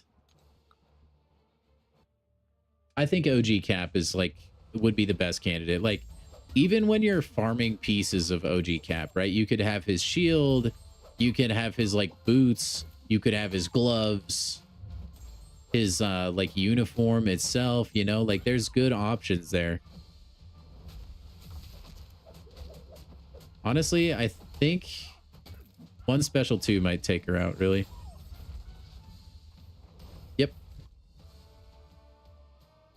I think OG Cap is like, would be the best candidate. Like, even when you're farming pieces of OG Cap, right? You could have his shield, you could have his like boots, you could have his gloves, his like uniform itself, you know, like there's good options there. Honestly, I think one special 2 might take her out, really. Yep.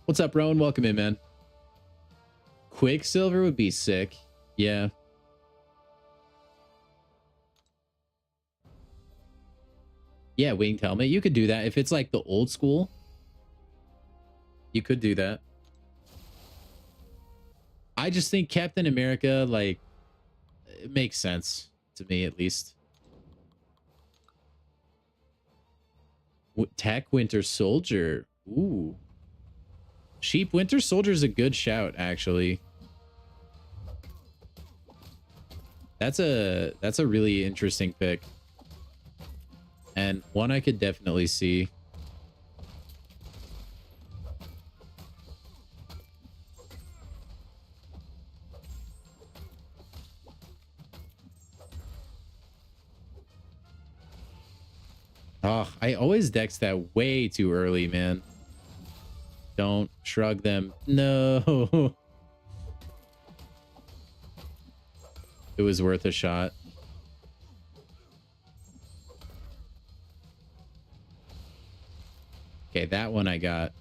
What's up, Rowan? Welcome in, man. Quicksilver would be sick. Yeah. Yeah, winged helmet. You could do that. If it's like the old school, you could do that. I just think Captain America, like, it makes sense to me, at least. Tech Winter Soldier. Ooh. Sheep Winter Soldier is a good shout, actually. That's a really interesting pick. And one I could definitely see. Oh, I always dex that way too early, man. Don't shrug them. No. It was worth a shot. Okay, that one I got.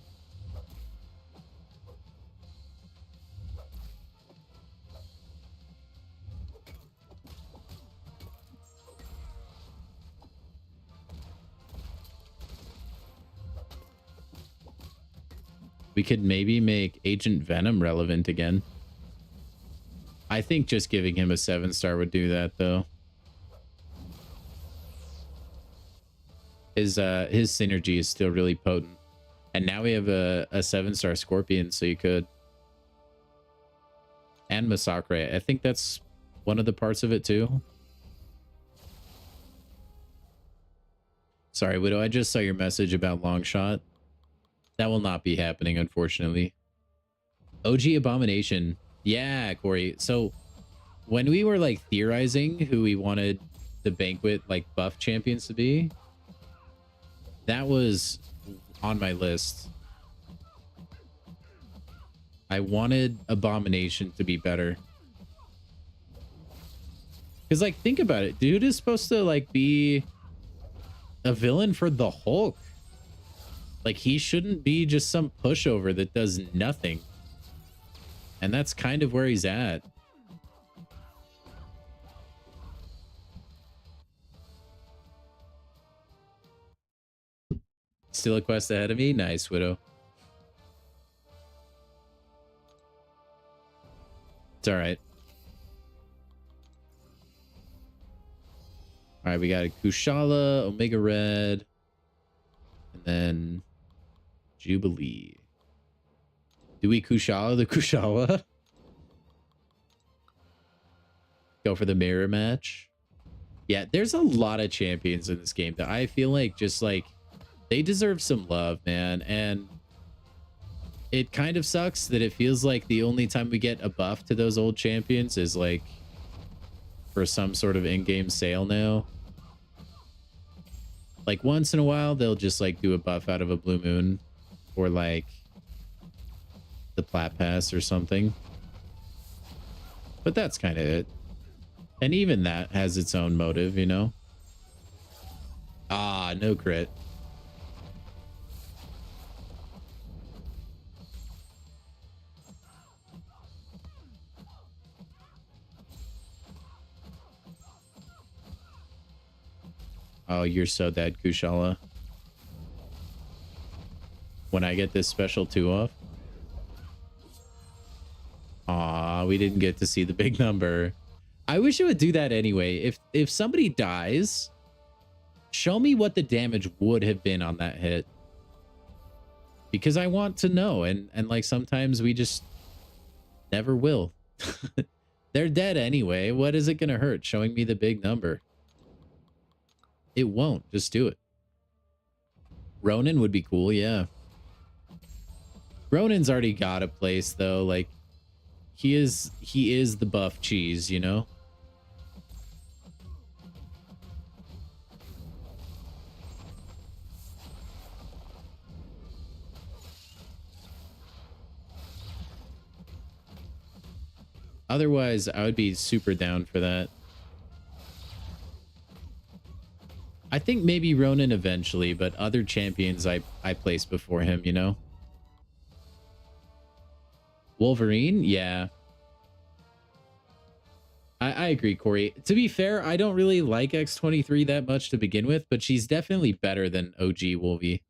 We could maybe make Agent Venom relevant again. I think just giving him a 7-star would do that, though. His synergy is still really potent. And now we have a 7-star Scorpion, so you could. And Massacre. I think that's one of the parts of it, too. Sorry, Widow, I just saw your message about Longshot. That will not be happening, unfortunately. OG Abomination. Yeah, Corey. So when we were like theorizing who we wanted the Banquet like buff champions to be, that was on my list. I wanted Abomination to be better. Because like, think about it. Dude is supposed to like be a villain for the Hulk. Like, he shouldn't be just some pushover that does nothing. And that's kind of where he's at. Still a quest ahead of me? Nice, Widow. It's all right. All right, we got a Kushala, Omega Red, and then Jubilee. Do we Kushala the Kushala? Go for the mirror match. Yeah, there's a lot of champions in this game that I feel like just like they deserve some love, man. And it kind of sucks that it feels like the only time we get a buff to those old champions is like for some sort of in-game sale now. Like once in a while, they'll just like do a buff out of a blue moon or like the plat pass or something. But that's kind of it. And even that has its own motive, you know? Ah, no crit. Oh, you're so dead, Kushala. When I get this special 2 off. Aw, we didn't get to see the big number. I wish it would do that anyway. If somebody dies, show me what the damage would have been on that hit. Because I want to know. And like sometimes we just never will. They're dead anyway. What is it going to hurt? Showing me the big number. It won't. Just do it. Ronin would be cool, yeah. Ronin's already got a place though. Like he is the buff cheese, you know? Otherwise, I would be super down for that. I think maybe Ronin eventually, but other champions I place before him, you know? Wolverine? Yeah. I agree, Corey. To be fair, I don't really like X23 that much to begin with, but she's definitely better than OG Wolvie.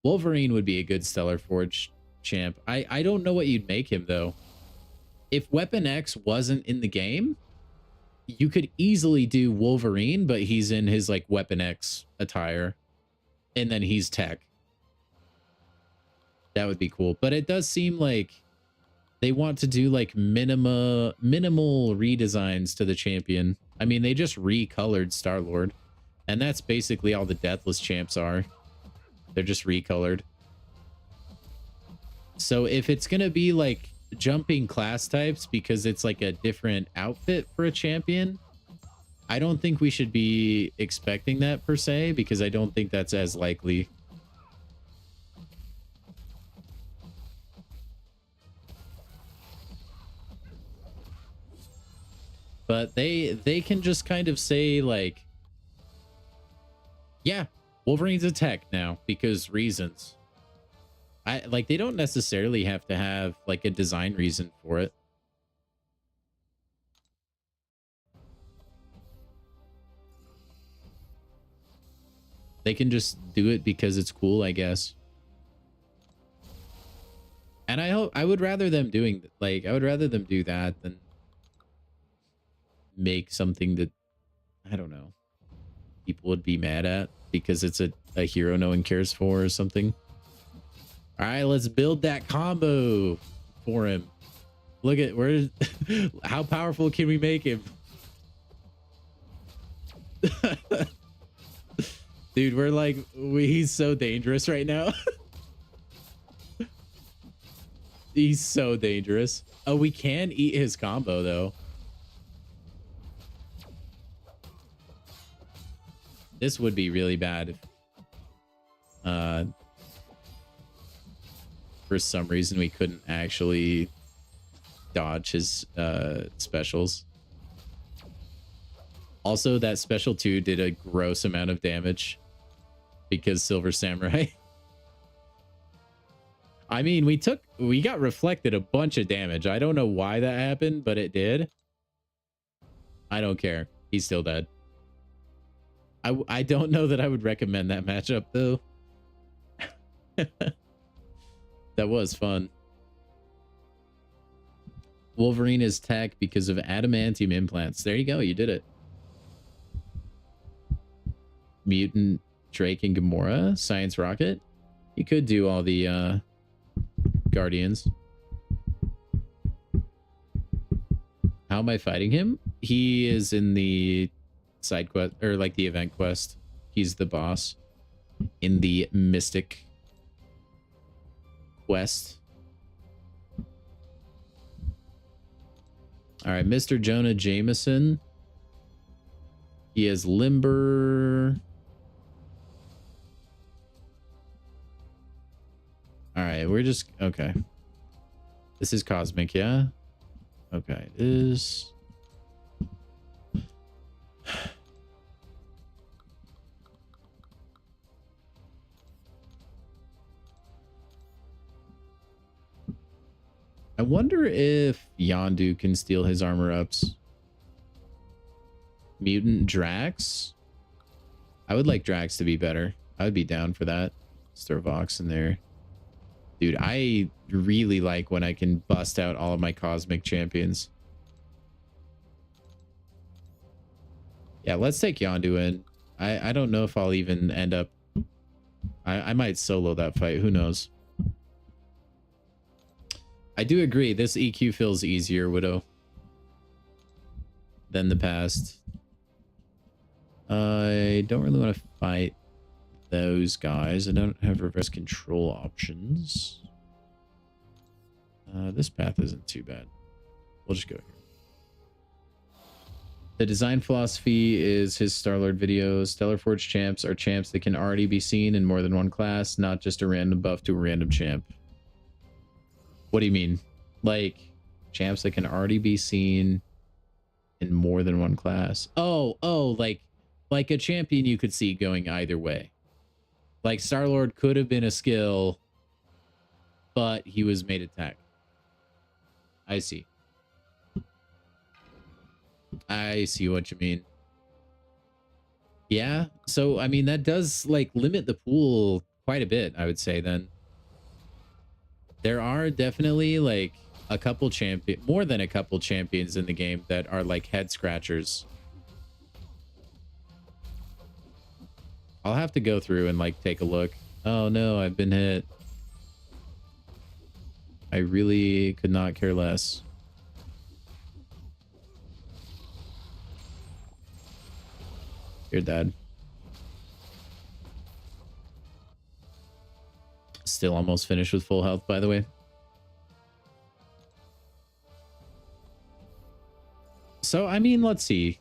Wolverine would be a good Stellar Forge champ. I don't know what you'd make him, though. If Weapon X wasn't in the game, you could easily do Wolverine, but he's in his like Weapon X attire, and then he's tech. That would be cool. But it does seem like they want to do like minimal redesigns to the champion. I mean, they just recolored Star-Lord, and that's basically all the Deathless champs are. They're just recolored. So if it's gonna be like jumping class types because it's like a different outfit for a champion, I don't think we should be expecting that per se, because I don't think that's as likely. But they can just kind of say like, yeah, Wolverine's a tech now because reasons. They don't necessarily have to have like a design reason for it. They can just do it because it's cool, I guess. And I would rather them doing like, I would rather them do that than make something that, I don't know, people would be mad at because it's a hero no one cares for or something. All right, let's build that combo for him. Look at where, how powerful can we make him? Dude, we're like, he's so dangerous right now. He's so dangerous. Oh, we can eat his combo though. This would be really bad if, for some reason we couldn't actually dodge his specials. Also, that special 2 did a gross amount of damage because Silver Samurai. I mean, we got reflected a bunch of damage. I don't know why that happened, but it did. I don't care. He's still dead. I don't know that I would recommend that matchup though. That was fun. Wolverine is tech because of adamantium implants. There you go. You did it. Mutant Drake and Gamora, Science Rocket. You could do all the Guardians. How am I fighting him? He is in the side quest, or like the event quest. He's the boss in the Mystic quest. All right, Mr. Jonah Jameson. He is limber. All right, we're just okay. This is cosmic, yeah. Okay, it is. I wonder if Yondu can steal his armor ups. Mutant Drax. I would like Drax to be better. I would be down for that. Let's throw Vox in there. Dude, I really like when I can bust out all of my cosmic champions. Yeah, let's take Yondu in. I don't know if I'll even end up... I might solo that fight. Who knows? I do agree. This EQ feels easier, Widow, than the past. I don't really want to fight those guys. I don't have reverse control options. This path isn't too bad. We'll just go here. The design philosophy is his Star-Lord videos. Stellar Forge champs are champs that can already be seen in more than one class, not just a random buff to a random champ. What do you mean? Like, champs that can already be seen in more than one class? Oh, like a champion you could see going either way. Like, Star-Lord could have been a skill, but he was made attack. I see. I see what you mean. Yeah, so, I mean, that does, like, limit the pool quite a bit, I would say, then. There are definitely, like, a couple more than a couple champions in the game that are, like, head scratchers. I'll have to go through and, like, take a look. Oh, no, I've been hit. I really could not care less. You're dead. Still almost finished with full health, by the way. So, I mean, let's see.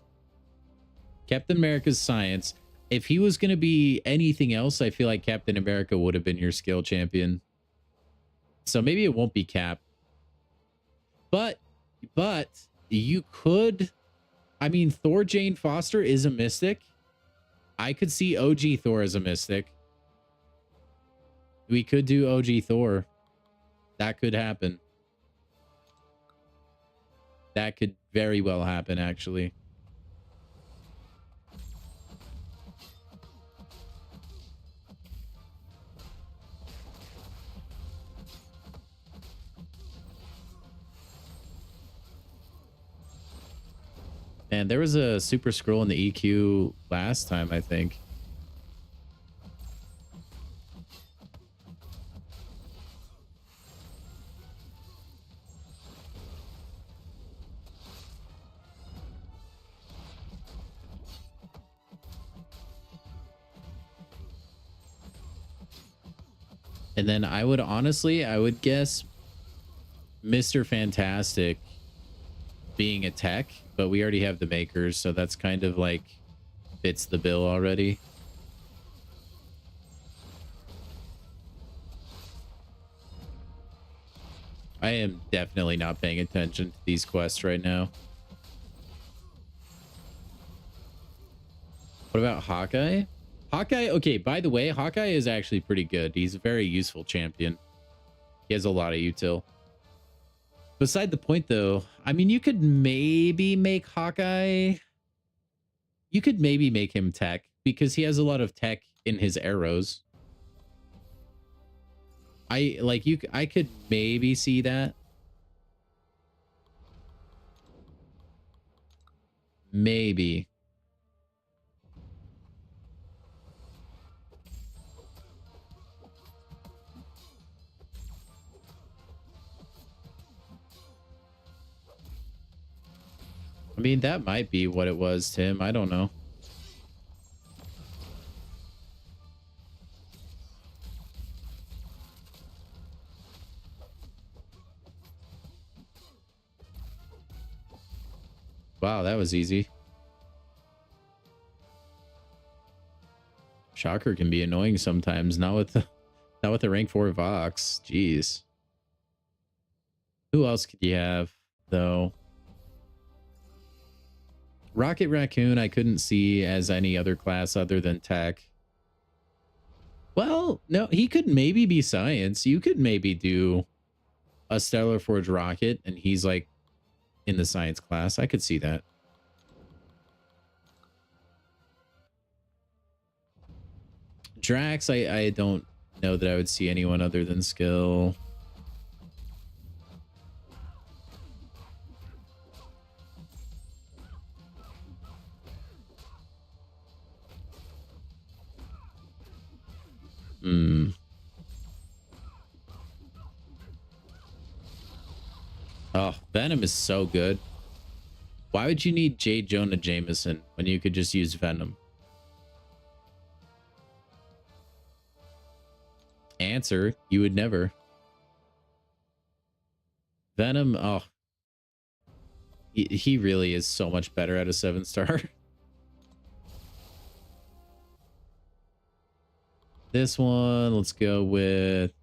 Captain America's science. If he was going to be anything else, I feel like Captain America would have been your skill champion. So maybe it won't be Cap. But you could... I mean, Thor Jane Foster is a mystic. I could see OG Thor as a mystic. We could do OG Thor. That could happen. That could very well happen, actually. And there was a super scroll in the EQ last time, I think. And then I would guess Mr. Fantastic being a tech, but we already have the makers, so that's kind of like fits the bill already. I am definitely not paying attention to these quests right now. What about Hawkeye? Hawkeye, okay, by the way, Hawkeye is actually pretty good. He's a very useful champion. He has a lot of util. Beside the point, though, I mean, you could maybe make Hawkeye... You could maybe make him tech, because he has a lot of tech in his arrows. I could maybe see that. Maybe. I mean, that might be what it was, Tim. I don't know. Wow, that was easy. Shocker can be annoying sometimes. Not with the rank 4 Vox. Jeez. Who else could you have, though? Rocket Raccoon I couldn't see as any other class other than tech. Well, no, he could maybe be science. You could maybe do a Stellar Forge rocket and he's like in the science class. I could see that. Drax, I don't know that I would see anyone other than skill. Oh, Venom is so good. Why would you need J. Jonah Jameson when you could just use Venom? Answer, you would never. Venom, oh. He really is so much better at a 7-star. This one, let's go with...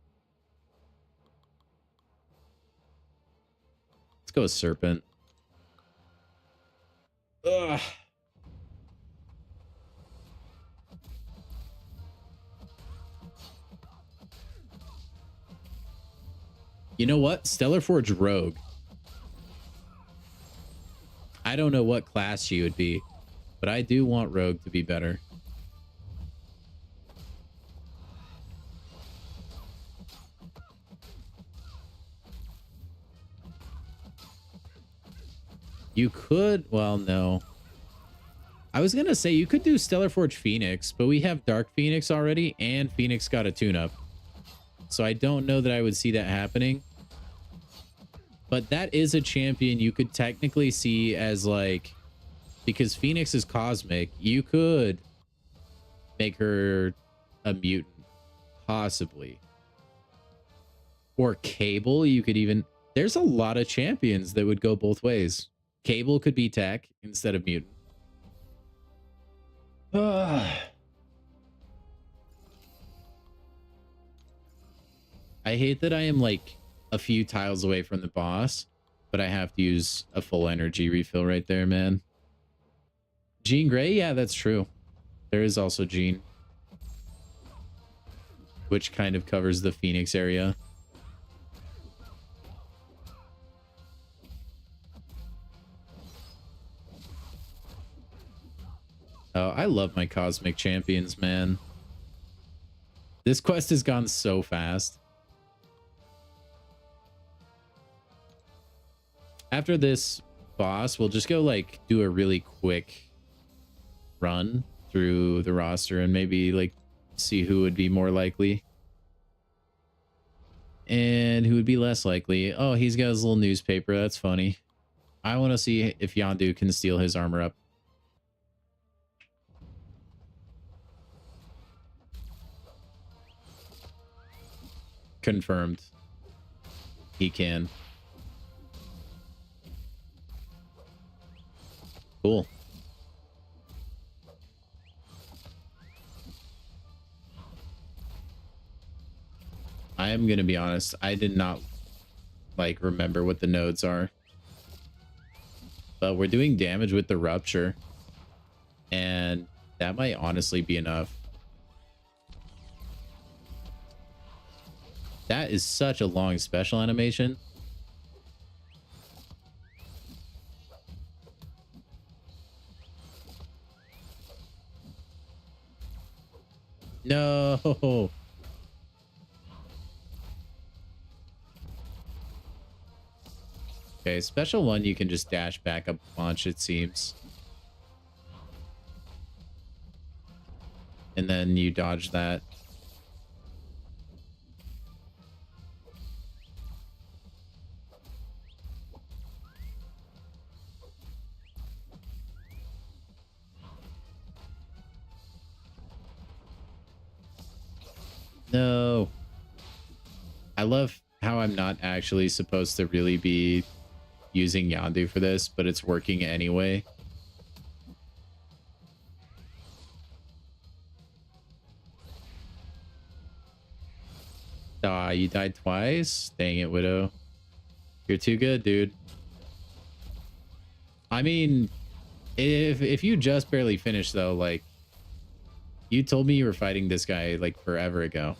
Let's go with Serpent. Ugh. You know what? Stellar Forge Rogue. I don't know what class she would be, but I do want Rogue to be better. You could, well, no. I was going to say you could do Stellar Forge Phoenix, but we have Dark Phoenix already, and Phoenix got a tune-up. So I don't know that I would see that happening. But that is a champion you could technically see as like, because Phoenix is cosmic, you could make her a mutant, possibly. Or Cable, you could even, there's a lot of champions that would go both ways. Cable could be tech instead of mutant. I hate that I am like a few tiles away from the boss, but I have to use a full energy refill right there, man. Jean Grey? Yeah, that's true. There is also Jean, which kind of covers the Phoenix area. Oh, I love my cosmic champions, man. This quest has gone so fast. After this boss, we'll just go like do a really quick run through the roster and maybe like see who would be more likely and who would be less likely. Oh, he's got his little newspaper. That's funny. I want to see if Yondu can steal his armor up. Confirmed. He can. Cool. I am going to be honest. I did not like remember what the nodes are. But we're doing damage with the rupture. And that might honestly be enough. That is such a long special animation. No. Okay, special one you can just dash back a bunch, it seems. And then you dodge that. No. I love how I'm not actually supposed to really be using Yandu for this, but it's working anyway. Ah, you died twice? Dang it, Widow. You're too good, dude. I mean, if you just barely finished, though, like, you told me you were fighting this guy, like, forever ago.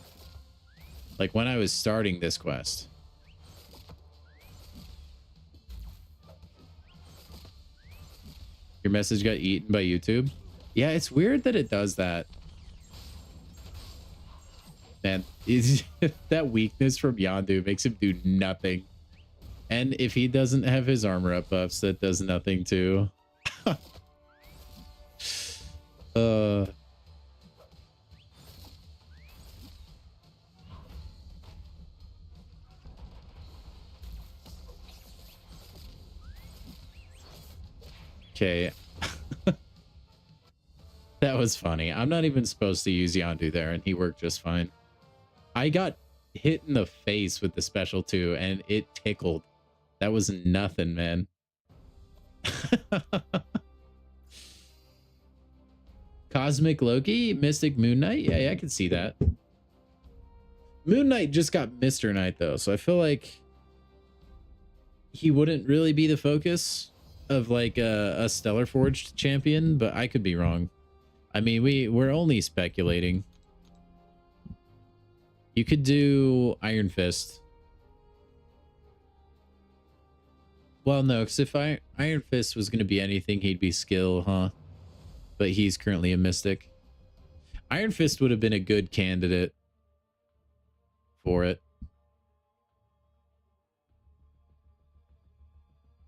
Like, when I was starting this quest. Your message got eaten by YouTube? Yeah, it's weird that it does that. Man, that weakness from Yandu makes him do nothing. And if he doesn't have his armor up buffs, that does nothing too. Okay. That was funny. I'm not even supposed to use Yandu there, and he worked just fine. I got hit in the face with the special too, and it tickled. That was nothing, man. Cosmic Loki, Mystic Moon Knight. Yeah, I can see that. Moon Knight just got Mr. Knight though, so I feel like he wouldn't really be the focus of like a Stellar Forged champion, but I could be wrong. I mean, we're only speculating. You could do Iron Fist. Well, no, because if Iron Fist was going to be anything, he'd be skill, huh? But he's currently a mystic. Iron Fist would have been a good candidate for it.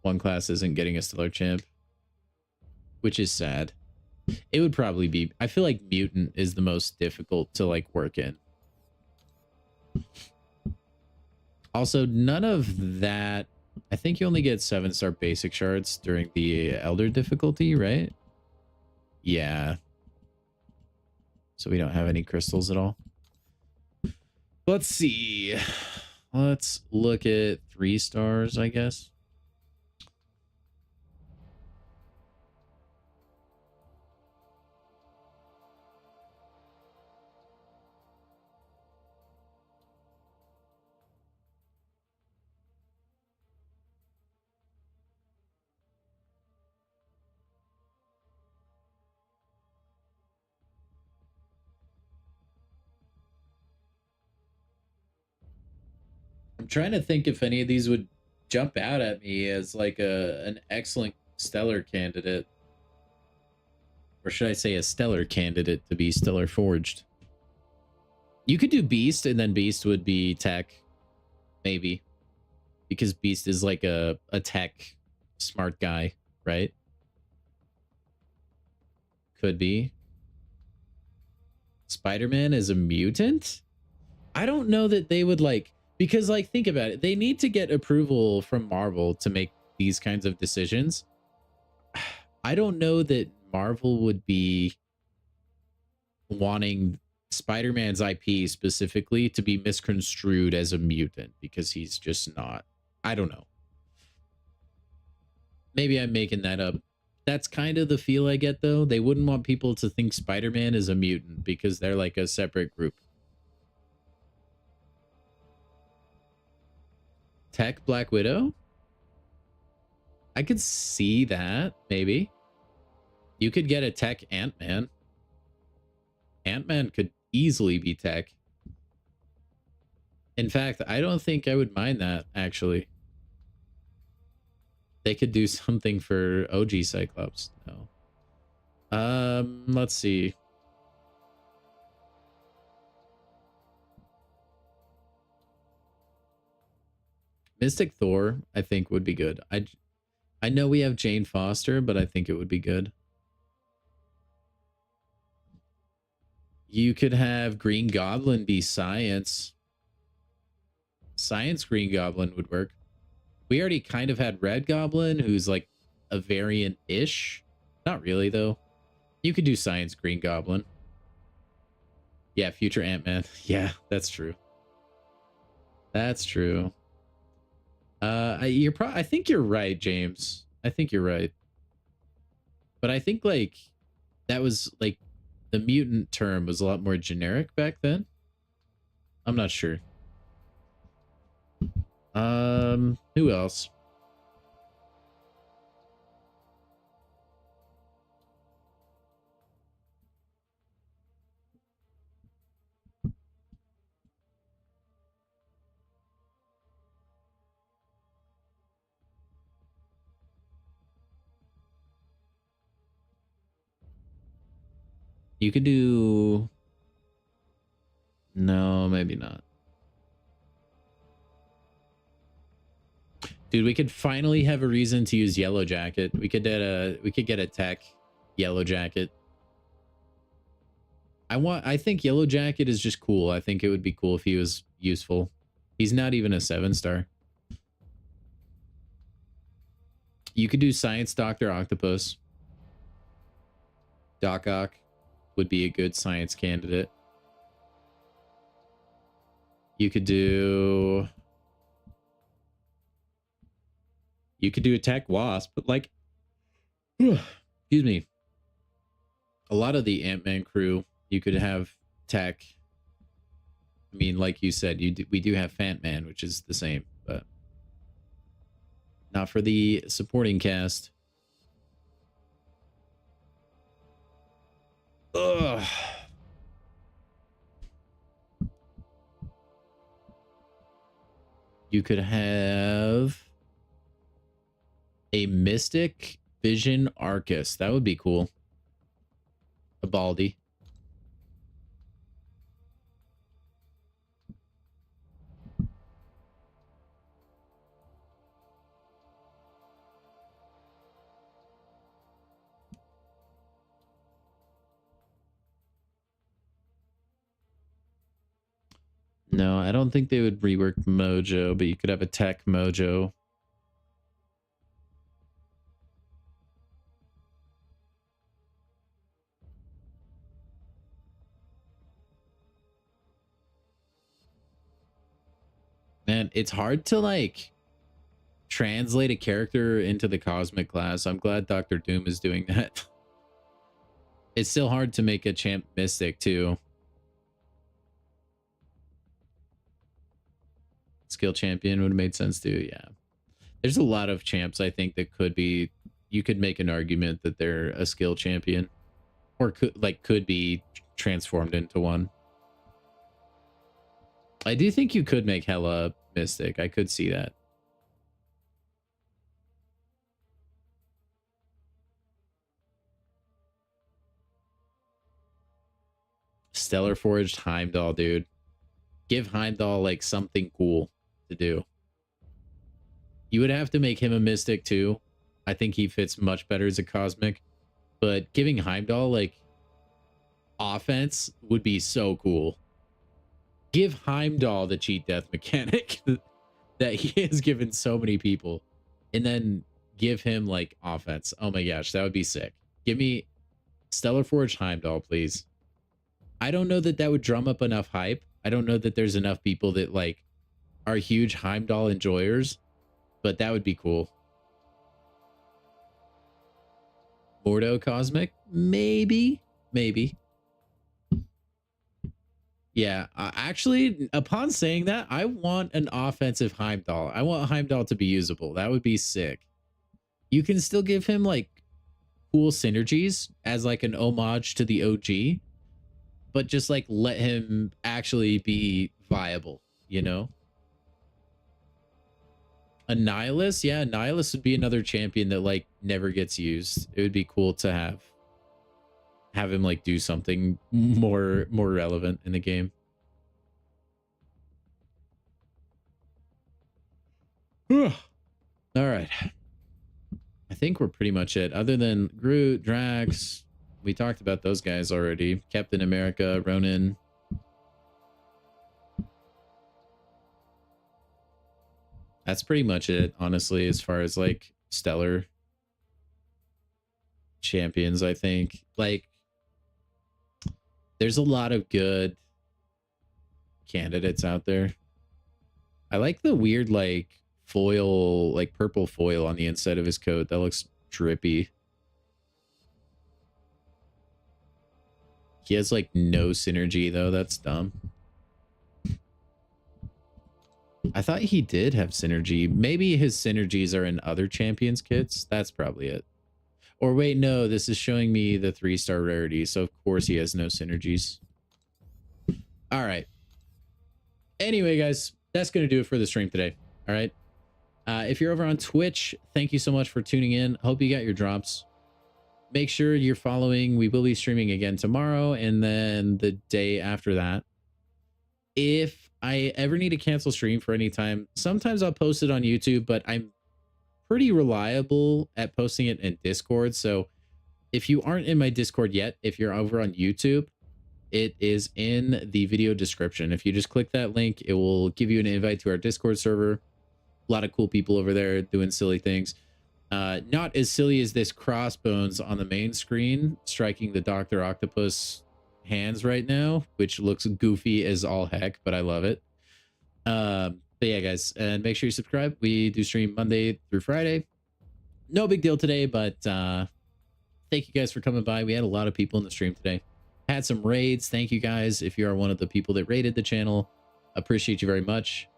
One class isn't getting a Stellar champ, which is sad. It would probably be, I feel like Mutant is the most difficult to like work in. Also, none of that, I think you only get 7-star basic shards during the Elder difficulty, right? Yeah. So we don't have any crystals at all. Let's see. Let's look at 3 stars, I guess. I'm trying to think if any of these would jump out at me as like an excellent stellar candidate. Or should I say a stellar candidate to be Stellar Forged? You could do Beast, and then Beast would be tech. Maybe. Because Beast is like a tech smart guy, right? Could be. Spider-Man is a mutant? I don't know that they would like... Because, like, think about it. They need to get approval from Marvel to make these kinds of decisions. I don't know that Marvel would be wanting Spider-Man's IP specifically to be misconstrued as a mutant, because he's just not. I don't know. Maybe I'm making that up. That's kind of the feel I get, though. They wouldn't want people to think Spider-Man is a mutant because they're like a separate group. Tech Black Widow? I could see that, maybe. You could get a tech Ant-Man. Ant-Man could easily be tech. In fact, I don't think I would mind that, actually. They could do something for OG Cyclops. No. Let's see. Mystic Thor, I think, would be good. I know we have Jane Foster, but I think it would be good. You could have Green Goblin be Science. Science Green Goblin would work. We already kind of had Red Goblin, who's like a variant-ish. Not really, though. You could do Science Green Goblin. Yeah, future Ant-Man. Yeah, that's true. That's true. I think you're right, James. I think you're right. But I think like that was like the mutant term was a lot more generic back then. I'm not sure. Who else? You could do... No, maybe not. Dude, we could finally have a reason to use Yellow Jacket. We could get a tech Yellow Jacket. I think Yellow Jacket is just cool. I think it would be cool if he was useful. He's not even a 7-star. You could do Science Doctor Octopus. Doc Ock would be a good science candidate. You could do Attack Wasp, but like excuse me. A lot of the Ant-Man crew, you could have tech. I mean, like you said, we do have Fant-Man, which is the same, but not for the supporting cast. Ugh. You could have a Mystic Vision Arcus. That would be cool. A Baldy. No, I don't think they would rework Mojo, but you could have a tech Mojo. Man, it's hard to like translate a character into the cosmic class. I'm glad Dr. Doom is doing that. It's still hard to make a champ mystic too. Skill champion would have made sense too. Yeah. There's a lot of champs I think that could be, you could make an argument that they're a skill champion or could be transformed into one. I do think you could make Hela mystic. I could see that. Stellar Forged Heimdall, dude. Give Heimdall like something cool to do. You would have to make him a mystic too. I think he fits much better as a cosmic, but giving Heimdall like offense would be so cool. Give Heimdall the cheat death mechanic that he has given so many people, and then give him like offense. Oh my gosh, that would be sick. Give me Stellar Forge Heimdall, please. I don't know that would drum up enough hype. I don't know that there's enough people that like are huge Heimdall enjoyers, but that would be cool. Mordo Cosmic? Maybe. Yeah, actually, upon saying that, I want an offensive Heimdall. I want Heimdall to be usable. That would be sick. You can still give him like cool synergies as like an homage to the OG, but just like let him actually be viable, you know? A Nihilus? Yeah, Nihilus would be another champion that like never gets used. It would be cool to have him like do something more relevant in the game. All right. I think we're pretty much it. Other than Groot, Drax, we talked about those guys already. Captain America, Ronin. That's pretty much it, honestly, as far as like stellar champions, I think. Like, There's a lot of good candidates out there. I like the weird like foil, like purple foil on the inside of his coat. That looks drippy. He has like no synergy though. That's dumb. I thought he did have synergy. Maybe his synergies are in other champions kits. That's probably it. Or wait, no, this is showing me the 3-star rarity. So of course he has no synergies. All right. Anyway, guys, that's going to do it for the stream today. All right. If you're over on Twitch, thank you so much for tuning in. Hope you got your drops. Make sure you're following. We will be streaming again tomorrow and then the day after that. If I ever need to cancel stream for any time, sometimes I'll post it on YouTube, but I'm pretty reliable at posting it in Discord. So if you aren't in my Discord yet, if you're over on YouTube, it is in the video description. If you just click that link, it will give you an invite to our Discord server. A lot of cool people over there doing silly things. Not as silly as this crossbones on the main screen striking the Dr. Octopus hands right now, which looks goofy as all heck, but I love it. But yeah, guys, and make sure you subscribe. We do stream Monday through Friday. No big deal today, but thank you guys for coming by. We had a lot of people in the stream today. Had some raids. Thank you guys. If you are one of the people that raided the channel, appreciate you very much.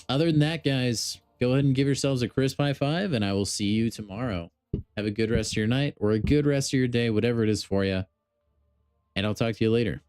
Other than that, guys, go ahead and give yourselves a crisp high five, and I will see you tomorrow. Have a good rest of your night or a good rest of your day, whatever it is for you. And I'll talk to you later.